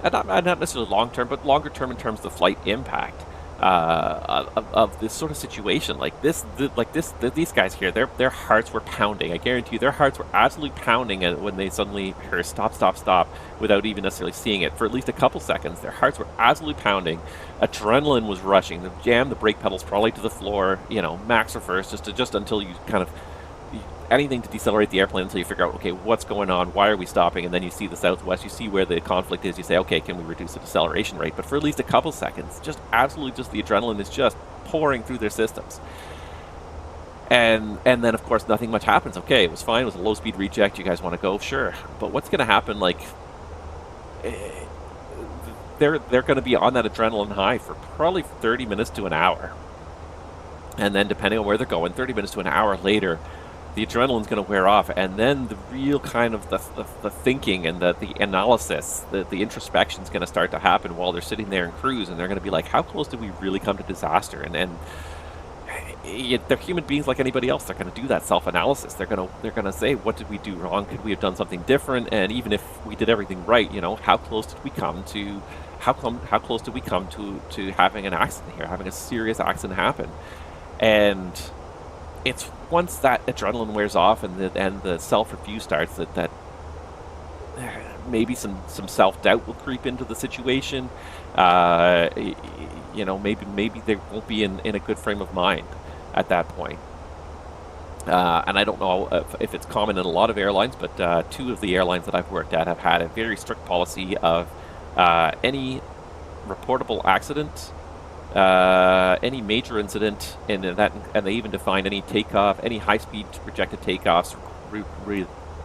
not necessarily long-term, but longer-term in terms of the flight impact of this sort of situation. Like these guys here, their hearts were pounding. I guarantee you, their hearts were absolutely pounding when they suddenly heard stop, stop, stop, without even necessarily seeing it. For at least a couple seconds, their hearts were absolutely pounding. Adrenaline was rushing. They jammed the brake pedals probably to the floor, max reverse, just until you kind of anything to decelerate the airplane until you figure out, okay, what's going on, why are we stopping? And then you see the Southwest, you see where the conflict is, you say, okay, can we reduce the deceleration rate? But for at least a couple seconds, just absolutely the adrenaline is just pouring through their systems. And then, of course, nothing much happens. Okay, it was fine, it was a low-speed reject, you guys want to go? Sure. But what's going to happen, they're going to be on that adrenaline high for probably 30 minutes to an hour. And then, depending on where they're going, 30 minutes to an hour later, the adrenaline's going to wear off, and then the real kind of the thinking and the analysis, the introspection is going to start to happen while they're sitting there in cruise, and they're going to be like, how close did we really come to disaster? And they're human beings like anybody else. They're going to do that self-analysis. They're going to say, what did we do wrong? Could we have done something different? And even if we did everything right, how close did we come to having an accident here, having a serious accident happen? And it's once that adrenaline wears off and the self-review starts that maybe some self-doubt will creep into the situation. Maybe they won't be in a good frame of mind at that point. And I don't know if it's common in a lot of airlines, but 2 of the airlines that I've worked at have had a very strict policy of any reportable accident, any major incident, and they even define any takeoff, any high-speed rejected takeoffs,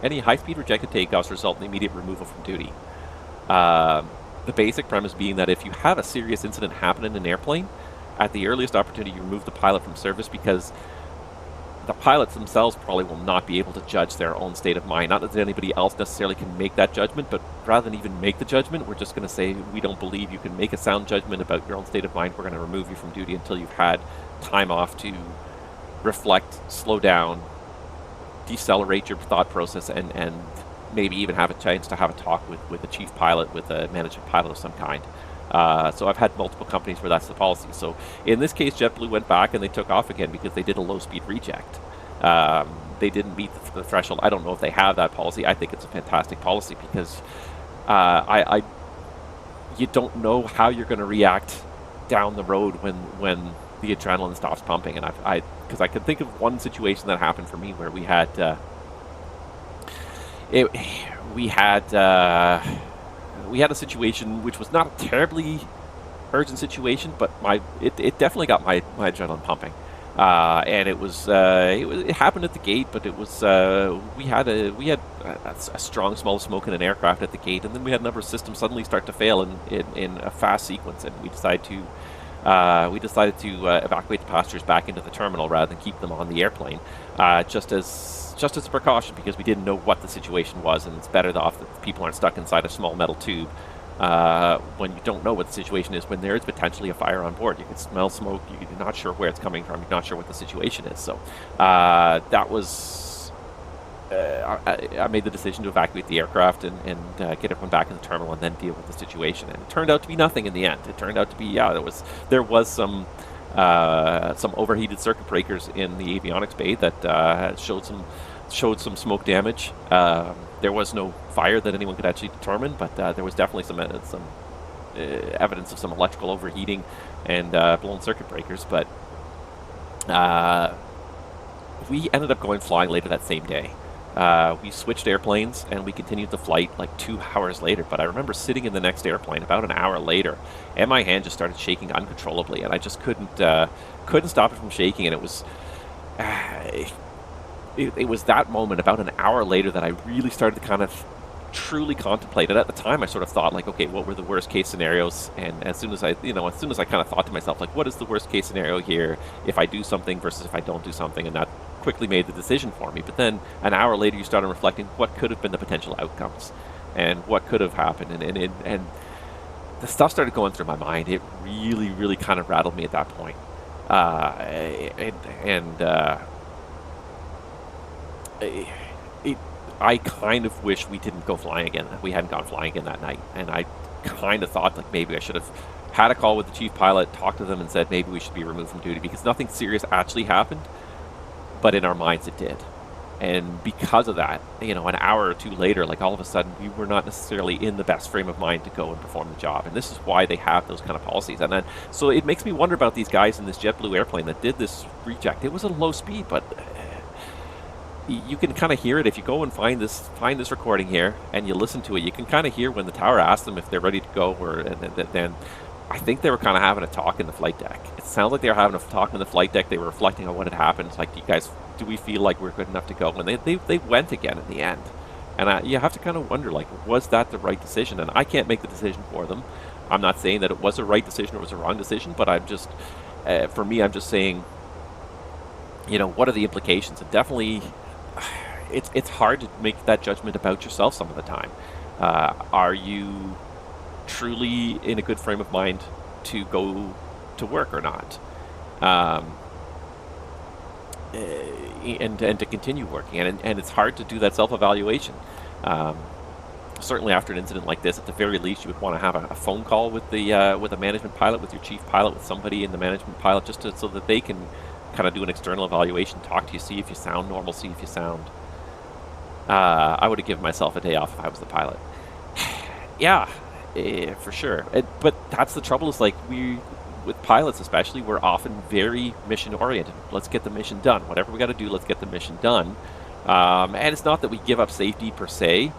any high-speed rejected takeoffs result in immediate removal from duty. The basic premise being that if you have a serious incident happen in an airplane, at the earliest opportunity, you remove the pilot from service, because the pilots themselves probably will not be able to judge their own state of mind. Not that anybody else necessarily can make that judgment, but rather than even make the judgment, we're just going to say, we don't believe you can make a sound judgment about your own state of mind. We're going to remove you from duty until you've had time off to reflect, slow down, decelerate your thought process and maybe even have a chance to have a talk with a chief pilot, with a management pilot of some kind. So I've had multiple companies where that's the policy. So in this case, JetBlue went back and they took off again because they did a low-speed reject. They didn't meet the threshold. I don't know if they have that policy. I think it's a fantastic policy because you don't know how you're going to react down the road when the adrenaline stops pumping. And because I can think of one situation that happened for me where we had a situation which was not a terribly urgent situation, but it definitely got my adrenaline pumping. And it happened at the gate, but it was we had a strong smell of smoke in an aircraft at the gate, and then we had a number of systems suddenly start to fail in a fast sequence, and we decided to evacuate the passengers back into the terminal rather than keep them on the airplane, just as a precaution, because we didn't know what the situation was, and it's better off that people aren't stuck inside a small metal tube when you don't know what the situation is, when there is potentially a fire on board. You can smell smoke, you're not sure where it's coming from, you're not sure what the situation is. So that was, I made the decision to evacuate the aircraft and get everyone back in the terminal and then deal with the situation. And it turned out to be nothing in the end. It turned out to be, there was some overheated circuit breakers in the avionics bay that showed some smoke damage. There was no fire that anyone could actually determine, but there was definitely some evidence of some electrical overheating and blown circuit breakers. But we ended up going flying later that same day. We switched airplanes and we continued the flight like 2 hours later. But I remember sitting in the next airplane about an hour later, and my hand just started shaking uncontrollably, and I just couldn't stop it from shaking. And it was. It was that moment about an hour later that I really started to kind of truly contemplate it. At the time, I sort of thought like, okay, what were the worst case scenarios? And as soon as I kind of thought to myself, like, what is the worst case scenario here if I do something versus if I don't do something? And that quickly made the decision for me. But then an hour later, you started reflecting what could have been the potential outcomes and what could have happened. And the stuff started going through my mind. It really, really kind of rattled me at that point. I kind of wish we didn't go flying again. We hadn't gone flying again that night. And I kind of thought like maybe I should have had a call with the chief pilot, talked to them and said maybe we should be removed from duty, because nothing serious actually happened, but in our minds it did. And because of that, an hour or two later, like all of a sudden we were not necessarily in the best frame of mind to go and perform the job. And this is why they have those kind of policies. And then, so it makes me wonder about these guys in this JetBlue airplane that did this reject. It was a low speed, but you can kind of hear it if you go and find this recording here and you listen to it. You can kind of hear when the tower asked them if they're ready to go, and then I think they were kind of having a talk in the flight deck. It sounds like they were having a talk in the flight deck. They were reflecting on what had happened. It's like, do we feel like we're good enough to go? And they went again in the end. And you have to kind of wonder, like, was that the right decision? And I can't make the decision for them. I'm not saying that it was a right decision or it was a wrong decision, but I'm just, for me, I'm just saying, what are the implications? And definitely, it's hard to make that judgment about yourself some of the time. Are you truly in a good frame of mind to go to work or not? And to continue working, and it's hard to do that self-evaluation. Certainly after an incident like this, at the very least, you would want to have a phone call with a management pilot, with your chief pilot, with somebody in the management pilot, just so that they can kind of do an external evaluation, talk to you, see if you sound normal, see if you sound. I would have given myself a day off if I was the pilot. Yeah, for sure. But that's the trouble, is like with pilots especially, we're often very mission oriented. Let's get the mission done. Whatever we got to do, let's get the mission done. And it's not that we give up safety per se,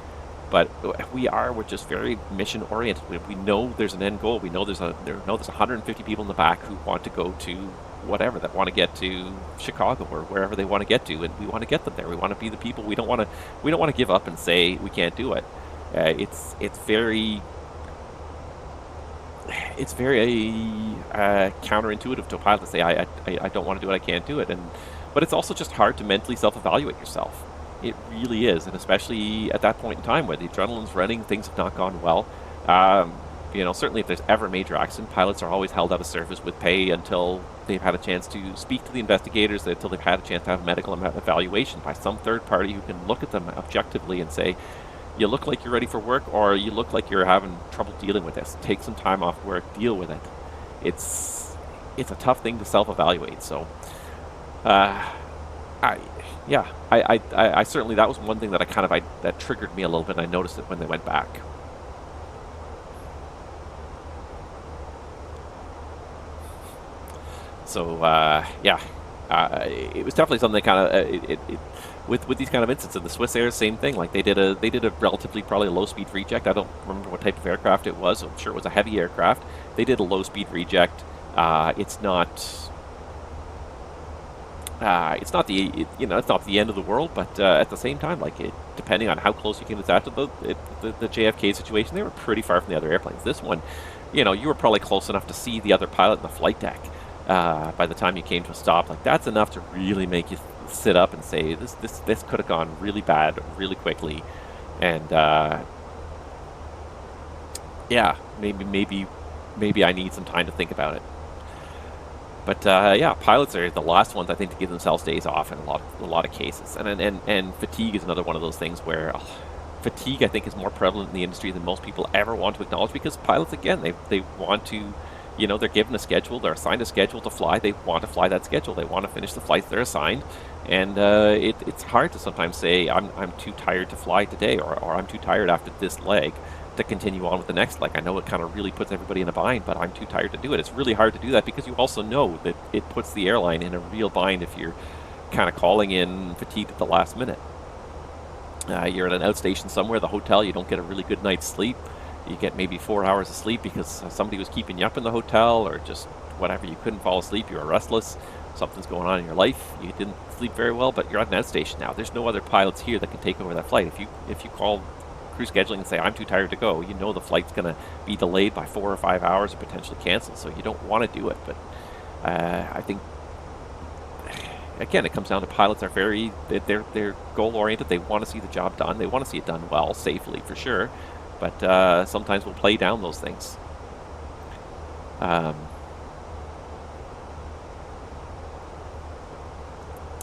but we're just very mission oriented. We know there's an end goal. We know there's 150 people in the back who want to go to whatever, that want to get to Chicago or wherever they want to get to, and we want to get them there. We want to be the people. We don't want to give up and say we can't do it. It's very counterintuitive to a pilot to say I don't want to do it, I can't do it, but it's also just hard to mentally self-evaluate yourself. It really is, and especially at that point in time where the adrenaline's running, things have not gone well. You know, certainly if there's ever a major accident, pilots are always held out of service with pay until they've had a chance to speak to the investigators, until they've had a chance to have medical evaluation by some third party who can look at them objectively and say, you look like you're ready for work, or you look like you're having trouble dealing with this. Take some time off work, deal with it. It's a tough thing to self-evaluate. So, I certainly, that was one thing that that triggered me a little bit, and I noticed it when they went back. So, it was definitely something that with these kind of instances, the Swiss Air, same thing. Like they did a relatively probably a low-speed reject. I don't remember what type of aircraft it was. I'm sure it was a heavy aircraft. They did a low-speed reject. It's not the it's not the end of the world, but at the same time, like depending on how close you came to that, the JFK situation, they were pretty far from the other airplanes. This one, you were probably close enough to see the other pilot in the flight deck. By the time you came to a stop, like that's enough to really make you sit up and say this could have gone really bad really quickly, and maybe I need some time to think about it. But pilots are the last ones I think to give themselves days off in a lot of cases, and fatigue is another one of those things where fatigue I think is more prevalent in the industry than most people ever want to acknowledge, because pilots, again, they want to. They're given a schedule, they're assigned a schedule to fly, they want to fly that schedule, they want to finish the flights they're assigned, and it's hard to sometimes say, I'm too tired to fly today, or I'm too tired after this leg to continue on with the next leg. I know it kind of really puts everybody in a bind, but I'm too tired to do it. It's really hard to do that because you also know that it puts the airline in a real bind if you're kind of calling in fatigued at the last minute. You're at an outstation somewhere, the hotel, you don't get a really good night's sleep. You get maybe 4 hours of sleep because somebody was keeping you up in the hotel, or just whatever, you couldn't fall asleep, you were restless, something's going on in your life, you didn't sleep very well, but you're at an outstation now. There's no other pilots here that can take over that flight. If you call crew scheduling and say, I'm too tired to go, the flight's going to be delayed by 4 or 5 hours or potentially canceled, so you don't want to do it. But I think, again, it comes down to pilots are they're goal-oriented, they want to see the job done, they want to see it done well, safely, for sure. But sometimes we'll play down those things.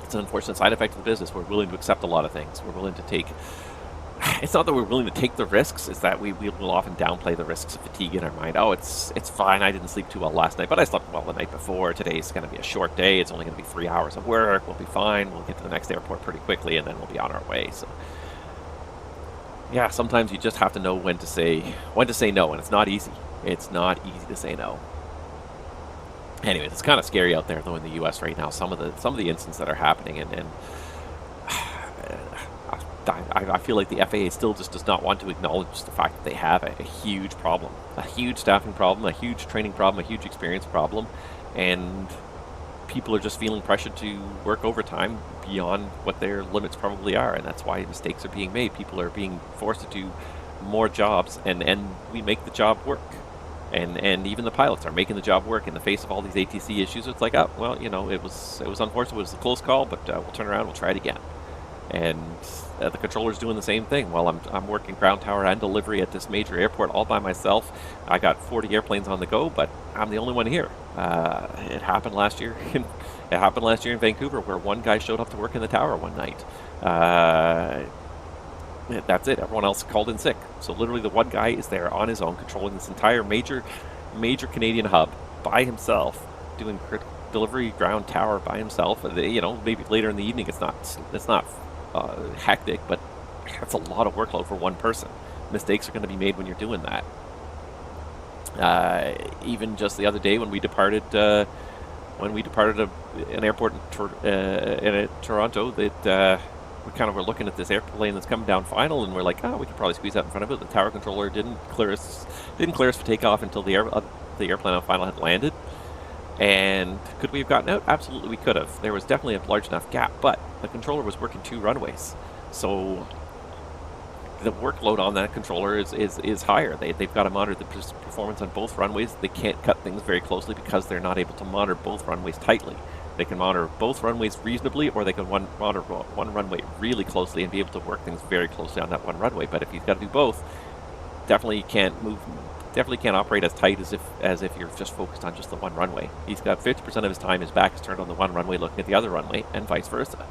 It's an unfortunate side effect of the business. We're willing to accept a lot of things. We're willing to take... It's not that we're willing to take the risks, it's that we will often downplay the risks of fatigue in our mind. Oh, it's fine, I didn't sleep too well last night, but I slept well the night before. Today's going to be a short day, it's only going to be 3 hours of work, we'll be fine, we'll get to the next airport pretty quickly, and then we'll be on our way. So, yeah, sometimes you just have to know when to say no, and it's not easy. It's not easy to say no. Anyways, it's kind of scary out there though in the U.S. right now. Some of the incidents that are happening, and I feel like the FAA still just does not want to acknowledge the fact that they have a huge problem, a huge staffing problem, a huge training problem, a huge experience problem, and people are just feeling pressured to work overtime beyond what their limits probably are, and that's why mistakes are being made. People are being forced to do more jobs, and we make the job work. And even the pilots are making the job work in the face of all these ATC issues. It's like, oh, well, it was unfortunate, it was a close call, but we'll turn around, we'll try it again. And the controller's doing the same thing. While I'm working ground tower and delivery at this major airport all by myself. I got 40 airplanes on the go, but I'm the only one here. It happened last year. It happened last year in Vancouver, where one guy showed up to work in the tower one night. That's it. Everyone else called in sick. So literally the one guy is there on his own, controlling this entire major Canadian hub by himself, doing delivery ground tower by himself. Maybe later in the evening it's not hectic, but that's a lot of workload for one person. Mistakes are going to be made when you're doing that. Even just the other day when we departed an airport in Toronto, that we kind of were looking at this airplane that's coming down final, and we're like, oh, we could probably squeeze out in front of it. The tower controller didn't clear us for takeoff until the airplane on final had landed. And could we have gotten out? Absolutely we could have. There was definitely a large enough gap, but the controller was working 2 runways. So the workload on that controller is higher. They've got to monitor the performance on both runways. They can't cut things very closely because they're not able to monitor both runways tightly. They can monitor both runways reasonably, or they can monitor one runway really closely and be able to work things very closely on that one runway. But if you've got to do both, definitely can't operate as tight as if you're just focused on just the one runway. He's got 50% of his time, his back is turned on the one runway looking at the other runway, and vice versa.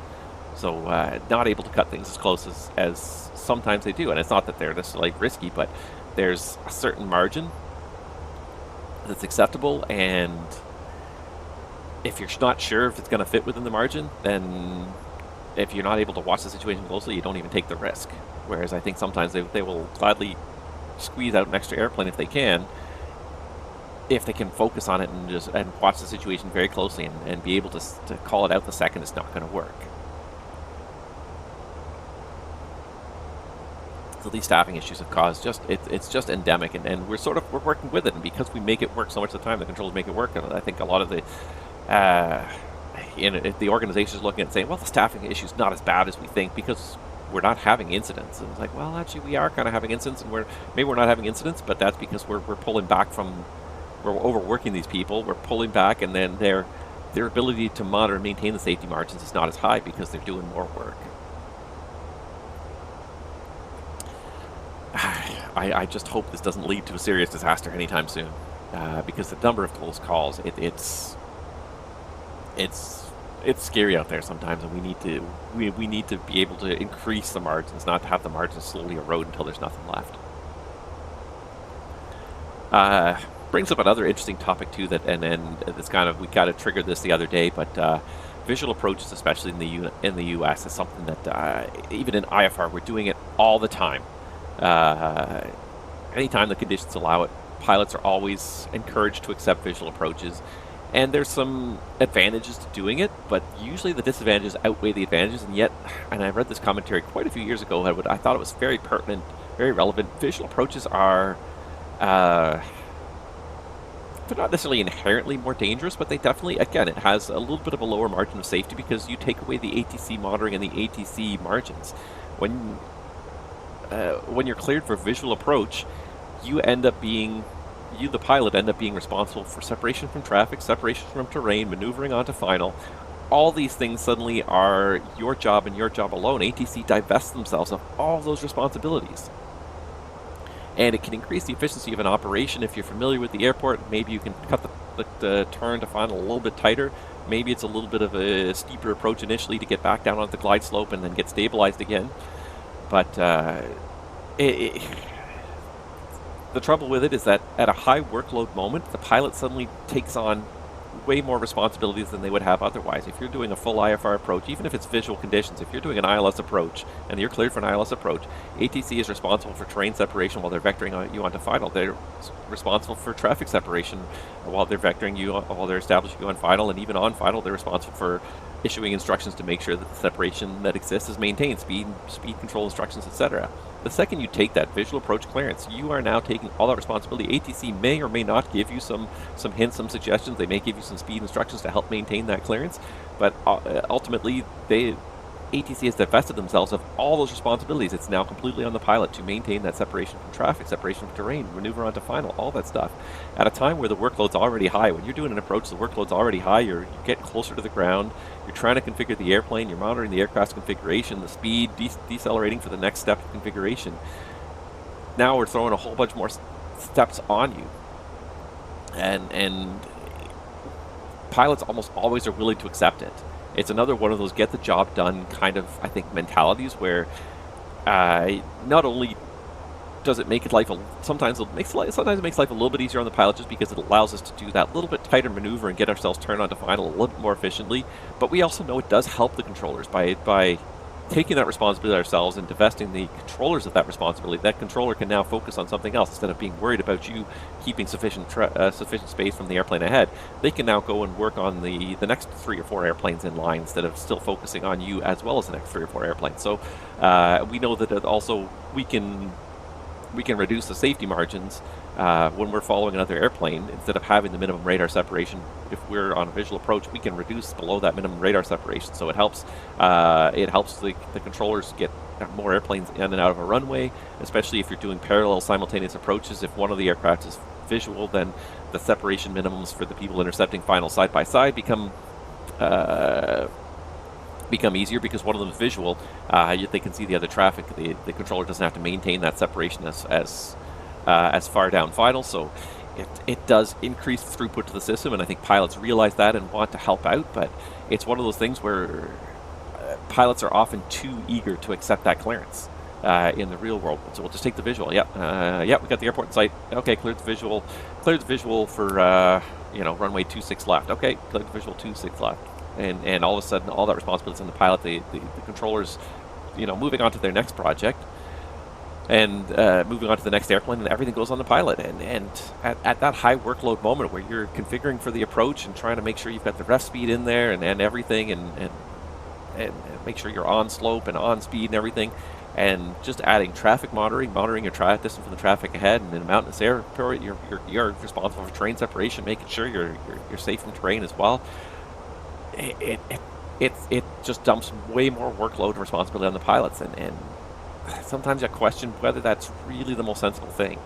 So not able to cut things as close as sometimes they do. And it's not that they're necessarily risky, but there's a certain margin that's acceptable, and if you're not sure if it's going to fit within the margin, then if you're not able to watch the situation closely, you don't even take the risk. Whereas I think sometimes they will gladly squeeze out an extra airplane if they can focus on it and watch the situation very closely and be able to call it out the second it's not going to work. So these staffing issues have caused it's just endemic, and we're working with it, and because we make it work so much of the time, the controllers make it work, and I think a lot of the the organization is looking at it and saying, well, the staffing issue is not as bad as we think because we're not having incidents. And it's like, well, actually we are kind of having incidents, and maybe we're not having incidents, but that's because we're pulling back we're overworking these people, we're pulling back, and then their ability to monitor and maintain the safety margins is not as high because they're doing more work. I just hope this doesn't lead to a serious disaster anytime soon, because the number of close calls, it's scary out there sometimes, and we need to be able to increase the margins, not to have the margins slowly erode until there's nothing left. Brings up another interesting topic too, and it's we kind of triggered this the other day, but visual approaches, especially in the U.S., is something that even in IFR we're doing it all the time. Anytime the conditions allow it, pilots are always encouraged to accept visual approaches, and there's some advantages to doing it, but usually the disadvantages outweigh the advantages. And yet, and I read this commentary quite a few years ago, I thought it was very pertinent, very relevant. Visual approaches are they're not necessarily inherently more dangerous, but they definitely, again, it has a little bit of a lower margin of safety because you take away the ATC monitoring and the ATC margins. When you're cleared for visual approach, you the pilot end up being responsible for separation from traffic, separation from terrain, maneuvering onto final. All these things suddenly are your job and your job alone. ATC divests themselves of all those responsibilities. And it can increase the efficiency of an operation. If you're familiar with the airport, maybe you can cut the turn to final a little bit tighter. Maybe it's a little bit of a steeper approach initially to get back down onto the glide slope and then get stabilized again. But the trouble with it is that at a high workload moment, the pilot suddenly takes on way more responsibilities than they would have otherwise. If you're doing a full IFR approach, even if it's visual conditions, if you're doing an ILS approach and you're cleared for an ILS approach, ATC is responsible for terrain separation while they're vectoring you onto final. They're responsible for traffic separation while they're vectoring you, while they're establishing you on final, and even on final, they're responsible for issuing instructions to make sure that the separation that exists is maintained, speed control instructions, etc. The second you take that visual approach clearance, you are now taking all that responsibility. ATC may or may not give you some hints, some suggestions. They may give you some speed instructions to help maintain that clearance, but ultimately ATC has divested themselves of all those responsibilities. It's now completely on the pilot to maintain that separation from traffic, separation from terrain, maneuver onto final, all that stuff. At a time where the workload's already high, when you're doing an approach, the workload's already high, you're getting closer to the ground, you're trying to configure the airplane, you're monitoring the aircraft's configuration, the speed, decelerating for the next step of configuration. Now we're throwing a whole bunch more steps on you. And pilots almost always are willing to accept it. It's another one of those get the job done kind of, I think, mentalities where not only does it make life sometimes it makes life a little bit easier on the pilot just because it allows us to do that little bit tighter maneuver and get ourselves turned onto final a little bit more efficiently, but we also know it does help the controllers by taking that responsibility ourselves and divesting the controllers of that responsibility. That controller can now focus on something else instead of being worried about you keeping sufficient space from the airplane ahead. They can now go and work on the next 3 or 4 airplanes in line instead of still focusing on you as well as the next 3 or 4 airplanes. So we know that also we can reduce the safety margins when we're following another airplane. Instead of having the minimum radar separation, if we're on a visual approach, we can reduce below that minimum radar separation. So it helps the controllers get more airplanes in and out of a runway, especially if you're doing parallel simultaneous approaches. If one of the aircraft is visual, then the separation minimums for the people intercepting final side by side become easier because one of them is visual. They can see the other traffic. The controller doesn't have to maintain that separation as as far down final, so it does increase throughput to the system, and I think pilots realize that and want to help out, but it's one of those things where pilots are often too eager to accept that clearance in the real world. So we'll just take the visual. Yep, we got the airport in sight. Okay, cleared the visual for runway 26 left. Okay, cleared the visual 26 left, and all of a sudden all that responsibility is on the pilot. The controllers, moving on to their next project. And moving on to the next airplane, and everything goes on the pilot. And at that high workload moment where you're configuring for the approach and trying to make sure you've got the ref speed in there and everything, and make sure you're on slope and on speed and everything, and just adding traffic monitoring your distance from the traffic ahead, and in a mountainous airport, you're responsible for terrain separation, making sure you're safe from terrain as well. It just dumps way more workload and responsibility on the pilots, and sometimes I question whether that's really the most sensible thing.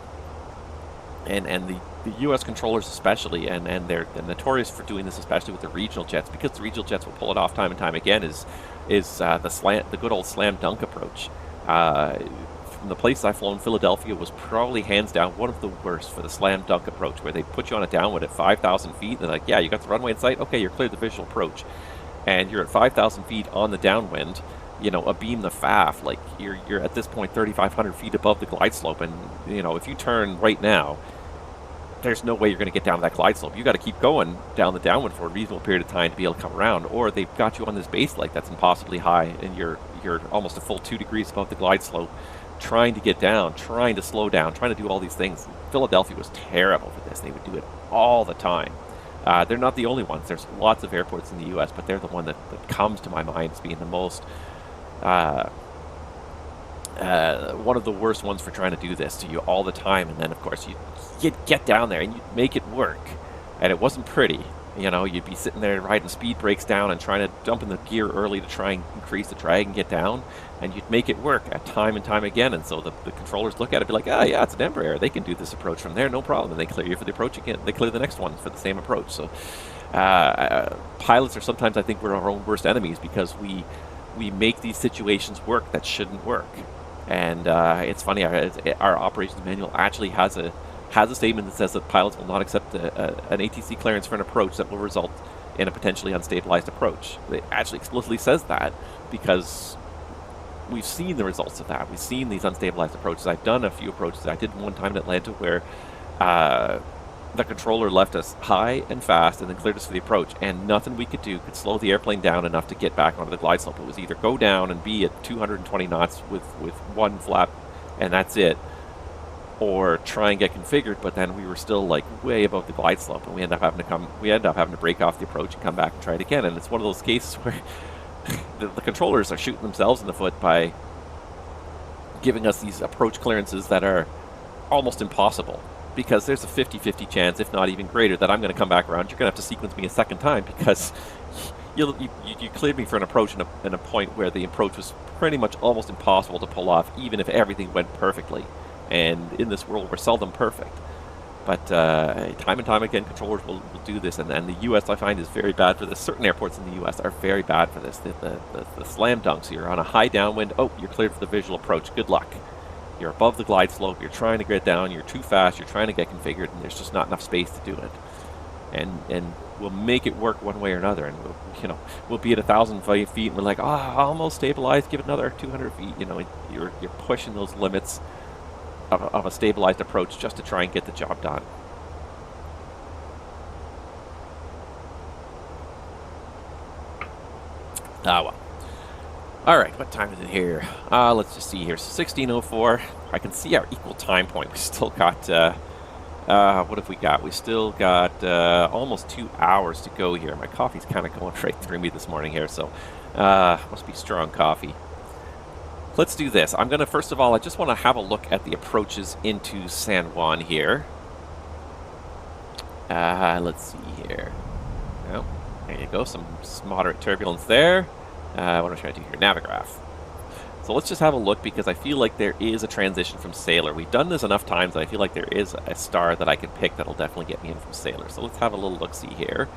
And the U.S. controllers especially, and they're notorious for doing this, especially with the regional jets, because the regional jets will pull it off time and time again, is the good old slam dunk approach. From the place I've flown, Philadelphia was probably hands down one of the worst for the slam dunk approach, where they put you on a downwind at 5,000 feet, and they're like, yeah, you got the runway in sight, okay, you're cleared the visual approach. And you're at 5,000 feet on the downwind, abeam the FAF, like you're at this point 3,500 feet above the glide slope, and if you turn right now, there's no way you're going to get down to that glide slope. You got to keep going down the downwind for a reasonable period of time to be able to come around, or they've got you on this base leg that's impossibly high, and you're almost a full 2 degrees above the glide slope, trying to get down, trying to slow down, trying to do all these things. Philadelphia was terrible for this. They would do it all the time. They're not the only ones. There's lots of airports in the U.S., but they're the one that comes to my mind as being the most one of the worst ones for trying to do this to you all the time. And then, of course, you'd get down there and you'd make it work. And it wasn't pretty. You'd be sitting there riding speed brakes down and trying to dump in the gear early to try and increase the drag and get down. And you'd make it work at time and time again. And so the controllers look at it and be like, oh, yeah, it's an Embraer. They can do this approach from there, no problem. And they clear you for the approach again. They clear the next one for the same approach. So pilots are sometimes, I think, we're our own worst enemies, because we make these situations work that shouldn't work. And it's funny, our operations manual actually has a statement that says that pilots will not accept an ATC clearance for an approach that will result in a potentially unstabilized approach. It actually explicitly says that, because we've seen the results of that. We've seen these unstabilized approaches. I've done a few approaches. I did one time in Atlanta where the controller left us high and fast and then cleared us for the approach, and nothing we could do could slow the airplane down enough to get back onto the glide slope. It was either go down and be at 220 knots with one flap, and that's it, or try and get configured, but then we were still like way above the glide slope, and we end up having to break off the approach and come back and try it again. And it's one of those cases where the controllers are shooting themselves in the foot by giving us these approach clearances that are almost impossible, because there's a 50-50 chance, if not even greater, that I'm going to come back around. You're going to have to sequence me a second time, because you cleared me for an approach in a point where the approach was pretty much almost impossible to pull off, even if everything went perfectly. And in this world, we're seldom perfect. But time and time again, controllers will do this. And the U.S., I find, is very bad for this. Certain airports in the U.S. are very bad for this. The slam dunks, you're on a high downwind. Oh, you're cleared for the visual approach. Good luck. You're above the glide slope, you're trying to get down, you're too fast, you're trying to get configured, and there's just not enough space to do it. And we'll make it work one way or another, and we'll be at 1,000 feet, and we're like, almost stabilized, give it another 200 feet. You're pushing those limits of a stabilized approach just to try and get the job done. Well. Alright, what time is it here? Let's just see here. 16:04. I can see our equal time point. We still got, what have we got? We still got almost 2 hours to go here. My coffee's kind of going right through me this morning here, so must be strong coffee. Let's do this. I'm going to, first of all, I just want to have a look at the approaches into San Juan here. Let's see here. Oh, there you go. Some moderate turbulence there. What am I trying to do here? Navigraph. So let's just have a look, because I feel like there is a transition from Sailor. We've done this enough times that I feel like there is a star that I can pick that'll definitely get me in from Sailor. So let's have a little look-see here.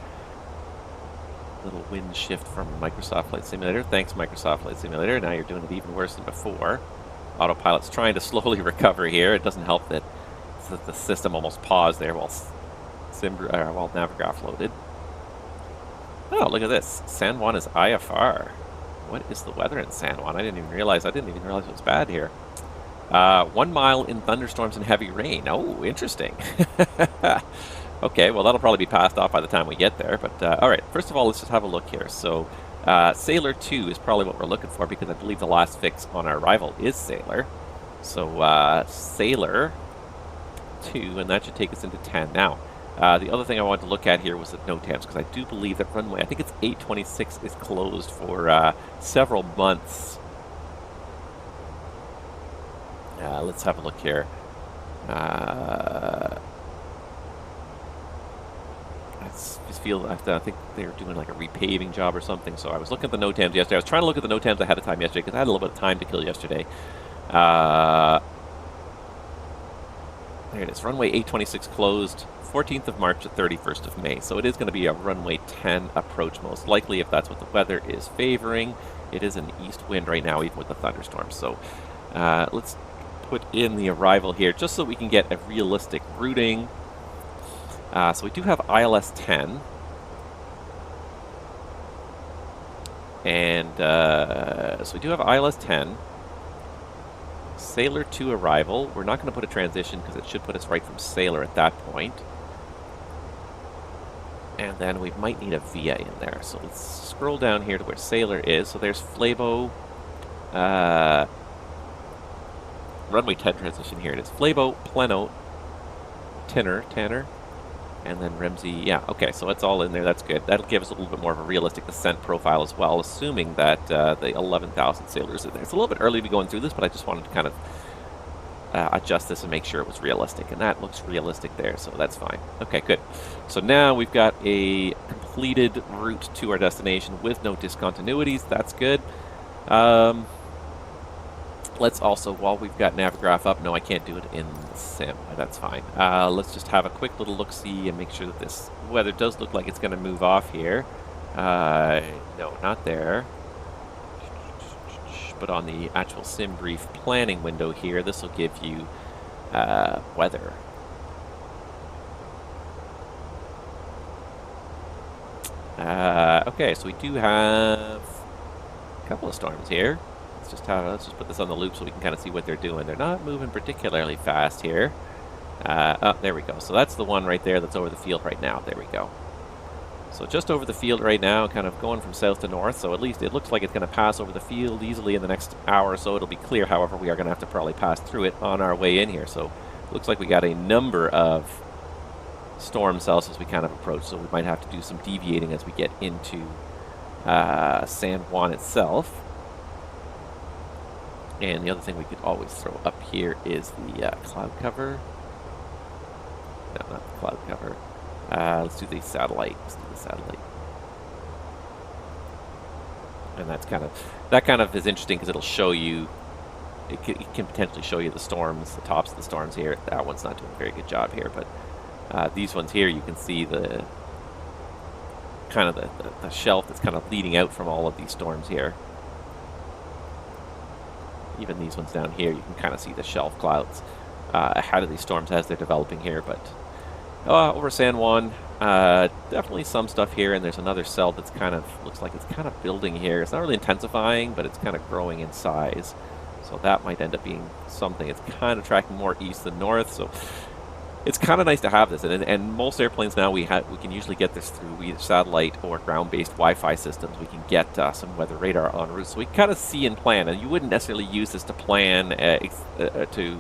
Little wind shift from Microsoft Flight Simulator. Thanks, Microsoft Flight Simulator. Now you're doing it even worse than before. Autopilot's trying to slowly recover here. It doesn't help that the system almost paused there while while Navigraph loaded. Oh, look at this. San Juan is IFR. What is the weather in San Juan? I didn't even realize it was bad here. 1 mile in thunderstorms and heavy rain. Oh, interesting. Okay, well, that'll probably be passed off by the time we get there. But, all right, first of all, let's just have a look here. So, Sailor 2 is probably what we're looking for because I believe the last fix on our rival is Sailor. So, Sailor 2, and that should take us into 10. Now, the other thing I wanted to look at here was the NOTAMs, because I do believe that runway, I think it's 826, is closed for several months. Let's have a look here. I think they were doing like a repaving job or something, so I was looking at the NOTAMs yesterday. I was trying to look at the NOTAMs ahead of time yesterday because I had a little bit of time to kill yesterday. There it is. Runway 826 closed 14th of March to 31st of May. So it is going to be a runway 10 approach most likely if that's what the weather is favoring. It is an east wind right now even with the thunderstorms. So let's put in the arrival here just so we can get a realistic routing. So we do have ILS 10. And so we do have ILS 10. Sailor 2 arrival. We're not going to put a transition because it should put us right from Sailor at that point. And then we might need a VIA in there. So let's scroll down here to where Sailor is. So there's Flabo. Runway 10 transition here. It is Flabo, Pleno, Tanner, and then Remzi. Yeah, okay, so it's all in there. That's good. That'll give us a little bit more of a realistic descent profile as well, assuming that the 11,000 sailors are there. It's a little bit early to be going through this, but I just wanted to kind of adjust this and make sure it was realistic. And that looks realistic there, so that's fine. Okay, good. So now we've got a completed route to our destination with no discontinuities. That's good. Let's also, while we've got Navigraph up, no, I can't do it in the sim. That's fine. Let's just have a quick little look-see and make sure that this weather does look like it's going to move off here. No, not there. But on the actual sim brief planning window here, this will give you weather. Okay, so we do have a couple of storms here. Let's just put this on the loop so we can kind of see what they're doing. They're not moving particularly fast here. Oh, there we go. So that's the one right there that's over the field right now. There we go. So just over the field right now, kind of going from south to north. So at least it looks like it's going to pass over the field easily in the next hour or so. It'll be clear. However, we are going to have to probably pass through it on our way in here. So it looks like we got a number of storm cells as we kind of approach. So we might have to do some deviating as we get into San Juan itself. And the other thing we could always throw up here is the cloud cover. No, not the cloud cover. Let's do the satellite. And that kind of is interesting because it'll show you. It can potentially show you the storms, the tops of the storms here. That one's not doing a very good job here, but these ones here, you can see the kind of the shelf that's kind of leading out from all of these storms here. Even these ones down here, you can kind of see the shelf clouds ahead of these storms as they're developing here. But over San Juan, definitely some stuff here, and there's another cell that's kind of, looks like it's kind of building here. It's not really intensifying, but it's kind of growing in size. So that might end up being something. It's kind of tracking more east than north, so it's kind of nice to have this. And most airplanes now, we can usually get this through either satellite or ground-based Wi-Fi systems. We can get some weather radar en route, so we kind of see and plan. And you wouldn't necessarily use this to plan to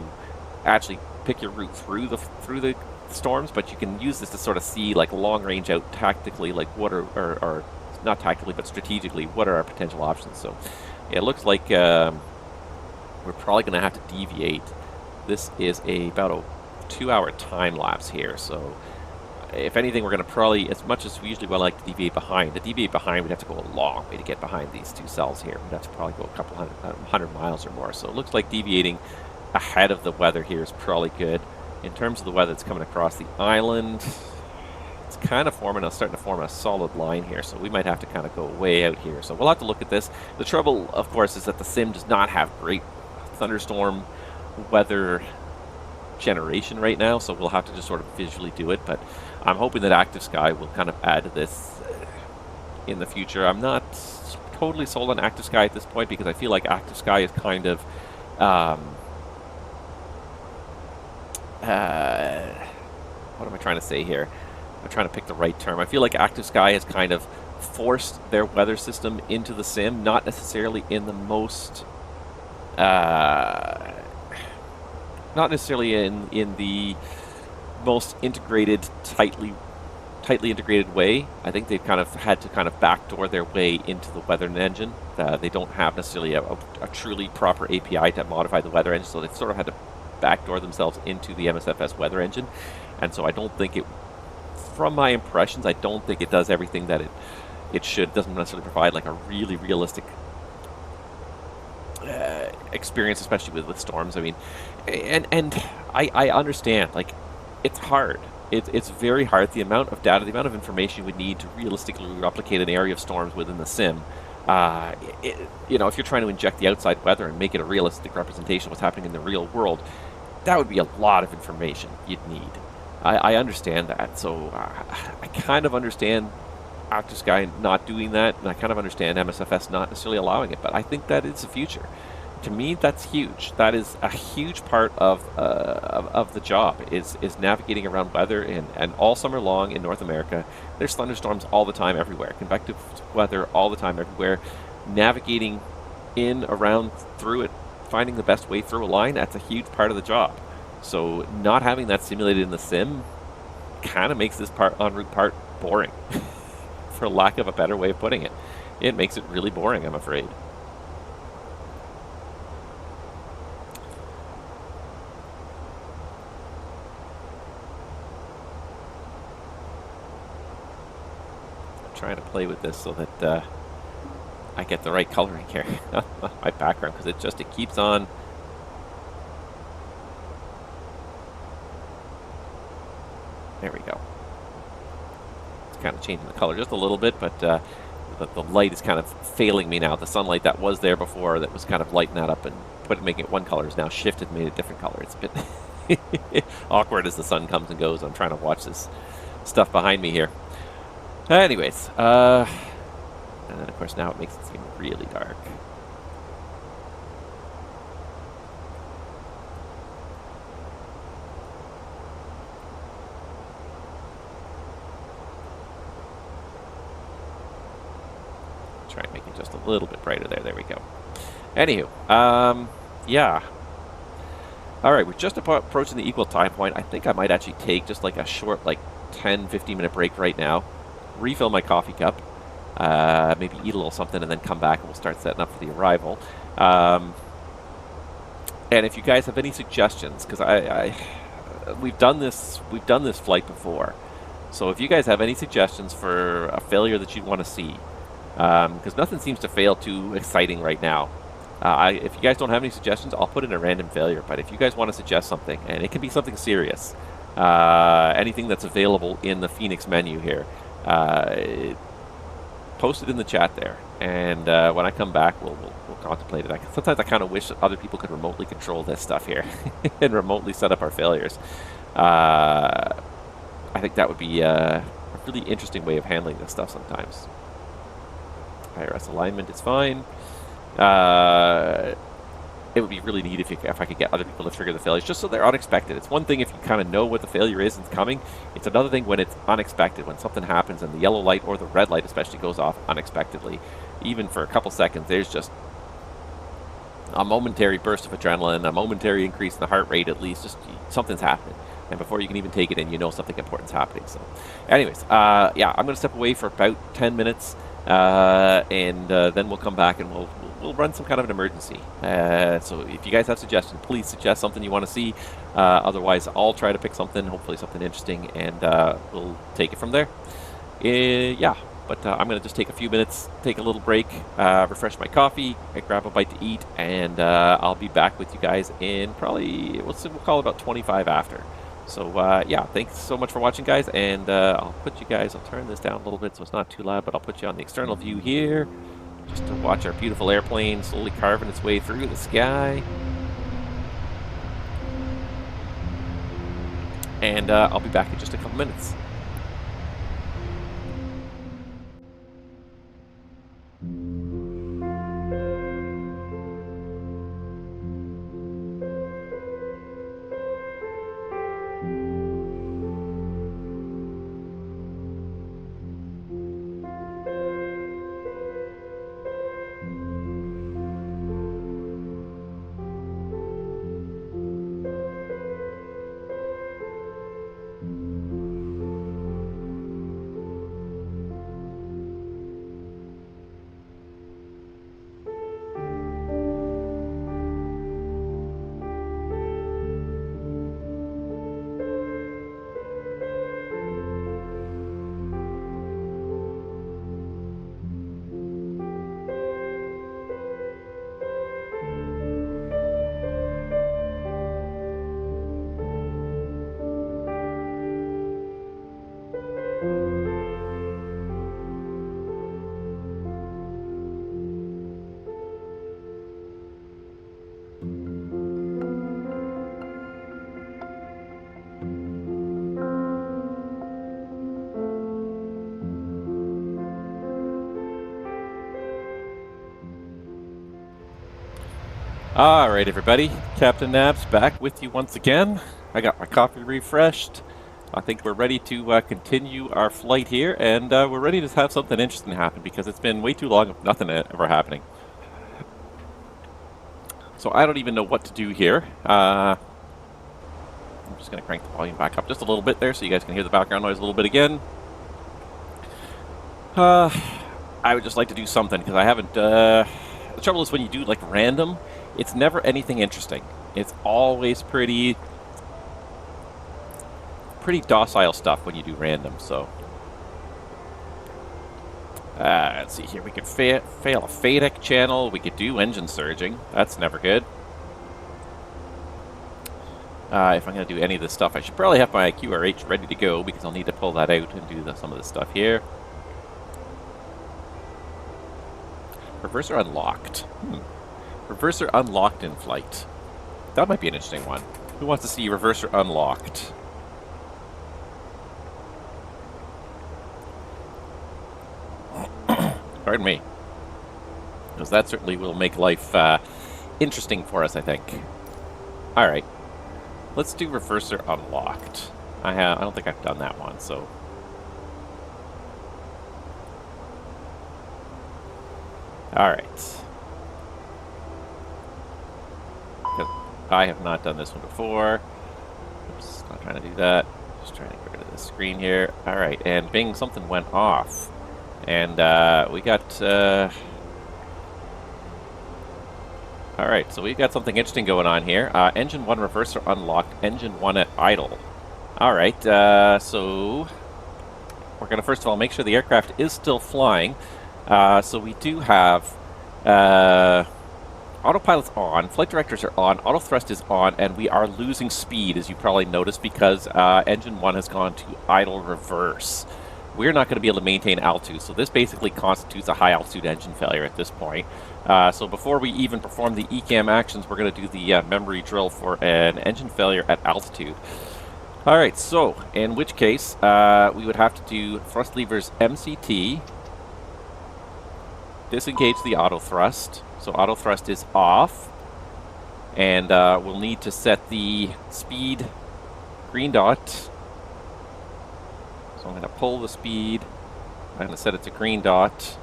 actually pick your route through the storms, but you can use this to sort of see like long range out tactically, like what are or not tactically but strategically, what are our potential options. So yeah, it looks like we're probably going to have to deviate. This is about a 2-hour time lapse here, so if anything, we're going to probably, as much as we usually would like to deviate behind, we'd have to go a long way to get behind these two cells here. We'd have to probably go a couple hundred miles or more. So it looks like deviating ahead of the weather here is probably good. In terms of the weather that's coming across the island, it's kind of starting to form a solid line here, so we might have to kind of go way out here. So we'll have to look at this. The trouble, of course, is that the sim does not have great thunderstorm weather generation right now, so we'll have to just sort of visually do it. But I'm hoping that Active Sky will kind of add to this in the future. I'm not totally sold on Active Sky at this point because I feel like Active Sky is kind of what am I trying to say here? I'm trying to pick the right term. I feel like Active Sky has kind of forced their weather system into the sim, not necessarily in the most not necessarily in the most integrated, tightly integrated way. I think they've kind of had to kind of backdoor their way into the weather engine. They don't have necessarily a truly proper API to modify the weather engine, so they've sort of had to backdoor themselves into the MSFS weather engine. And so I don't think it, from my impressions, I don't think it does everything that it should. It doesn't necessarily provide like a really realistic experience, especially with storms. I mean, and I understand, like, it's hard. It's very hard. The amount of data, the amount of information you would need to realistically replicate an area of storms within the sim. You know, if you're trying to inject the outside weather and make it a realistic representation of what's happening in the real world, that would be a lot of information you'd need. I understand that, so I kind of understand Active Sky not doing that, and I kind of understand MSFS not necessarily allowing it, but I think that is the future. To me, that's huge. That is a huge part of the job, is navigating around weather, and all summer long in North America, there's thunderstorms all the time everywhere, convective weather all the time everywhere. Navigating in, around, through it, finding the best way through a line, that's a huge part of the job. So not having that simulated in the sim kind of makes this en route part boring, for lack of a better way of putting it. It makes it really boring, I'm afraid. I'm trying to play with this so that I get the right coloring here on my background, because it keeps on. There we go. It's kind of changing the color just a little bit, but the light is kind of failing me now. The sunlight that was there before, that was kind of lighting that up and making it one color, is now shifted and made a different color. It's a bit awkward as the sun comes and goes. I'm trying to watch this stuff behind me here. Anyways, and then of course now it makes it seem really dark. Try and make it just a little bit brighter there. There we go. Anywho, yeah. All right, we're just approaching the equal time point. I think I might actually take just like a short, like 10-15 minute break right now, refill my coffee cup, maybe eat a little something, and then come back and we'll start setting up for the arrival. And if you guys have any suggestions, because we've done this flight before, so if you guys have any suggestions for a failure that you'd want to see, because nothing seems to fail too exciting right now. If you guys don't have any suggestions, I'll put in a random failure. But if you guys want to suggest something, and it can be something serious, anything that's available in the Fenix menu here, post it in the chat there. And when I come back, we'll contemplate it. Sometimes I kind of wish that other people could remotely control this stuff here and remotely set up our failures. I think that would be a really interesting way of handling this stuff sometimes. IRS alignment is fine. It would be really neat if I could get other people to trigger the failures, just so they're unexpected. It's one thing if you kind of know what the failure is and it's coming. It's another thing when it's unexpected, when something happens and the yellow light or the red light especially goes off unexpectedly. Even for a couple seconds, there's just a momentary burst of adrenaline, a momentary increase in the heart rate at least. Just something's happening. And before you can even take it in, you know something important's happening. So anyways, yeah, I'm going to step away for about 10 minutes. And then we'll come back and we'll run some kind of an emergency. So if you guys have suggestions, please suggest something you want to see. Otherwise, I'll try to pick something, hopefully something interesting, and we'll take it from there. Yeah, but I'm going to just take a few minutes, take a little break, refresh my coffee, grab a bite to eat, and I'll be back with you guys in probably, we'll call it about 25 after. So, yeah, thanks so much for watching, guys, and I'll turn this down a little bit so it's not too loud, but I'll put you on the external view here, just to watch our beautiful airplane slowly carving its way through the sky. and I'll be back in just a couple minutes. Alright everybody, Captain Nabs back with you once again. I got my coffee refreshed. I think we're ready to continue our flight here, and we're ready to have something interesting happen because it's been way too long of nothing ever happening. So I don't even know what to do here. I'm just going to crank the volume back up just a little bit there so you guys can hear the background noise a little bit again. I would just like to do something because I haven't... the trouble is when you do like random, it's never anything interesting. It's always pretty docile stuff when you do random, so... let's see here. We could fail a FADEC channel. We could do engine surging. That's never good. If I'm going to do any of this stuff, I should probably have my QRH ready to go because I'll need to pull that out and do some of this stuff here. Reverser unlocked. Reverser unlocked in flight. That might be an interesting one. Who wants to see reverser unlocked? Pardon me. Because that certainly will make life interesting for us, I think. Alright. Let's do reverser unlocked. I don't think I've done that one, so... Alright. I have not done this one before. Oops, not trying to do that. Just trying to get rid of the screen here. Alright, and bing, something went off. And we got... Alright, so we've got something interesting going on here. Engine 1 reverser unlocked, engine 1 at idle. Alright, so... We're going to first of all make sure the aircraft is still flying. So we do have autopilot's on, flight directors are on, auto thrust is on, and we are losing speed, as you probably noticed, because engine 1 has gone to idle reverse. We're not going to be able to maintain altitude, so this basically constitutes a high altitude engine failure at this point. So before we even perform the ECAM actions, we're going to do the memory drill for an engine failure at altitude. Alright, so in which case we would have to do thrust levers MCT, disengage the auto thrust. So auto thrust is off, and we'll need to set the speed green dot. So I'm going to pull the speed. I'm going to set it to green dot.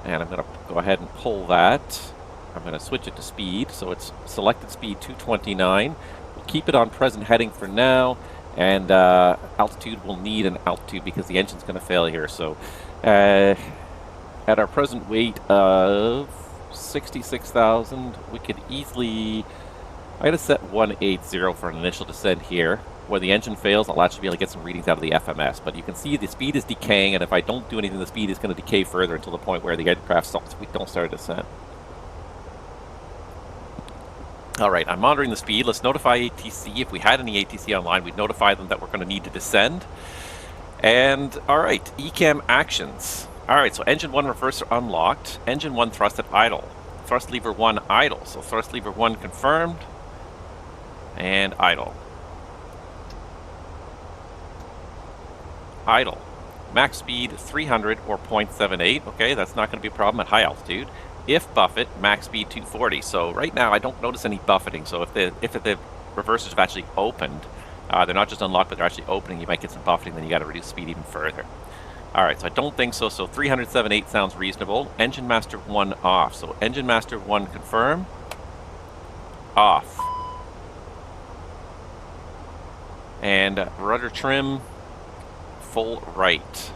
And I'm going to go ahead and pull that. I'm going to switch it to speed. So it's selected speed 229. We'll keep it on present heading for now. And altitude will need an altitude because the engine's going to fail here. So at our present weight of 66,000, we could easily... I'm going to set 180 for an initial descent here. Where the engine fails, I'll actually be able to get some readings out of the FMS. But you can see the speed is decaying, and if I don't do anything, the speed is going to decay further until the point where the aircraft stops. We don't start a descent. Alright, I'm monitoring the speed. Let's notify ATC. If we had any ATC online, we'd notify them that we're going to need to descend. And, alright, ECAM actions. Alright, so engine 1 reverser unlocked. Engine 1 thrust at idle. thrust lever 1 idle. So thrust lever 1 confirmed and idle. Idle. Max speed 300 or 0.78. Okay, that's not going to be a problem at high altitude. If buffet, max speed 240. So right now I don't notice any buffeting. So if the reversers have actually opened, they're not just unlocked, but they're actually opening, you might get some buffeting, then you got to reduce speed even further. Alright, so I don't think so. So 307.8 sounds reasonable. Engine master 1 off. So engine master 1 confirm. Off. And rudder trim full right.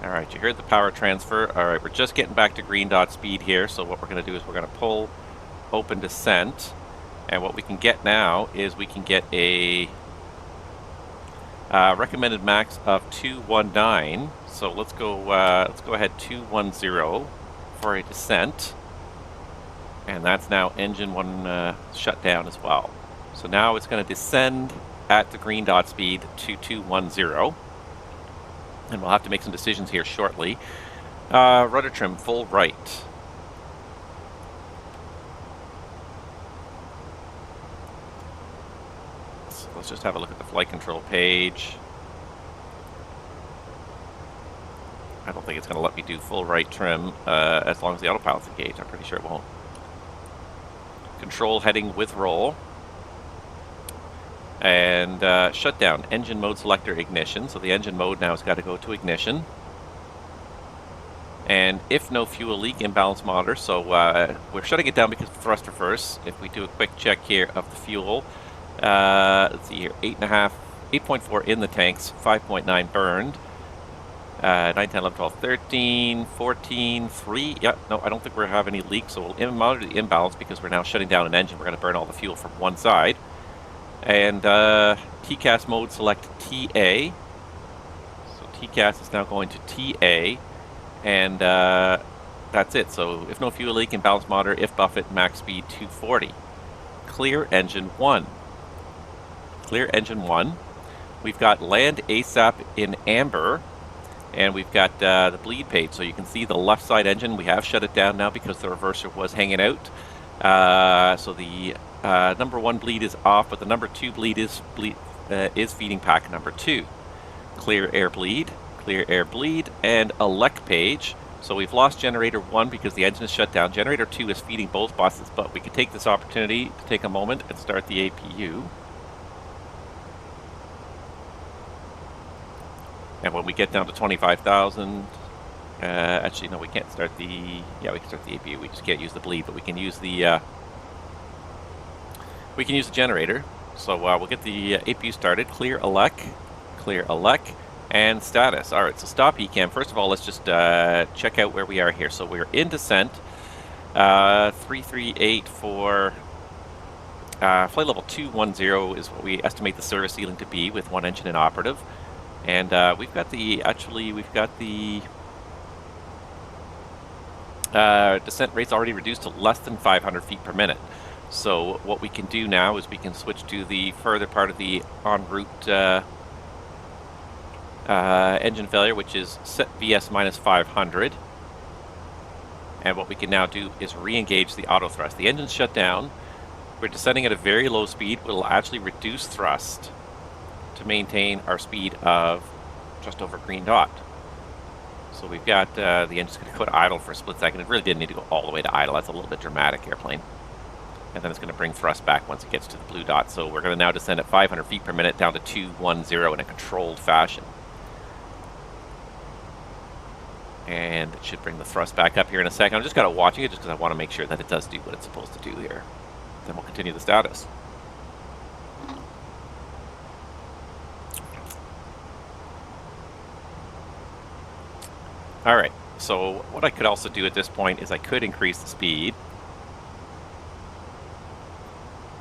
Alright, you heard the power transfer. Alright, we're just getting back to green dot speed here. So what we're going to do is we're going to pull open descent. And what we can get now is we can get a recommended max of 219. So let's go ahead 210 for a descent. And that's now engine 1 shut down as well. So now it's going to descend at the green dot speed to 210. And we'll have to make some decisions here shortly. Rudder trim full right. So let's just have a look at the flight control page. I don't think it's going to let me do full right trim as long as the autopilot's engaged. I'm pretty sure it won't. Control heading with roll. And shut down. Engine mode selector ignition. So the engine mode now has got to go to ignition. And if no fuel leak, imbalance monitor. So we're shutting it down because of thruster first. If we do a quick check here of the fuel, let's see here, 8.4 in the tanks, 5.9 burned. 9, 10, 11, 12, 13, 14, 3. Yeah, no, I don't think we're going to have any leaks. So we'll monitor the imbalance because we're now shutting down an engine. We're going to burn all the fuel from one side. And TCAS mode, select TA. So TCAS is now going to TA. And that's it. So if no fuel leak, imbalance monitor, if buffet, max speed 240. Clear engine 1. Clear engine 1. We've got land ASAP in amber. And we've got the bleed page. So you can see the left side engine. We have shut it down now because the reverser was hanging out. So the number 1 bleed is off, but the number 2 bleed is feeding pack number 2. Clear air bleed, and elect page. So we've lost generator 1 because the engine is shut down. Generator 2 is feeding both buses, but we can take this opportunity to take a moment and start the APU. And when we get down to 25,000, actually no, we can't start the. Yeah, we can start the APU. We just can't use the bleed, but we can use the. We can use the generator. So we'll get the APU started. Clear elect, and status. All right, so stop ECAM. First of all, let's just check out where we are here. So we're in descent. 338 for flight level 210 is what we estimate the service ceiling to be with 1 engine inoperative. And we've got the descent rates already reduced to less than 500 feet per minute. So what we can do now is we can switch to the further part of the en route engine failure, which is set VS minus 500. And what we can now do is re-engage the auto thrust. The engine's shut down. We're descending at a very low speed. We'll actually reduce thrust to maintain our speed of just over green dot. So we've got the engine's going to go to idle for a split second. It really didn't need to go all the way to idle. That's a little bit dramatic, airplane. And then it's going to bring thrust back once it gets to the blue dot. So we're going to now descend at 500 feet per minute down to 210 in a controlled fashion. And it should bring the thrust back up here in a second. I'm just kind of watching it just because I want to make sure that it does do what it's supposed to do here. Then we'll continue the status. Alright, so what I could also do at this point is I could increase the speed.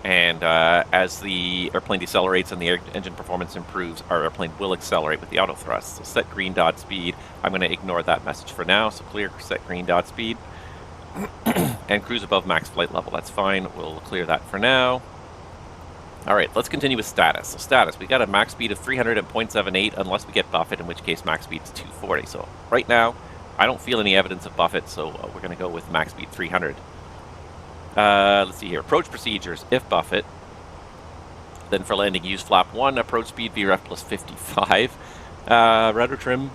And as the airplane decelerates and the engine performance improves, our airplane will accelerate with the auto thrust. So set green dot speed. I'm going to ignore that message for now. So clear, set green dot speed. And cruise above max flight level. That's fine. We'll clear that for now. Alright, let's continue with status. So status, we got a max speed of 300 at 0.78 unless we get buffet, in which case max speed is 240. So right now, I don't feel any evidence of buffet, so we're going to go with max speed 300. Let's see here. Approach procedures, if buffet. Then for landing, use flap 1, approach speed VREF plus 55. Rudder trim,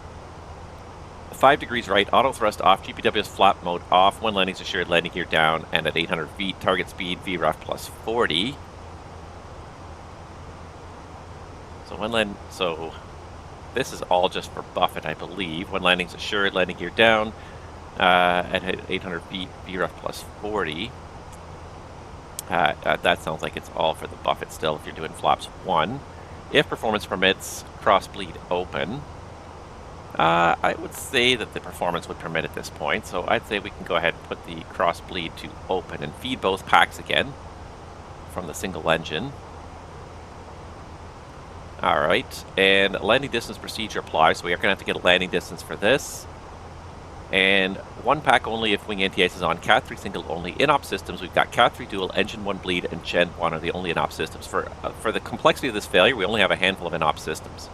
5 degrees right, auto thrust off, GPWS flap mode off, when landing's assured, landing gear down, and at 800 feet, target speed VREF plus 40. So this is all just for buffet, I believe. When landing's assured, landing gear down, at 800 feet, VREF plus 40. That sounds like it's all for the buffet still if you're doing flaps 1. If performance permits, cross bleed open. I would say that the performance would permit at this point, so I'd say we can go ahead and put the cross bleed to open and feed both packs again from the single engine. Alright, and landing distance procedure applies, so we are going to have to get a landing distance for this. And 1 pack only if wing anti-ice is on, Cat 3 single only. In-op systems, we've got Cat 3 dual, Engine 1 bleed, and Gen 1 are the only in-op systems. For the complexity of this failure, we only have a handful of in-op systems.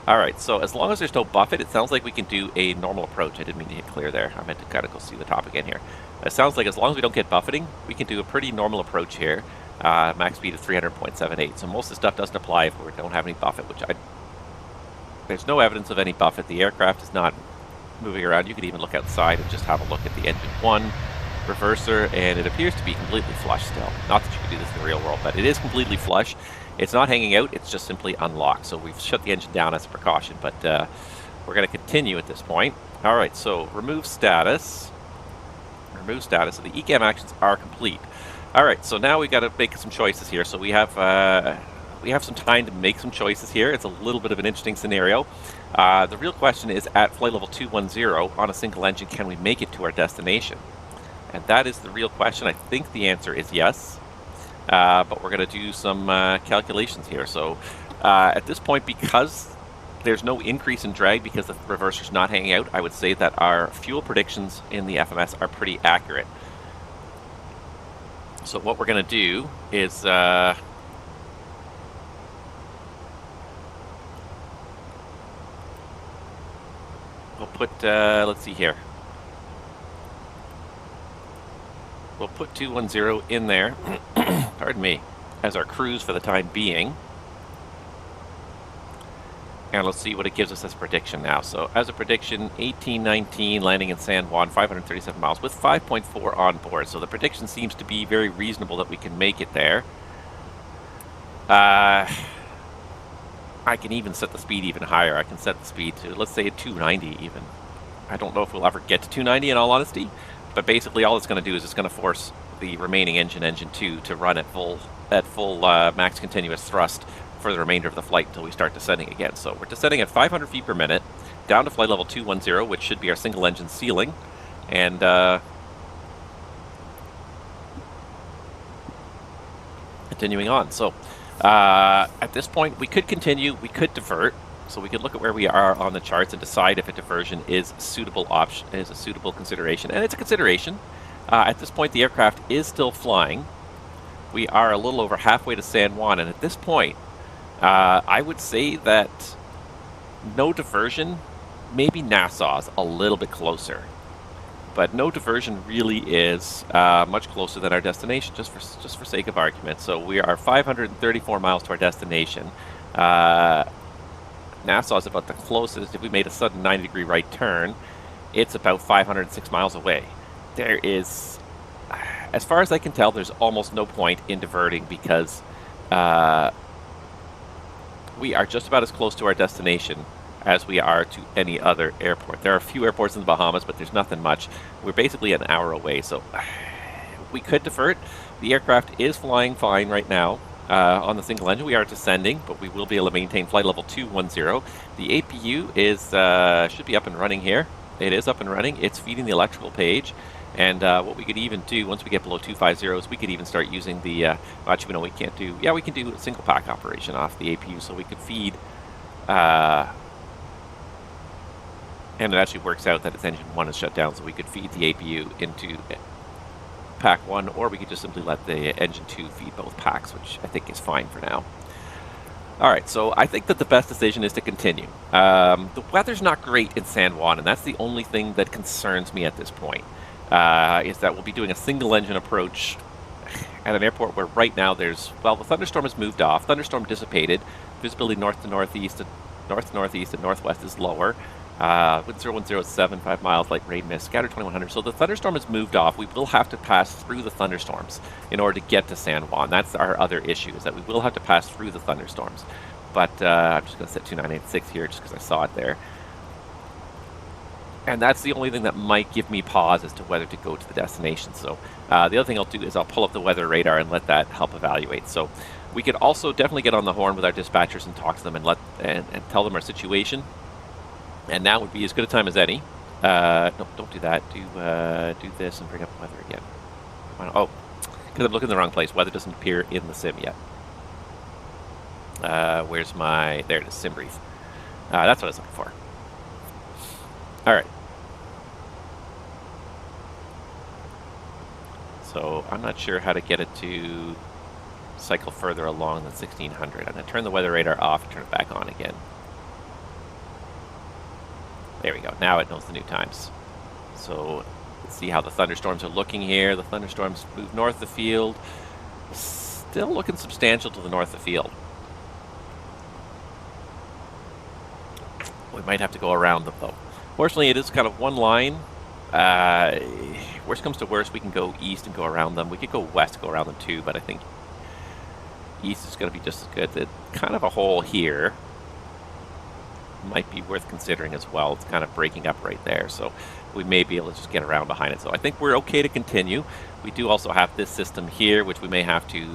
Alright, so as long as there's no buffet, it sounds like we can do a normal approach. I didn't mean to hit clear there. I meant to kind of go see the top again here. It sounds like as long as we don't get buffeting, we can do a pretty normal approach here. Max speed of 300.78. So most of the stuff doesn't apply if we don't have any buffet, which there's no evidence of any buffet. The aircraft is not moving around. You could even look outside and just have a look at the engine 1 reverser, and it appears to be completely flush still. Not that you could do this in the real world, but it is completely flush. It's not hanging out, it's just simply unlocked. So we've shut the engine down as a precaution, but we're going to continue at this point. Alright, so remove status. Remove status. So the ECAM actions are complete. Alright, so now we've got to make some choices here. So we have some time to make some choices here. It's a little bit of an interesting scenario. The real question is, at flight level 210 on a single engine, can we make it to our destination? And that is the real question. I think the answer is yes. But we're going to do some calculations here. So at this point, because there's no increase in drag because the reverser's not hanging out, I would say that our fuel predictions in the FMS are pretty accurate. So what we're going to do is we'll put, let's see here. We'll put 210 in there, pardon me, as our cruise for the time being. And let's see what it gives us as a prediction now. So as a prediction, 1819 landing in San Juan, 537 miles with 5.4 on board. So the prediction seems to be very reasonable that we can make it there. I can even set the speed even higher. I can set the speed to, let's say, 290 even. I don't know if we'll ever get to 290 in all honesty, but basically all it's going to do is it's going to force the remaining engine 2, to run at full max continuous thrust for the remainder of the flight until we start descending again. So we're descending at 500 feet per minute, down to flight level 210, which should be our single engine ceiling. And continuing on. So at this point, we could continue, we could divert. So we could look at where we are on the charts and decide if a diversion is a suitable option, is a suitable consideration. And it's a consideration. At this point, the aircraft is still flying. We are a little over halfway to San Juan, and at this point, I would say that no diversion, maybe Nassau's a little bit closer, but no diversion really is much closer than our destination, just for sake of argument. So we are 534 miles to our destination. Nassau's about the closest. If we made a sudden 90-degree right turn, it's about 506 miles away. There is, as far as I can tell, there's almost no point in diverting because we are just about as close to our destination as we are to any other airport. There are a few airports in the Bahamas, but there's nothing much. We're basically an hour away, so we could divert. The aircraft is flying fine right now on the single engine. We are descending, but we will be able to maintain flight level 210. The APU is should be up and running here. It is up and running. It's feeding the electrical page. And what we could even do, once we get below 250, is we could even start using the, actually, no, we can't do, yeah, we can do a single pack operation off the APU, so we could feed, and it actually works out that its engine 1 is shut down, so we could feed the APU into pack 1, or we could just simply let the engine 2 feed both packs, which I think is fine for now. All right, so I think that the best decision is to continue. The weather's not great in San Juan, and that's the only thing that concerns me at this point, is that we'll be doing a single-engine approach at an airport where right now there's, well, the thunderstorm has moved off. Thunderstorm dissipated. Visibility north to northeast, north-northeast, and northwest is lower. Wind 0107, 5 miles, light rain mist, scattered 2100. So the thunderstorm has moved off. We will have to pass through the thunderstorms in order to get to San Juan. That's our other issue, is that we will have to pass through the thunderstorms. But I'm just going to set 2986 here just because I saw it there. And that's the only thing that might give me pause as to whether to go to the destination. So the other thing I'll do is I'll pull up the weather radar and let that help evaluate. So we could also definitely get on the horn with our dispatchers and talk to them and tell them our situation. And now would be as good a time as any. No, don't do that. Do this and bring up weather again. Oh, because I'm looking in the wrong place. Weather doesn't appear in the sim yet. Where's my... There it is, sim brief. That's what I was looking for. All right. So I'm not sure how to get it to cycle further along than 1600. I'm going to turn the weather radar off and turn it back on again. There we go. Now it knows the new times. So let's see how the thunderstorms are looking here. The thunderstorms move north of the field. Still looking substantial to the north of the field. We might have to go around them though. Fortunately, it is kind of one line. Worst comes to worst, we can go east and go around them. We could go west and go around them too, but I think east is going to be just as good. It's kind of a hole here. Might be worth considering as well. It's kind of breaking up right there, so we may be able to just get around behind it. So I think we're okay to continue. We do also have this system here, which we may have to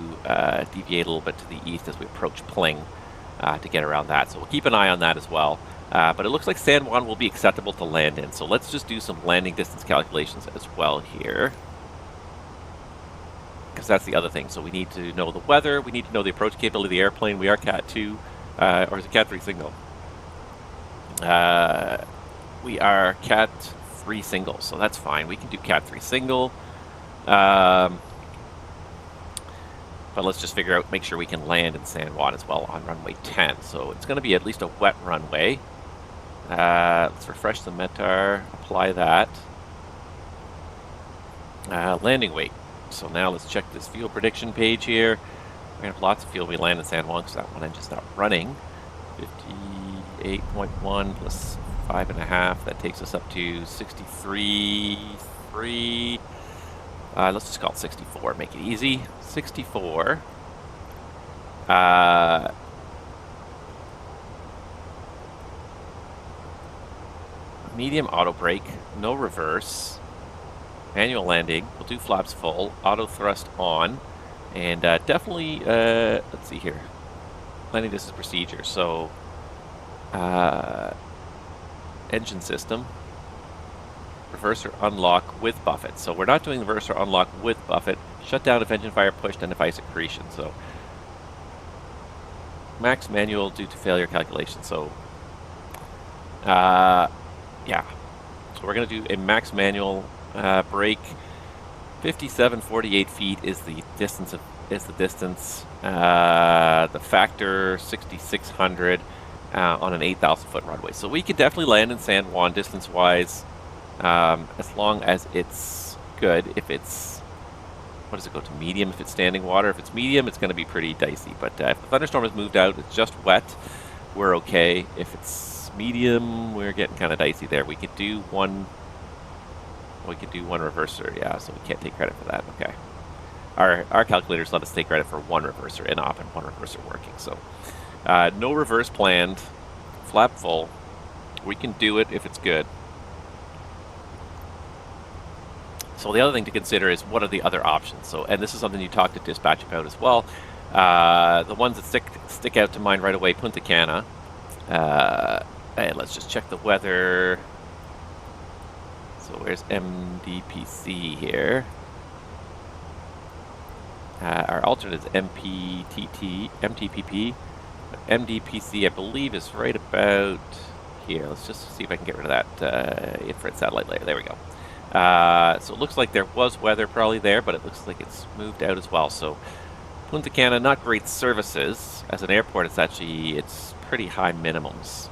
deviate a little bit to the east as we approach Pling to get around that. So we'll keep an eye on that as well. But it looks like San Juan will be acceptable to land in. So let's just do some landing distance calculations as well here. Because that's the other thing. So we need to know the weather. We need to know the approach capability of the airplane. We are Cat 2, or is it Cat 3 single? We are Cat 3 single, so that's fine. We can do Cat 3 single. But let's just figure out, make sure we can land in San Juan as well on runway 10. So it's going to be at least a wet runway. Let's refresh the METAR, apply that. Landing weight. So now let's check this fuel prediction page here. We're going to have lots of fuel when we land in San Juan because that one engine's not running. 58.1 plus 5.5, that takes us up to 63.3. Let's just call it 64, make it easy. 64. Medium auto brake, no reverse. Manual landing, we'll do flaps full, auto thrust on, and definitely, let's see here. Landing distance procedure, so engine system, reverser unlock with buffet. So we're not doing reverser unlock with buffet. Shut down if engine fire pushed and if ice accretion. So max manual due to failure calculation. So yeah. So we're going to do a max manual brake. 57.48 feet is the distance. The factor 6,600 on an 8,000 foot runway. So we could definitely land in San Juan distance wise, as long as it's good. If it's, what does it go to, medium if it's standing water? If it's medium, it's going to be pretty dicey. But if the thunderstorm has moved out, it's just wet, we're okay. If it's medium, we're getting kind of dicey there. We could do one reverser, yeah, so we can't take credit for that. Okay. Our calculators let us take credit for one reverser in op and one reverser working. So no reverse planned, flap full. We can do it if it's good. So the other thing to consider is what are the other options. So, and this is something you talk to dispatch about as well. The ones that stick out to mind right away, Punta Cana. And let's just check the weather. So where's MDPC here? Our alternate is MTPP. But MDPC, I believe, is right about here. Let's just see if I can get rid of that infrared satellite layer. There we go. So it looks like there was weather probably there, but it looks like it's moved out as well. So Punta Cana, not great services. As an airport, it's pretty high minimums.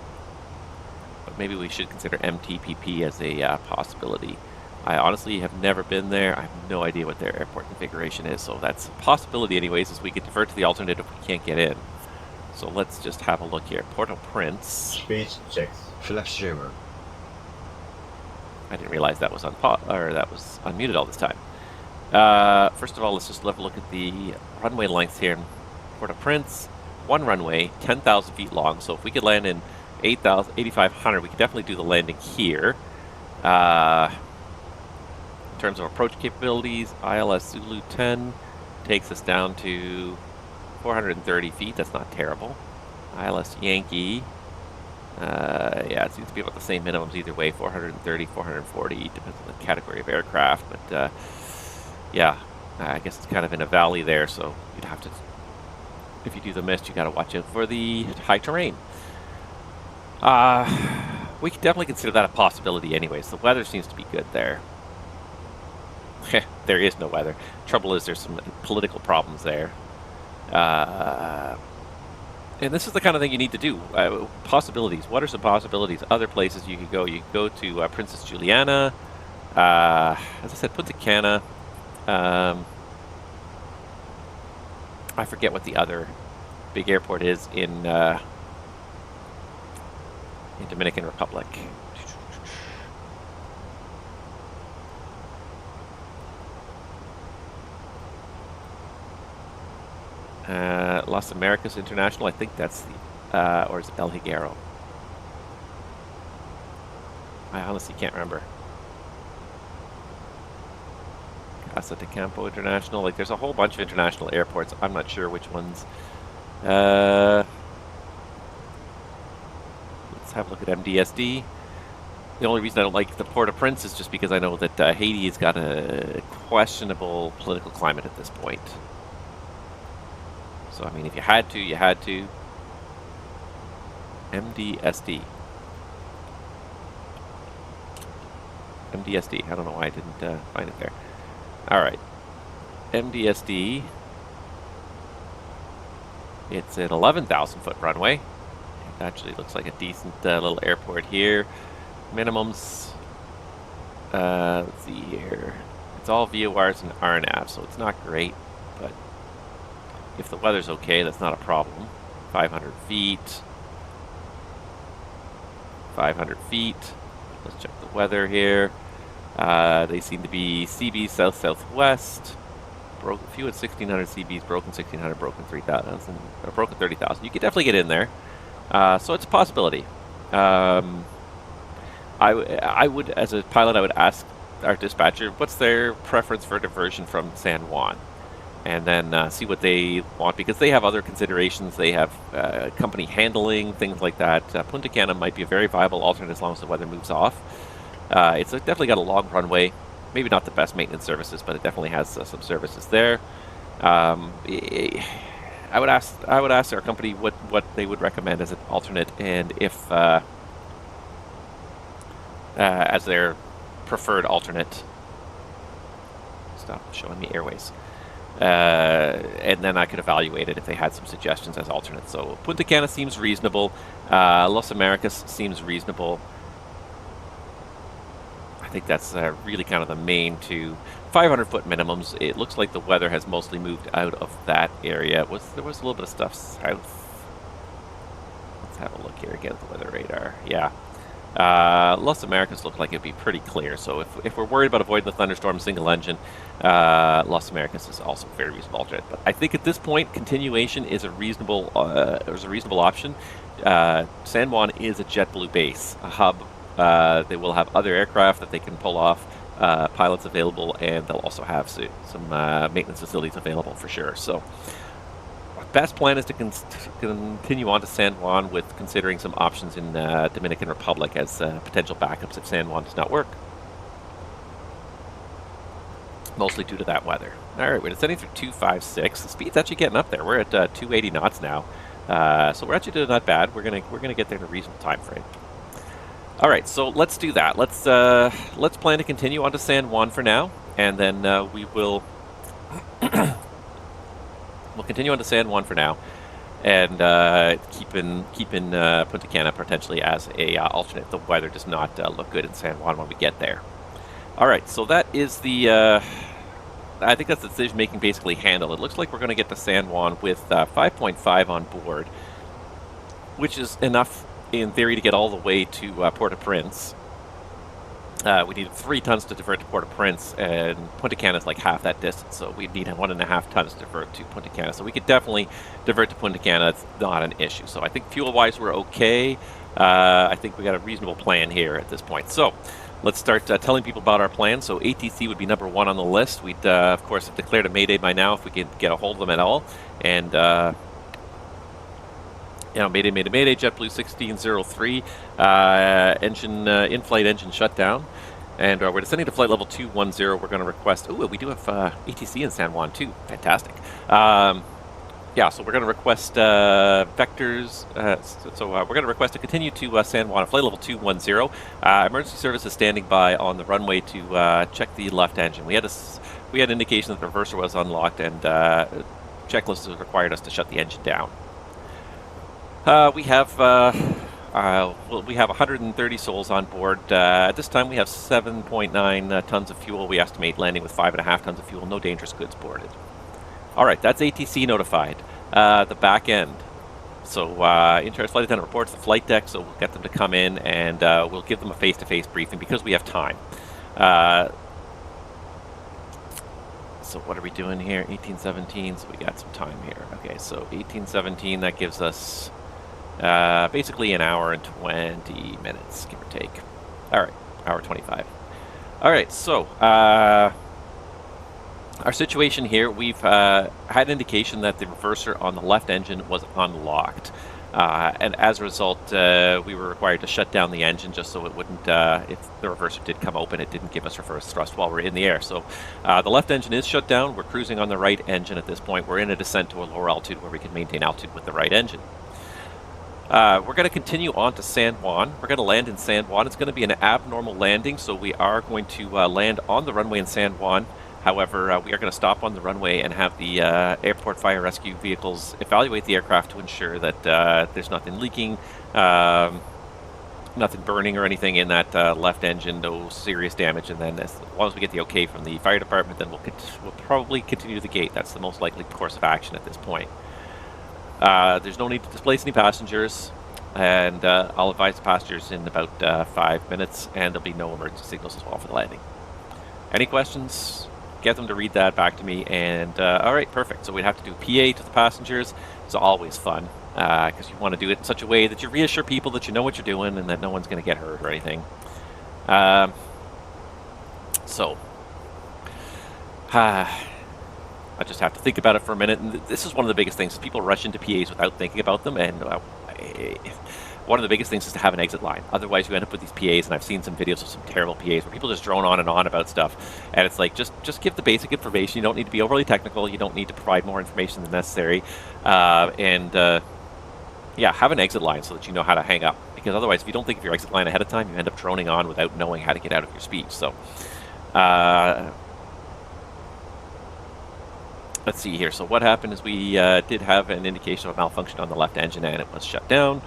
But maybe we should consider MTPP as a possibility. I honestly have never been there. I have no idea what their airport configuration is, so that's a possibility anyways, as we could divert to the alternate if we can't get in. So let's just have a look here. Port-au-Prince.
Speed checked. Flaps 0.
I didn't realize that was unmuted all this time. First of all, let's just have a look at the runway length here in Port-au-Prince. One runway, 10,000 feet long. So if we could land in 8,500, we could definitely do the landing here. In terms of approach capabilities, ILS Zulu 10 takes us down to 430 feet. That's not terrible. ILS Yankee, yeah, it seems to be about the same minimums either way, 430, 440, depends on the category of aircraft. But yeah, I guess it's kind of in a valley there, so you'd have to, if you do the mist, you got to watch out for the high terrain. We could definitely consider that a possibility anyways. The weather seems to be good there. There is no weather. Trouble is there's some political problems there. And this is the kind of thing you need to do. Possibilities. What are some possibilities? Other places you could go. You could go to Princess Juliana. As I said, Punta Cana. I forget what the other big airport is in Dominican Republic. Las Americas International, I think that's the, or is it El Higuero? I honestly can't remember. Casa de Campo International, like there's a whole bunch of international airports. I'm not sure which ones. Let's have a look at MDSD. The only reason I don't like the Port-au-Prince is just because I know that Haiti has got a questionable political climate at this point. So, I mean, if you had to, you had to. MDSD. MDSD. I don't know why I didn't find it there. Alright. MDSD. It's an 11,000-foot runway. It actually looks like a decent little airport here. Minimums. Let's see here. It's all VORs and RNAV, so it's not great, but if the weather's okay, that's not a problem. 500 feet. 500 feet. Let's check the weather here. They seem to be CB south-southwest. Broken, few at 1,600 CBs, broken 1,600, broken 3,000, broken 30,000. You could definitely get in there. So it's a possibility. I would, as a pilot, I would ask our dispatcher, what's their preference for diversion from San Juan? And then see what they want, because they have other considerations. They have company handling, things like that. Punta Cana might be a very viable alternate as long as the weather moves off. It's definitely got a long runway. Maybe not the best maintenance services, but it definitely has some services there. I would ask our company what they would recommend as an alternate, and if as their preferred alternate. Stop showing me airways. And then I could evaluate it if they had some suggestions as alternates. So Punta Cana seems reasonable. Las Americas seems reasonable. I think that's really kind of the main two. 500-foot minimums. It looks like the weather has mostly moved out of that area. There was a little bit of stuff south. Let's have a look here again at the weather radar. Yeah. Las Americas look like it'd be pretty clear. So if we're worried about avoiding the thunderstorm single engine, Las Americas is also a very reasonable alternate. But I think at this point, continuation is a reasonable option. San Juan is a JetBlue base, a hub. They will have other aircraft that they can pull off, pilots available, and they'll also have some maintenance facilities available for sure. So best plan is to continue on to San Juan with considering some options in Dominican Republic as potential backups if San Juan does not work. Mostly due to that weather. Alright, we're descending through 256. The speed's actually getting up there. We're at 280 knots now. So we're actually doing not bad. We're gonna get there in a reasonable time frame. Alright, so let's do that. Let's plan to continue on to San Juan for now, and then we will we'll continue on to San Juan for now, and keeping Punta Cana potentially as a alternate. The weather does not look good in San Juan when we get there. All right, so that is the. I think that's the decision-making basically handled. It looks like we're going to get to San Juan with 5.5 on board, which is enough in theory to get all the way to Port-au-Prince. We need 3 tons to divert to Port-au-Prince, and Punta Cana is like half that distance, so we need 1.5 tons to divert to Punta Cana. So we could definitely divert to Punta Cana. It's not an issue. So I think fuel-wise we're okay. I think we got a reasonable plan here at this point. So let's start telling people about our plan. So ATC would be number 1 on the list. We'd, of course, have declared a Mayday by now if we could get a hold of them at all. And, Mayday, JetBlue 1603, engine, in-flight engine shutdown. And we're descending to flight level 210. We're going to request, we do have ATC in San Juan too. Fantastic. So we're going to request vectors. We're going to request to continue to San Juan at flight level 210. Emergency service is standing by on the runway to check the left engine. We had indication that the reverser was unlocked, and checklist has required us to shut the engine down. We have 130 souls on board. At this time, we have 7.9 tons of fuel. We estimate landing with 5.5 tons of fuel. No dangerous goods boarded. All right, that's ATC notified. The back end. So in-charge flight attendant reports the flight deck, so we'll get them to come in, and we'll give them a face-to-face briefing because we have time. So what are we doing here? 1817, so we got some time here. Okay, so 1817, that gives us basically an hour and 20 minutes, give or take. All right, hour 25. All right, so our situation here, we've had indication that the reverser on the left engine was unlocked. And as a result, we were required to shut down the engine just so it wouldn't, if the reverser did come open, it didn't give us reverse thrust while we're in the air. So the left engine is shut down. We're cruising on the right engine at this point. We're in a descent to a lower altitude where we can maintain altitude with the right engine. We're going to continue on to San Juan. We're going to land in San Juan. It's going to be an abnormal landing, so we are going to land on the runway in San Juan. However, we are going to stop on the runway and have the airport fire rescue vehicles evaluate the aircraft to ensure that there's nothing leaking, nothing burning or anything in that left engine, no serious damage. And then as long as we get the okay from the fire department, then we'll probably continue the gate. That's the most likely course of action at this point. There's no need to displace any passengers, and I'll advise the passengers in about 5 minutes, and there'll be no emergency signals as well for the landing. Any questions? Get them to read that back to me, and all right, perfect. So we'd have to do PA to the passengers. It's always fun because you want to do it in such a way that you reassure people that you know what you're doing and that no one's going to get hurt or anything. I just have to think about it for a minute, and this is one of the biggest things. People rush into PAs without thinking about them, and one of the biggest things is to have an exit line. Otherwise, you end up with these PAs, and I've seen some videos of some terrible PAs where people just drone on and on about stuff, and it's like, just give the basic information. You don't need to be overly technical. You don't need to provide more information than necessary, have an exit line so that you know how to hang up, because otherwise, if you don't think of your exit line ahead of time, you end up droning on without knowing how to get out of your speech. So let's see here. So what happened is we did have an indication of a malfunction on the left engine, and it was shut down.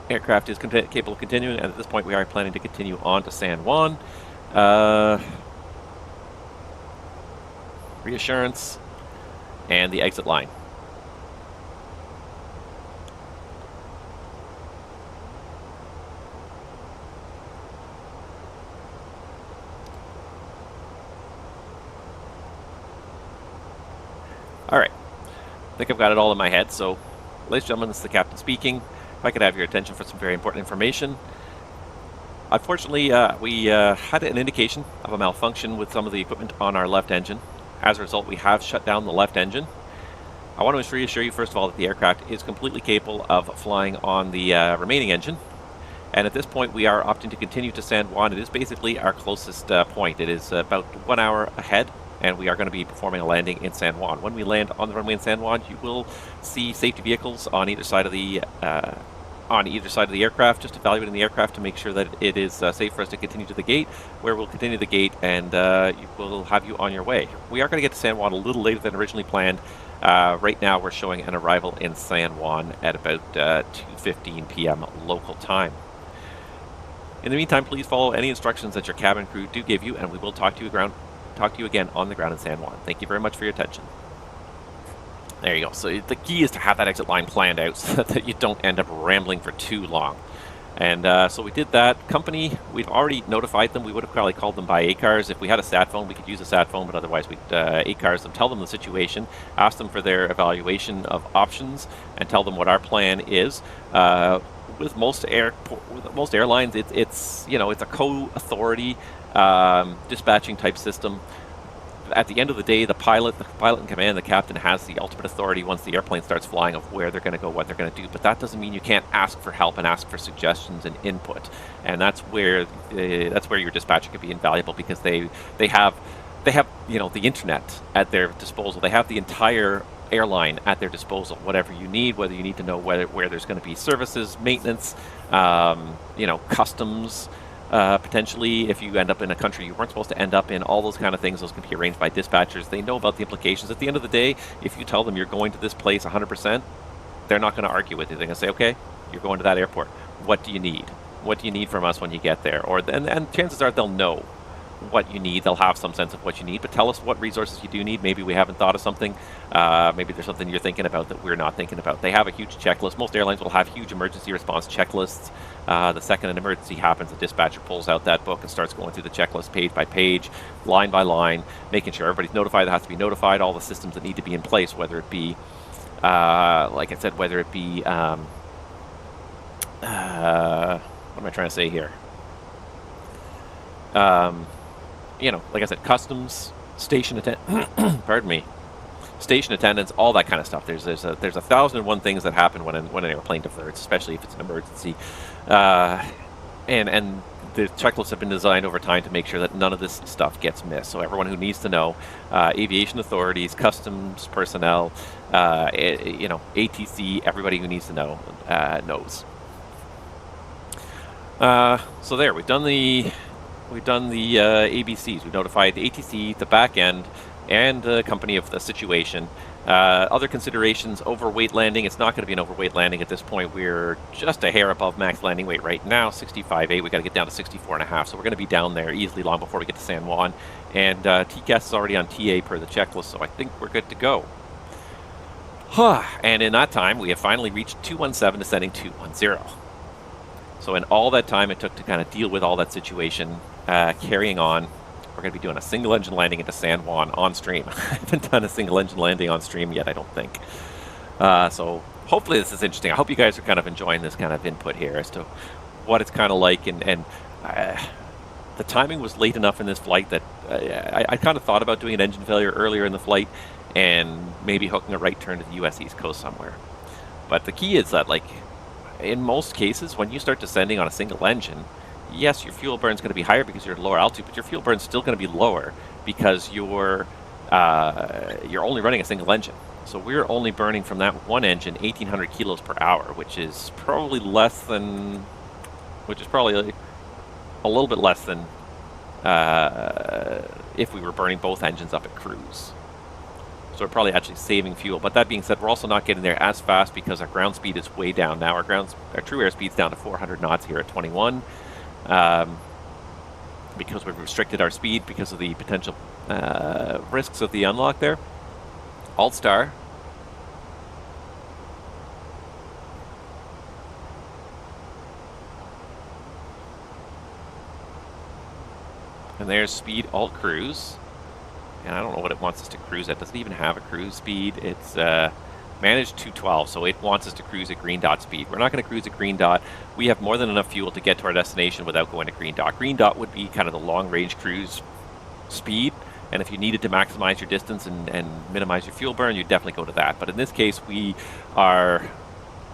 Aircraft is capable of continuing, and at this point we are planning to continue on to San Juan. Reassurance and the exit line. All right, I think I've got it all in my head. So, ladies and gentlemen, this is the captain speaking. If I could have your attention for some very important information. Unfortunately, we had an indication of a malfunction with some of the equipment on our left engine. As a result, we have shut down the left engine. I want to reassure you, first of all, that the aircraft is completely capable of flying on the remaining engine. And at this point, we are opting to continue to San Juan. It is basically our closest point. It is about 1 hour ahead, and we are going to be performing a landing in San Juan. When we land on the runway in San Juan, you will see safety vehicles on either side of the on either side of the aircraft, just evaluating the aircraft to make sure that it is safe for us to continue to the gate, where we'll continue the gate and we'll have you on your way. We are going to get to San Juan a little later than originally planned. Right now we're showing an arrival in San Juan at about 2:15 p.m. local time. In the meantime, please follow any instructions that your cabin crew do give you, and we will talk to you again on the ground in San Juan. Thank you very much for your attention. There you go. So the key is to have that exit line planned out so that you don't end up rambling for too long. And so we did that. Company, we've already notified them. We would have probably called them by ACARS. If we had a sat phone, we could use a sat phone, but otherwise we'd ACARS them, tell them the situation, ask them for their evaluation of options, and tell them what our plan is. With most airlines, it's you know, it's a co-authority dispatching type system. At the end of the day, the pilot in command, the captain, has the ultimate authority once the airplane starts flying of where they're going to go, what they're going to do. But that doesn't mean you can't ask for help and ask for suggestions and input. And that's where your dispatcher could be invaluable, because they have you know, the internet at their disposal. They have the entire airline at their disposal. Whatever you need, whether you need to know where there's going to be services, maintenance, you know, customs. Potentially, if you end up in a country you weren't supposed to end up in, all those kind of things, those can be arranged by dispatchers. They know about the implications. At the end of the day, if you tell them you're going to this place 100%, they're not going to argue with you. They're going to say, okay, you're going to that airport. What do you need? What do you need from us when you get there? And chances are they'll know what you need. They'll have some sense of what you need, but tell us what resources you do need. Maybe we haven't thought of something. Maybe there's something you're thinking about that we're not thinking about. They have a huge checklist. Most airlines will have huge emergency response checklists. The second an emergency happens, the dispatcher pulls out that book and starts going through the checklist page by page, line by line, making sure everybody's notified that has to be notified, all the systems that need to be in place, whether it be, like I said, whether it be, what am I trying to say here? You know, like I said, customs, station pardon me, station attendants, all that kind of stuff. There's 1,001 things that happen when an airplane diverts, especially if it's an emergency. And the checklists have been designed over time to make sure that none of this stuff gets missed. So everyone who needs to know, aviation authorities, customs personnel, you know, ATC, everybody who needs to know knows. So there, we've done the ABCs. We've notified the ATC, the back end, and the company of the situation. Other considerations, overweight landing. It's not going to be an overweight landing at this point. We're just a hair above max landing weight right now, 65.8. We got to get down to 64.5. So we're going to be down there easily long before we get to San Juan. And TCAS is already on TA per the checklist, so I think we're good to go. And in that time, we have finally reached 217, descending 210. So in all that time it took to kind of deal with all that situation, carrying on, we're going to be doing a single engine landing into San Juan on stream. I haven't done a single engine landing on stream yet, I don't think. So hopefully this is interesting. I hope you guys are kind of enjoying this kind of input here as to what it's kind of like. And the timing was late enough in this flight that I kind of thought about doing an engine failure earlier in the flight and maybe hooking a right turn to the US East Coast somewhere. But the key is that, like, in most cases, when you start descending on a single engine, yes, your fuel burn is going to be higher because you're at lower altitude, but your fuel burn is still going to be lower because you're only running a single engine. So we're only burning from that one engine 1,800 kilos per hour, which is probably less than, a little bit less than if we were burning both engines up at cruise. So we're probably actually saving fuel. But that being said, we're also not getting there as fast because our ground speed is way down now. Our true airspeed's down to 400 knots here at 21. Because we've restricted our speed because of the potential risks of the unlock there. Alt star. And there's speed alt cruise. And I don't know what it wants us to cruise at. Does it even have a cruise speed? It's managed 212, so it wants us to cruise at green dot speed. We're not going to cruise at green dot. We have more than enough fuel to get to our destination without going to green dot. Green dot would be kind of the long-range cruise speed, and if you needed to maximize your distance and minimize your fuel burn, you'd definitely go to that. But in this case, we are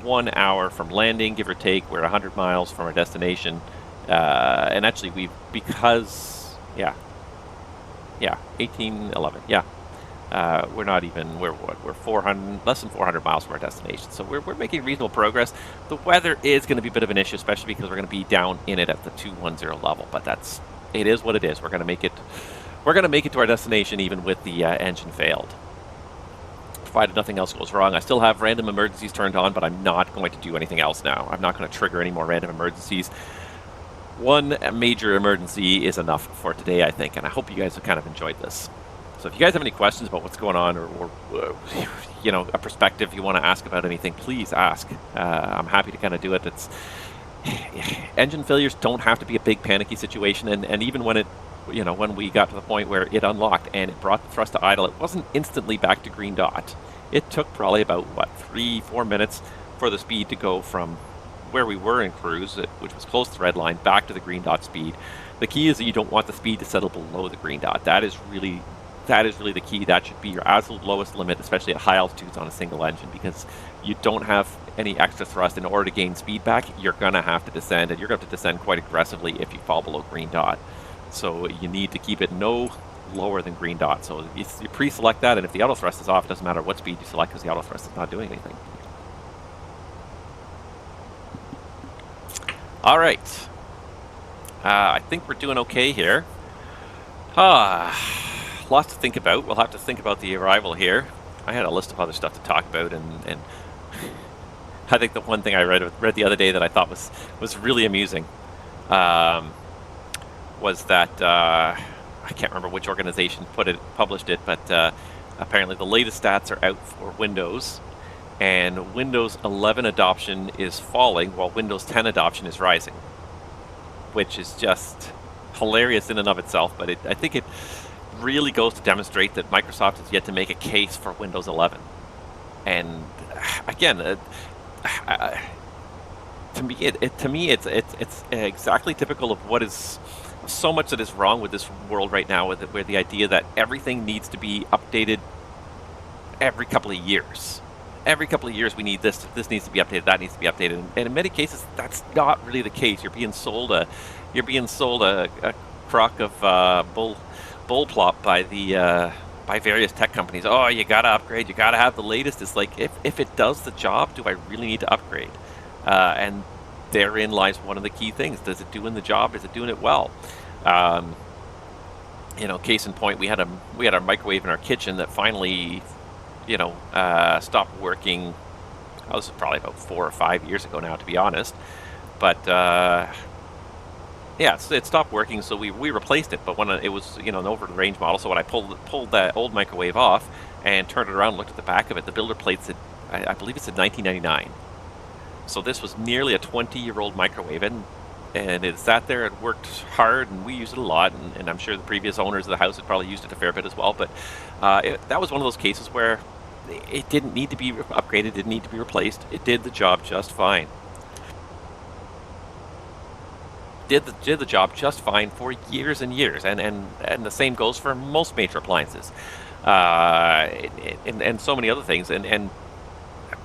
1 hour from landing, give or take. We're 100 miles from our destination. And actually, 1811, yeah. We're not even, we're 400, less than 400 miles from our destination. So we're making reasonable progress. The weather is going to be a bit of an issue, especially because we're going to be down in it at the 210 level. But it is what it is. We're going to make it. We're going to make it to our destination even with the engine failed. Provided nothing else goes wrong. I still have random emergencies turned on, but I'm not going to do anything else now. I'm not going to trigger any more random emergencies. One major emergency is enough for today, I think, and I hope you guys have kind of enjoyed this. So if you guys have any questions about what's going on or you know, a perspective you want to ask about anything, please ask. I'm happy to kind of do it. Engine failures don't have to be a big panicky situation, and even when when we got to the point where it unlocked and it brought the thrust to idle, it wasn't instantly back to green dot. It took probably about, 3-4 minutes for the speed to go from where we were in cruise, which was close to the red line, back to the green dot speed. The key is that you don't want the speed to settle below the green dot. That is really the key. That should be your absolute lowest limit, especially at high altitudes on a single engine, because you don't have any extra thrust. In order to gain speed back, you're going to have to descend, and you're going to have to descend quite aggressively if you fall below green dot. So you need to keep it no lower than green dot. So you pre-select that, and if the auto thrust is off, it doesn't matter what speed you select because the auto thrust is not doing anything. All right. I think we're doing okay here. Lots to think about. We'll have to think about the arrival here. I had a list of other stuff to talk about, and I think the one thing I read the other day that I thought was really amusing was that I can't remember which organization published it, but apparently the latest stats are out for Windows, and Windows 11 adoption is falling while Windows 10 adoption is rising, which is just hilarious in and of itself. But I think it really goes to demonstrate that Microsoft has yet to make a case for Windows 11. And again, to me, it's exactly typical of what is so much that is wrong with this world right now, where the idea that everything needs to be updated every couple of years. Every couple of years we need this needs to be updated, that needs to be updated, and in many cases that's not really the case. You're being sold a crock of bull plop by various tech companies. Oh, you gotta upgrade, you gotta have the latest. It's like, if it does the job, do I really need to upgrade? And therein lies one of the key things. Does it doing the job? Is it doing it well? Case in point, we had a microwave in our kitchen that finally stopped working. Oh, this is probably about 4 or 5 years ago now, to be honest. But yeah, it stopped working, so we replaced it. But when it was an over the range model, so when I pulled that old microwave off and turned it around and looked at the back of it, the builder plate said, I believe it said 1999. So this was nearly a 20-year-old microwave, and it sat there and worked hard, and we used it a lot, and I'm sure the previous owners of the house had probably used it a fair bit as well. But that was one of those cases where it didn't need to be upgraded, didn't need to be replaced. It did the job just fine. Did the job just fine for years and years, and the same goes for most major appliances, and so many other things, and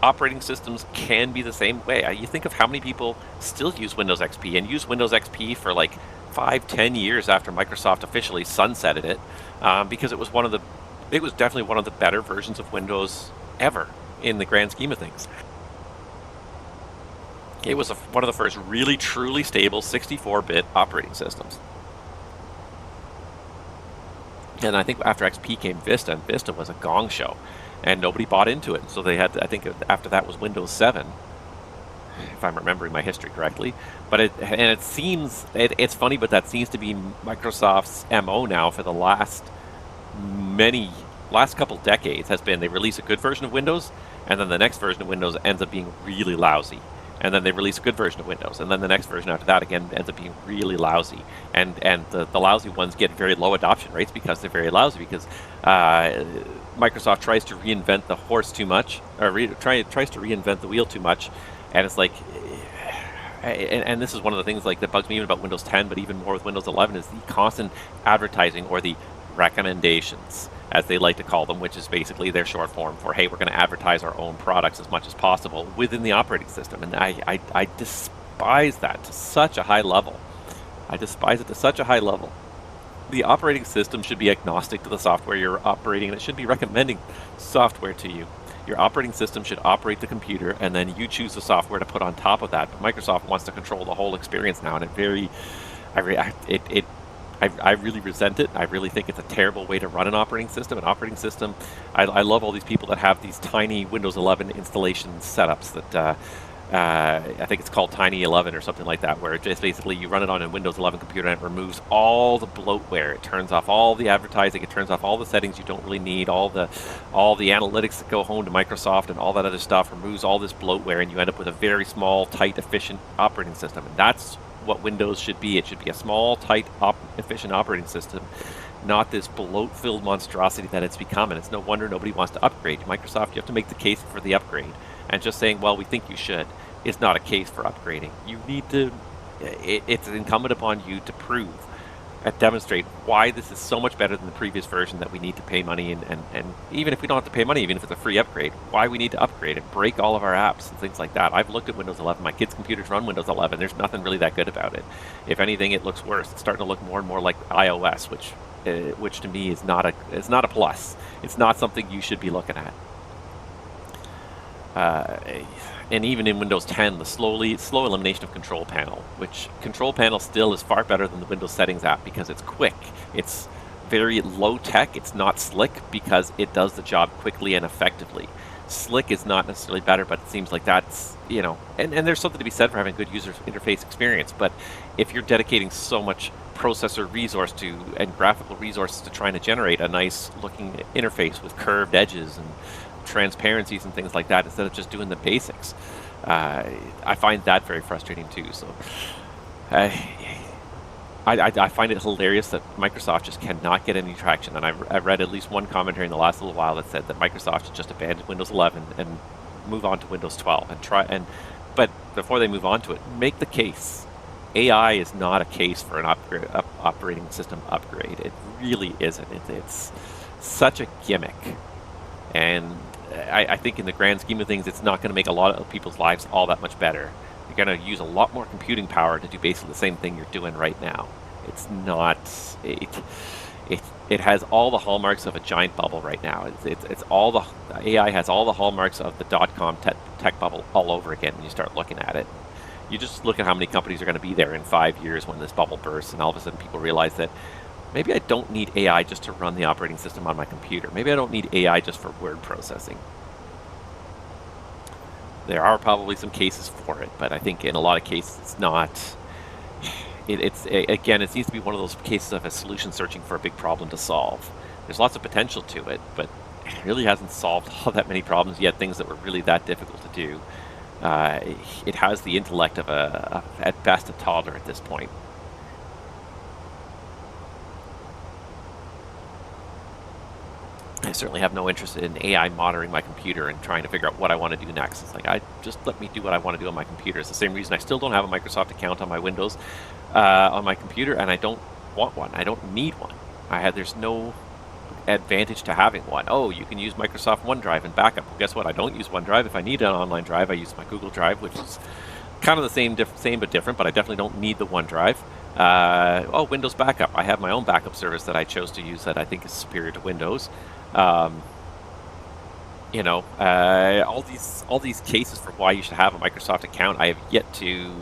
operating systems can be the same way. You think of how many people still use Windows XP and use Windows XP for like 5-10 years after Microsoft officially sunsetted it, because it was definitely one of the better versions of Windows ever in the grand scheme of things. It was one of the first really truly stable 64-bit operating systems. And I think after XP came Vista, and Vista was a gong show, and nobody bought into it. So they had I think after that was Windows 7, if I'm remembering my history correctly. But it seems, it's funny, but that seems to be Microsoft's MO now for the last couple decades, has been they release a good version of Windows, and then the next version of Windows ends up being really lousy. And then they release a good version of Windows, and then the next version after that again ends up being really lousy. And the lousy ones get very low adoption rates because they're very lousy, because Microsoft tries to reinvent the horse too much, or tries to reinvent the wheel too much, and it's like, and this is one of the things like that bugs me even about Windows 10, but even more with Windows 11, is the constant advertising, or the recommendations, as they like to call them, which is basically their short form for, hey, we're going to advertise our own products as much as possible within the operating system. And I despise that to such a high level. I despise it to such a high level. The operating system should be agnostic to the software you're operating, and it should be recommending software to you. Your operating system should operate the computer, and then you choose the software to put on top of that. But Microsoft wants to control the whole experience now, and I really resent it. I really think it's a terrible way to run an operating system. An operating system, I love all these people that have these tiny Windows 11 installation setups that I think it's called Tiny 11 or something like that, where it just basically you run it on a Windows 11 computer and it removes all the bloatware. It turns off all the advertising. It turns off all the settings you don't really need, all the analytics that go home to Microsoft and all that other stuff. Removes all this bloatware, and you end up with a very small, tight, efficient operating system. And that's what Windows should be. It should be a small, tight, efficient operating system, not this bloat-filled monstrosity that it's become. And it's no wonder nobody wants to upgrade. Microsoft, you have to make the case for the upgrade. And just saying, well, we think you should, is not a case for upgrading. You need to, it's incumbent upon you to prove and demonstrate why this is so much better than the previous version that we need to pay money, and even if we don't have to pay money, even if it's a free upgrade, why we need to upgrade and break all of our apps and things like that. I've looked at Windows 11. My kids' computers run Windows 11. There's nothing really that good about it. If anything, it looks worse. It's starting to look more and more like iOS, which to me is not a plus. It's not something you should be looking at. And even in Windows 10, the slow elimination of Control Panel, which Control Panel still is far better than the Windows Settings app because it's quick. It's very low tech. It's not slick because it does the job quickly and effectively. Slick is not necessarily better, but it seems like that's, you know, and there's something to be said for having good user interface experience. But if you're dedicating so much processor resource to and graphical resources to trying to generate a nice looking interface with curved edges and transparencies and things like that instead of just doing the basics, I find that very frustrating too. So I find it hilarious that Microsoft just cannot get any traction. And I've read at least one commentary in the last little while that said that Microsoft should just abandon Windows 11 and move on to Windows 12 and but before they move on to it, make the case. AI is not a case for an operating system upgrade. It really isn't. It's such a gimmick. And I think in the grand scheme of things, it's not going to make a lot of people's lives all that much better. You're going to use a lot more computing power to do basically the same thing you're doing right now. It's not... It has all the hallmarks of a giant bubble right now. It's all the AI has all the hallmarks of the .com tech bubble all over again when you start looking at it. You just look at how many companies are going to be there in 5 years when this bubble bursts, and all of a sudden people realize that maybe I don't need AI just to run the operating system on my computer. Maybe I don't need AI just for word processing. There are probably some cases for it, but I think in a lot of cases it's not. Again, it seems to be one of those cases of a solution searching for a big problem to solve. There's lots of potential to it, but it really hasn't solved all that many problems yet, things that were really that difficult to do. It has the intellect of at best, a toddler at this point. I certainly have no interest in AI monitoring my computer and trying to figure out what I want to do next. It's like, just let me do what I want to do on my computer. It's the same reason I still don't have a Microsoft account on my Windows, on my computer, and I don't want one. I don't need one. There's no advantage to having one. Oh, you can use Microsoft OneDrive and backup. Well, guess what? I don't use OneDrive. If I need an online drive, I use my Google Drive, which is kind of the same but different, but I definitely don't need the OneDrive. Windows backup. I have my own backup service that I chose to use that I think is superior to Windows. All these cases for why you should have a Microsoft account, I have yet to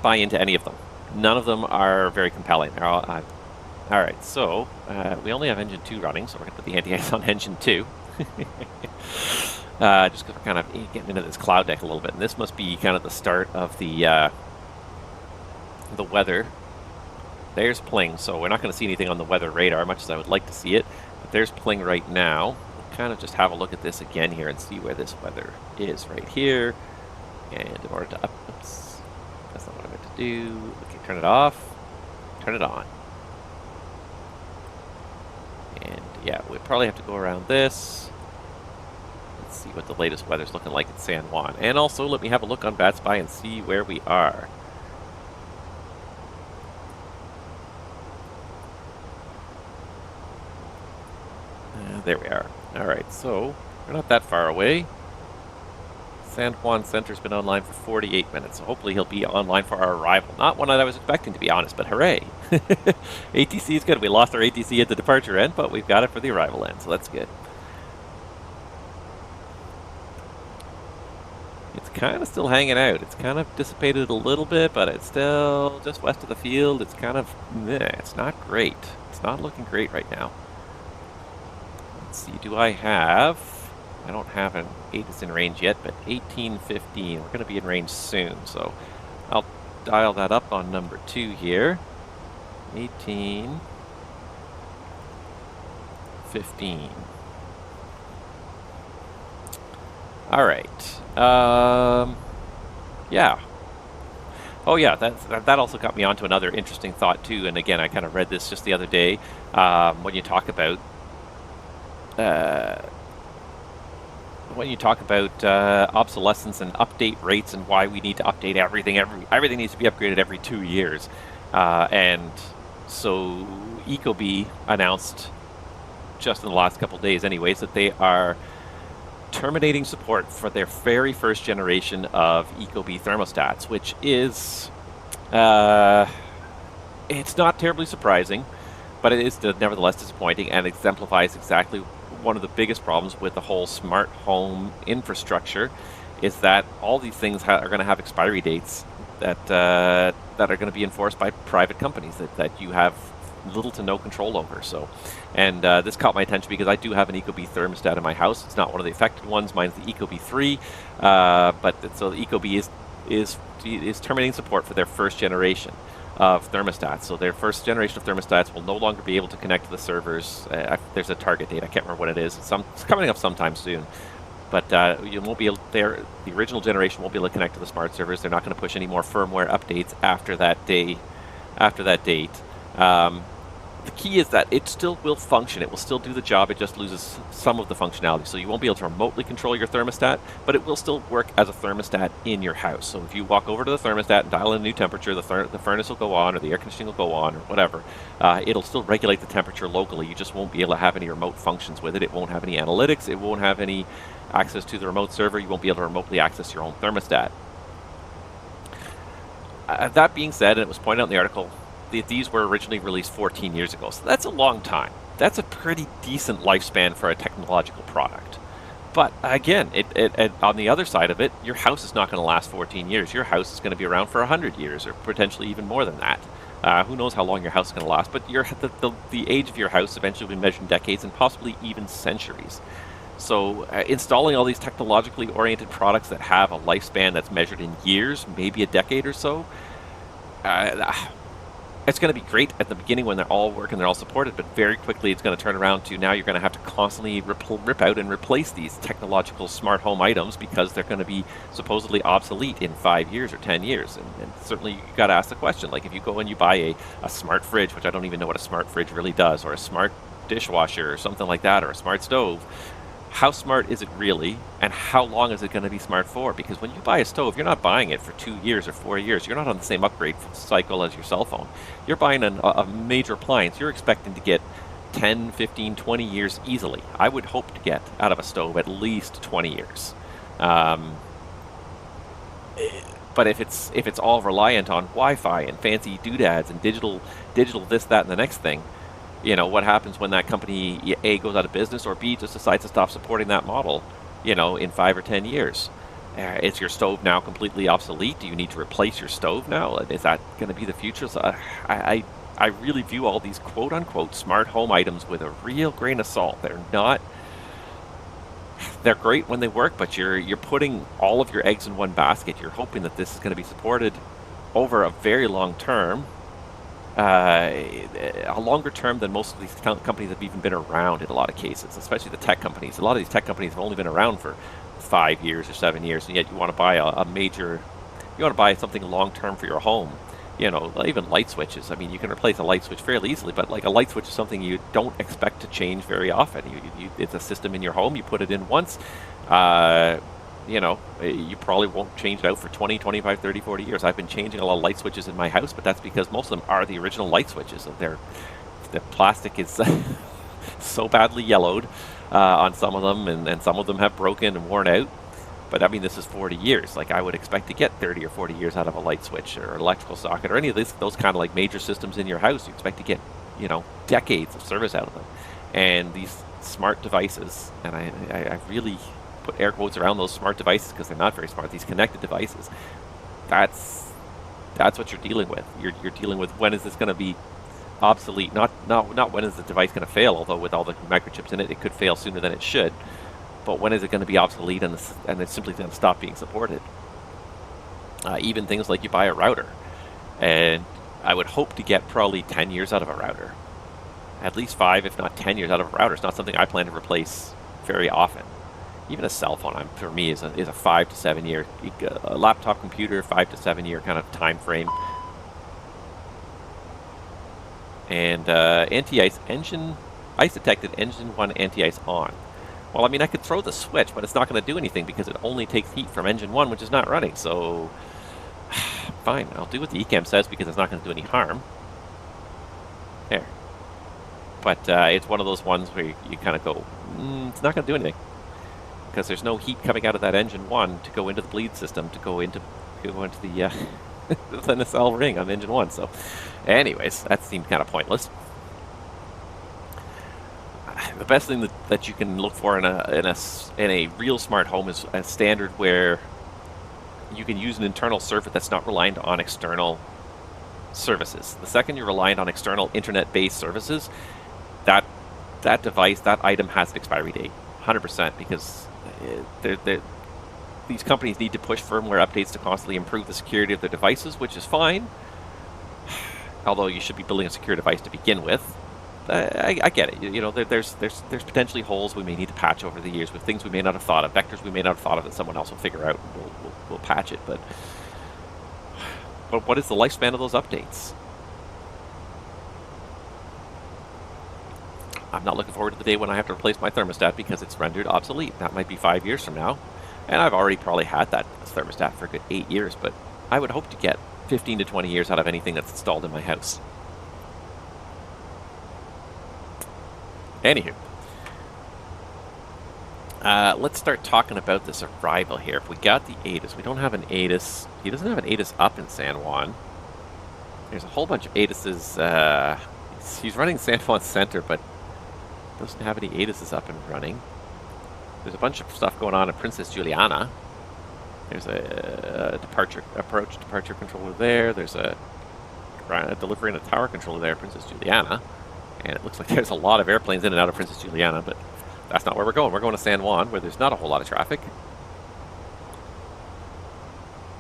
buy into any of them. None of them are very compelling. All right, so we only have Engine 2 running, so we're going to put the anti-ice on Engine 2. Just because we're kind of getting into this cloud deck a little bit, and this must be kind of the start of the weather. There's pling, so we're not going to see anything on the weather radar, much as I would like to see it. But there's pling right now. We'll kind of just have a look at this again here and see where this weather is right here. And in order to oops, that's not what I meant to do. Okay, turn it off, turn it on. And yeah, we'd probably have to go around this. Let's see what the latest weather's looking like in San Juan. And also, let me have a look on VATSIM and see where we are. There we are. All right, so we're not that far away. San Juan Center's been online for 48 minutes, so hopefully he'll be online for our arrival. Not one that I was expecting, to be honest, but hooray. ATC is good. We lost our ATC at the departure end, but we've got it for the arrival end, so that's good. It's kind of still hanging out. It's kind of dissipated a little bit, but it's still just west of the field. It's kind of, it's not great. It's not looking great right now. Let's see, do I don't have an 8 that's in range yet, but 1815. We're going to be in range soon, so I'll dial that up on number 2 here. 1815. All right. Yeah. Oh yeah, that also got me onto another interesting thought too. And again, I kind of read this just the other day. When you talk about obsolescence and update rates and why we need to update everything. Everything needs to be upgraded every 2 years. And so Ecobee announced just in the last couple of days anyways that they are terminating support for their very first generation of Ecobee thermostats, which is it's not terribly surprising, but it is nevertheless disappointing and exemplifies exactly one of the biggest problems with the whole smart home infrastructure, is that all these things are going to have expiry dates that are going to be enforced by private companies that you have little to no control over. So, and this caught my attention because I do have an Ecobee thermostat in my house. It's not one of the affected ones. Mine's the Ecobee 3, so the Ecobee is terminating support for their first generation of thermostats. So their first generation of thermostats will no longer be able to connect to the servers. There's a target date. I can't remember what it is. It's coming up sometime soon. But you won't be able. The original generation won't be able to connect to the smart servers. They're not going to push any more firmware updates after that day. After that date. The key is that it still will function. It will still do the job. It just loses some of the functionality. So you won't be able to remotely control your thermostat, but it will still work as a thermostat in your house. So if you walk over to the thermostat and dial in a new temperature, the furnace will go on, or the air conditioning will go on, or whatever. It'll still regulate the temperature locally. You just won't be able to have any remote functions with it. It won't have any analytics. It won't have any access to the remote server. You won't be able to remotely access your own thermostat. That being said, and it was pointed out in the article, these were originally released 14 years ago, so that's a long time. That's a pretty decent lifespan for a technological product. But again, on the other side of it, your house is not going to last 14 years. Your house is going to be around for 100 years, or potentially even more than that. Who knows how long your house is going to last, but the age of your house eventually will be measured in decades and possibly even centuries. So installing all these technologically oriented products that have a lifespan that's measured in years, maybe a decade or so, it's going to be great at the beginning when they're all working, they're all supported, but very quickly it's going to turn around to now you're going to have to constantly rip out and replace these technological smart home items because they're going to be supposedly obsolete in 5 years or 10 years. And certainly you got to ask the question, like if you go and you buy a smart fridge, which I don't even know what a smart fridge really does, or a smart dishwasher or something like that, or a smart stove, how smart is it really, and how long is it going to be smart for? Because when you buy a stove, you're not buying it for 2 years or 4 years. You're not on the same upgrade cycle as your cell phone. You're buying a major appliance. You're expecting to get 10, 15, 20 years easily. I would hope to get out of a stove at least 20 years. But if it's all reliant on Wi-Fi and fancy doodads and digital this, that, and the next thing, you know, what happens when that company A goes out of business, or B just decides to stop supporting that model, you know, in 5 or 10 years? Is your stove now completely obsolete? Do you need to replace your stove now? Is that going to be the future? So I really view all these quote-unquote smart home items with a real grain of salt. They're great when they work, but you're putting all of your eggs in one basket. You're hoping that this is going to be supported over a very long term. A longer term than most of these companies have even been around in a lot of cases, especially the tech companies. A lot of these tech companies have only been around for 5 years or 7 years, and yet you want to buy you want to buy something long term for your home. You know, even light switches. I mean, you can replace a light switch fairly easily, but like a light switch is something you don't expect to change very often. It's a system in your home. You put it in once. You know, you probably won't change it out for 20, 25, 30, 40 years. I've been changing a lot of light switches in my house, but that's because most of them are the original light switches. The plastic is so badly yellowed on some of them, and some of them have broken and worn out. But I mean, this is 40 years. Like, I would expect to get 30 or 40 years out of a light switch or electrical socket or any of those kind of like major systems in your house. You expect to get, you know, decades of service out of them. And these smart devices, and I really put air quotes around those smart devices because they're not very smart, these connected devices, that's what you're dealing with. You're dealing with, when is this going to be obsolete? Not when is the device going to fail, although with all the microchips in it, it could fail sooner than it should. But when is it going to be obsolete and it's simply going to stop being supported? Even things like you buy a router, and I would hope to get probably 10 years out of a router. At least 5, if not 10 years out of a router. It's not something I plan to replace very often. Even a cell phone, for me, is a 5 to 7 year. A laptop computer, 5 to 7 year kind of time frame. And anti-ice engine, ice detected, engine 1 anti-ice on. Well, I mean, I could throw the switch, but it's not going to do anything because it only takes heat from engine 1, which is not running. So, fine, I'll do what the ECAM says because it's not going to do any harm. There. But it's one of those ones where you kind of go, it's not going to do anything. Because there's no heat coming out of that engine 1 to go into the bleed system, to go into the the nacelle ring on engine 1. So, anyways, that seemed kind of pointless. The best thing that you can look for in a real smart home is a standard where you can use an internal circuit that's not reliant on external services. The second you're reliant on external internet-based services, that device, that item has an expiry date, 100%, because these companies need to push firmware updates to constantly improve the security of their devices, which is fine. Although you should be building a secure device to begin with. I get it. You know, there's potentially holes we may need to patch over the years with things we may not have thought of, vectors we may not have thought of that someone else will figure out, and we'll patch it. But what is the lifespan of those updates? I'm not looking forward to the day when I have to replace my thermostat because it's rendered obsolete. That might be 5 years from now. And I've already probably had that thermostat for a good 8 years, but I would hope to get 15 to 20 years out of anything that's installed in my house. Anywho, let's start talking about this arrival here. If we got the ATIS, we don't have an ATIS. He doesn't have an ATIS up in San Juan. There's a whole bunch of ATISes. He's running San Juan Center, but doesn't have any ATISes up and running. There's a bunch of stuff going on in Princess Juliana. There's a departure controller there. There's a delivery and a tower controller there, Princess Juliana. And it looks like there's a lot of airplanes in and out of Princess Juliana, but that's not where we're going. We're going to San Juan, where there's not a whole lot of traffic.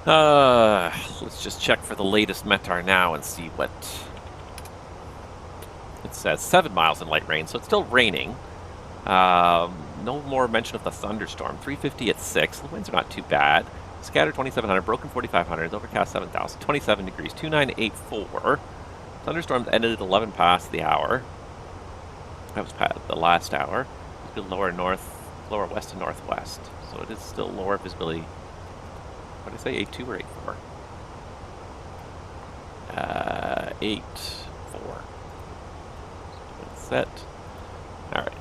Let's just check for the latest METAR now and see what it says. 7 miles in light rain, so it's still raining. No more mention of the thunderstorm. 350 at 6. The winds are not too bad. Scattered 2700, broken 4500, overcast 7000, 27 degrees, 2984. Thunderstorms ended at 11 past the hour. That was past the last hour. It's been lower west to northwest. So it is still lower visibility. What did I say, 8.2 or 8.4? 8.4. Set. Alright.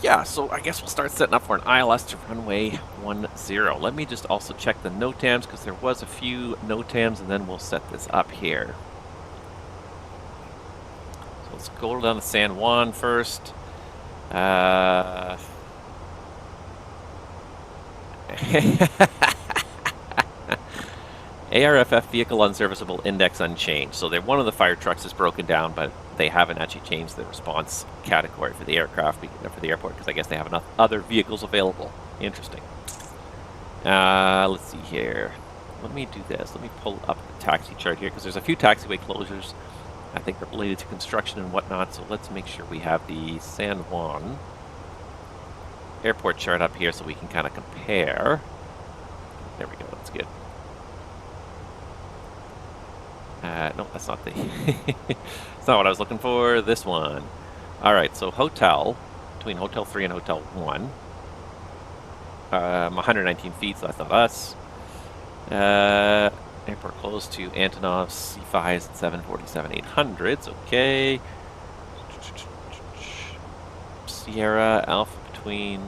Yeah, so I guess we'll start setting up for an ILS to runway 10. Let me just also check the NOTAMs, because there was a few NOTAMs, and then we'll set this up here. So let's go down to San Juan first. ARFF vehicle unserviceable index unchanged. So one of the fire trucks is broken down, but they haven't actually changed the response category for the aircraft, for the airport, because I guess they have enough other vehicles available. Interesting. Let's see here. Let me do this. Let me pull up the taxi chart here, because there's a few taxiway closures I think related to construction and whatnot. So let's make sure we have the San Juan airport chart up here so we can kind of compare. There we go. That's good. No, that's not the... It's not what I was looking for. This one. Alright, so hotel, between Hotel 3 and Hotel 1. 119 feet, so that's not us. Airport close to Antonov C5s at 747-800s. Okay. Sierra Alpha between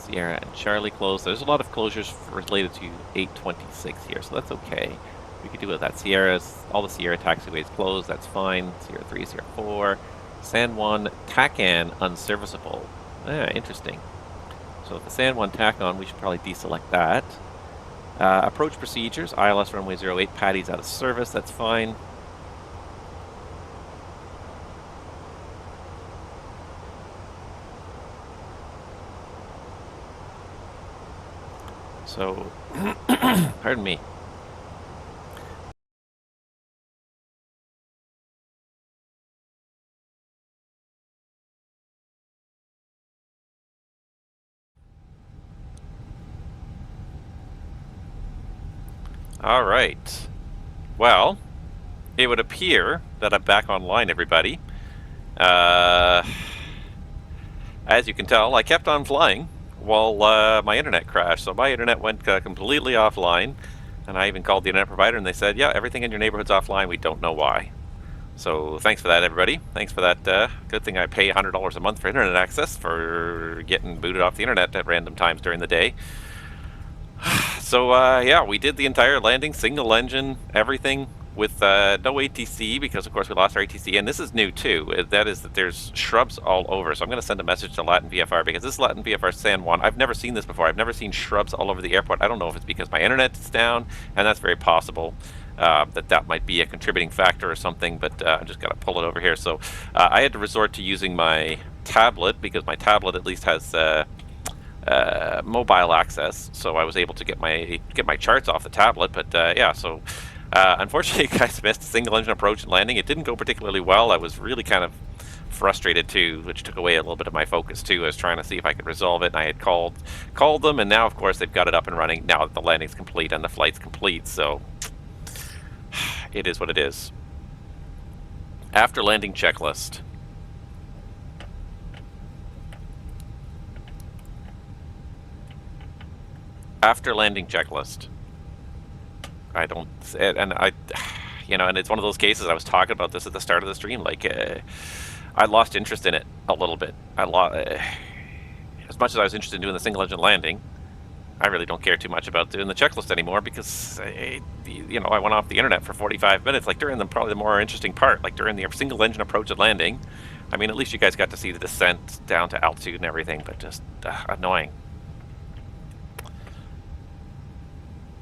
Sierra and Charlie closed. There's a lot of closures related to 826 here, so that's okay. We could do with that. Sierra's, all the Sierra taxiways closed, that's fine. Sierra 3, Sierra 4. San Juan TACAN unserviceable. Interesting. So if the San Juan TACAN, we should probably deselect that. Approach procedures, ILS runway 08, Patty's out of service, that's fine. So, pardon me. All right. Well, it would appear that I'm back online, everybody. As you can tell, I kept on flying while my internet crashed. So my internet went completely offline, and I even called the internet provider, and they said, yeah, everything in your neighborhood's offline. We don't know why. So thanks for that, everybody. Thanks for that. Good thing I pay $100 a month for internet access for getting booted off the internet at random times during the day. So yeah, we did the entire landing, single engine, everything with no ATC, because of course we lost our ATC, and this is new too. That is that there's shrubs all over. So I'm going to send a message to Latin VFR, because this is Latin VFR San Juan. I've never seen this before. I've never seen shrubs all over the airport. I don't know if it's because my internet's down, and that's very possible. That might be a contributing factor or something, but I'm just going to pull it over here. So I had to resort to using my tablet, because my tablet at least has mobile access, so I was able to get my charts off the tablet. But yeah, so unfortunately, guys, missed a single engine approach and landing. It didn't go particularly well. I was really kind of frustrated too, which took away a little bit of my focus too. I was trying to see if I could resolve it, and I had called them, and now of course they've got it up and running now that the landing's complete and the flight's complete. So it is what it is. After landing checklist. After landing checklist. I don't, and I, you know, and it's one of those cases, I was talking about this at the start of the stream, like, I lost interest in it a little bit. As much as I was interested in doing the single engine landing, I really don't care too much about doing the checklist anymore, because, you know, I went off the internet for 45 minutes, like during probably the more interesting part, like during the single engine approach and landing. I mean, at least you guys got to see the descent down to altitude and everything, but just annoying.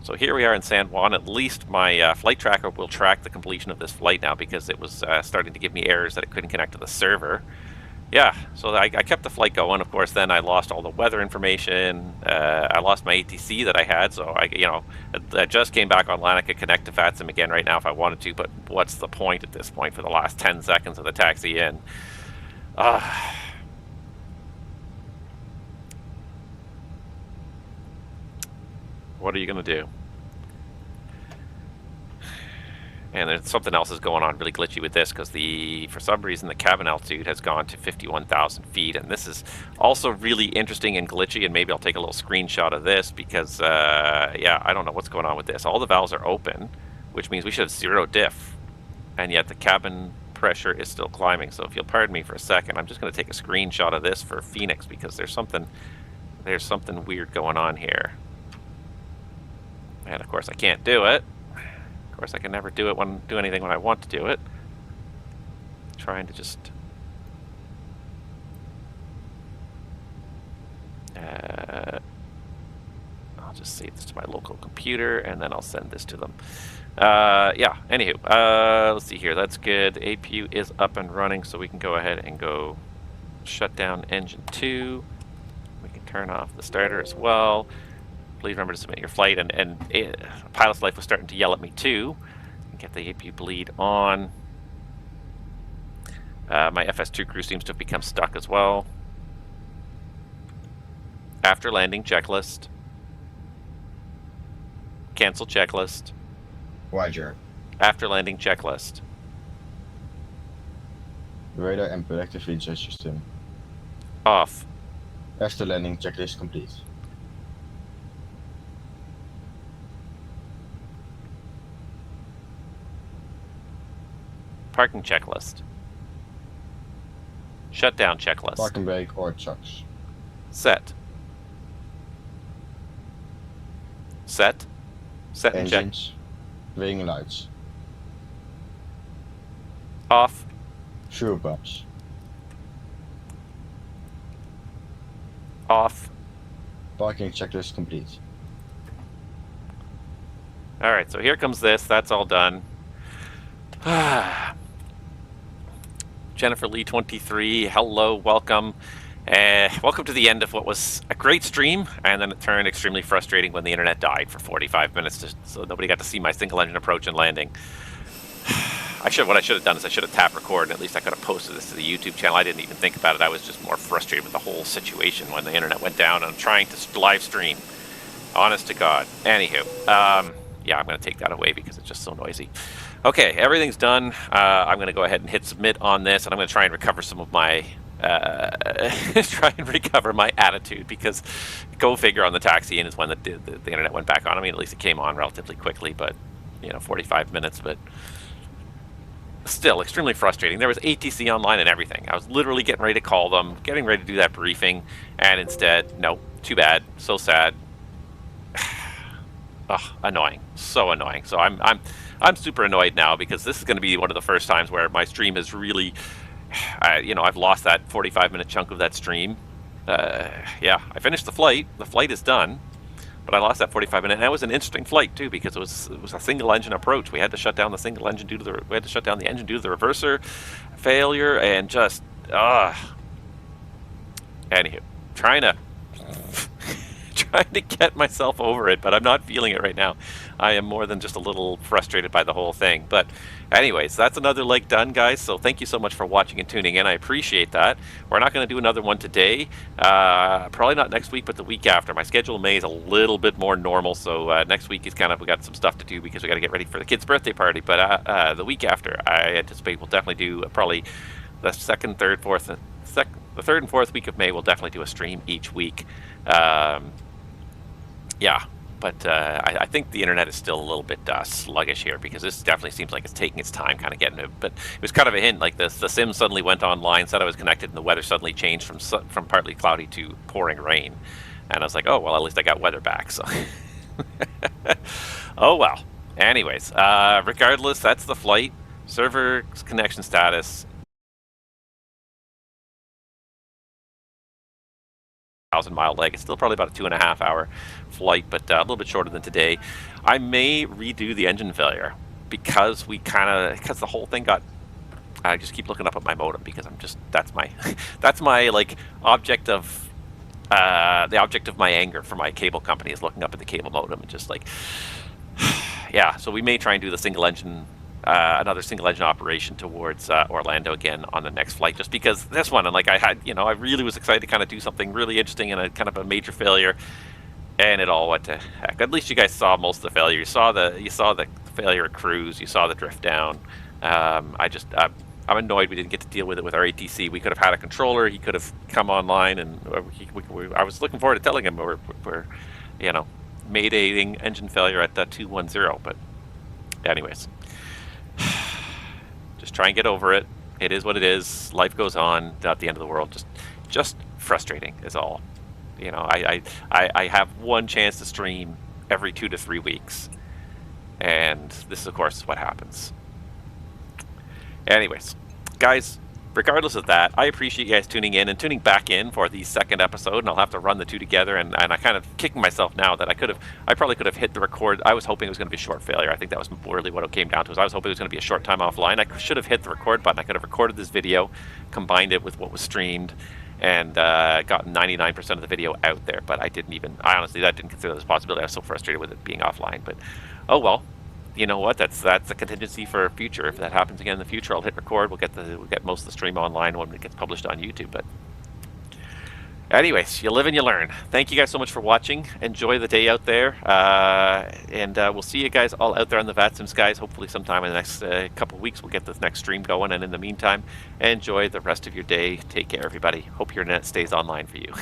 So here we are in San Juan. At least my flight tracker will track the completion of this flight now, because it was starting to give me errors that it couldn't connect to the server. Yeah, so I kept the flight going. Of course, then I lost all the weather information. I lost my ATC that I had, so I just came back online. I could connect to VATSIM again right now if I wanted to, but what's the point at this point for the last 10 seconds of the taxi in? What are you going to do? And there's something else is going on really glitchy with this, because for some reason the cabin altitude has gone to 51,000 feet, and this is also really interesting and glitchy, and maybe I'll take a little screenshot of this, because yeah, I don't know what's going on with this. All the valves are open, which means we should have 0 diff, and yet the cabin pressure is still climbing. So if you'll pardon me for a second, I'm just going to take a screenshot of this for Fenix, because there's something weird going on here. And of course I can't do it. Of course I can never do anything when I want to do it. Trying to just I'll just save this to my local computer, and then I'll send this to them. Yeah, anywho, let's see here. That's good. APU is up and running, so we can go ahead and go shut down engine 2. We can turn off the starter as well. Please remember to submit your flight, and Pilot's Life was starting to yell at me too. Get the APU bleed on. My FS2 crew seems to have become stuck as well. After landing checklist. Cancel checklist.
Roger.
After landing checklist.
Radar and predictive feature system.
Off.
After landing checklist complete.
Parking checklist. Shutdown checklist.
Park and brake or chucks.
Set. Set and check.
Engines. Wing lights.
Off.
Fuel pumps.
Off.
Parking checklist complete.
Alright, so here comes this. That's all done. Jennifer Lee 23, hello, welcome. Welcome to the end of what was a great stream, and then it turned extremely frustrating when the internet died for 45 minutes, so nobody got to see my single engine approach and landing. What I should have done is I should have tapped record, and at least I could have posted this to the YouTube channel. I didn't even think about it. I was just more frustrated with the whole situation when the internet went down, and I'm trying to live stream. Honest to God. Anywho, yeah, I'm going to take that away because it's just so noisy. Okay, everything's done. I'm going to go ahead and hit submit on this, and I'm going to try and recover some of my attitude, because go figure on the taxi in is when the internet went back on. I mean, at least it came on relatively quickly, but 45 minutes, but still extremely frustrating. There was ATC online and everything. I was literally getting ready to call them, getting ready to do that briefing, and instead, no, too bad, so sad. Ugh, annoying, so annoying. So I'm super annoyed now, because this is going to be one of the first times where my stream is really, I've lost that 45-minute chunk of that stream. Yeah, I finished the flight. The flight is done, but I lost that 45 minutes. And that was an interesting flight too, because it was a single engine approach. We had to shut down the single engine due to the engine due to the reverser failure, and just anywho, trying to get myself over it, but I'm not feeling it right now. I am more than just a little frustrated by the whole thing. But anyways, that's another leg done, guys. So thank you so much for watching and tuning in. I appreciate that. We're not going to do another one today. Probably not next week, but the week after. My schedule in May is a little bit more normal, so next week is we got some stuff to do, because we got to get ready for the kids' birthday party. But the week after, I anticipate we'll definitely do probably the the third and fourth week of May. We'll definitely do a stream each week. Yeah, but I think the internet is still a little bit sluggish here, because this definitely seems like it's taking its time kind of getting it. But it was kind of a hint, like the sim suddenly went online, said I was connected, and the weather suddenly changed from partly cloudy to pouring rain. And I was like, oh, well, at least I got weather back. So, oh, well. Anyways, regardless, that's the flight. Server connection status. 1,000-mile leg. It's still probably about a 2.5-hour flight, but a little bit shorter than today. I may redo the engine failure, because the whole thing got. I just keep looking up at my modem, because that's my like object of the object of my anger for my cable company, is looking up at the cable modem and just like, yeah. So we may try and do the single engine. Another single engine operation towards Orlando again on the next flight, just because this one, and like I really was excited to kind of do something really interesting and a kind of a major failure, and it all went to heck. At least you guys saw most of the failure. You saw the failure at cruise. You saw the drift down. I'm annoyed we didn't get to deal with it with our ATC. We could have had a controller. He could have come online, and I was looking forward to telling him we're maydating engine failure at 210. But anyways. Just try and get over it. It is what it is. Life goes on. Not the end of the world. Just frustrating is all. I have one chance to stream every 2 to 3 weeks, and this, of course, is what happens. Anyways, guys, regardless of that, I appreciate you guys tuning in and tuning back in for the second episode, and I'll have to run the two together, and I kind of kicking myself now that I probably could have hit the record. I was hoping it was going to be a short failure. I think that was really what it came down to. I was hoping it was going to be a short time offline. I should have hit the record button. I could have recorded this video, combined it with what was streamed, and gotten 99% of the video out there, but I honestly didn't consider this a possibility. I was so frustrated with it being offline, but oh well. You know what? That's a contingency for future. If that happens again in the future, I'll hit record. We'll get most of the stream online when it gets published on YouTube. But anyways, you live and you learn. Thank you guys so much for watching. Enjoy the day out there, and we'll see you guys all out there on the VATSIM skies. Hopefully, sometime in the next couple of weeks, we'll get this next stream going. And in the meantime, enjoy the rest of your day. Take care, everybody. Hope your net stays online for you.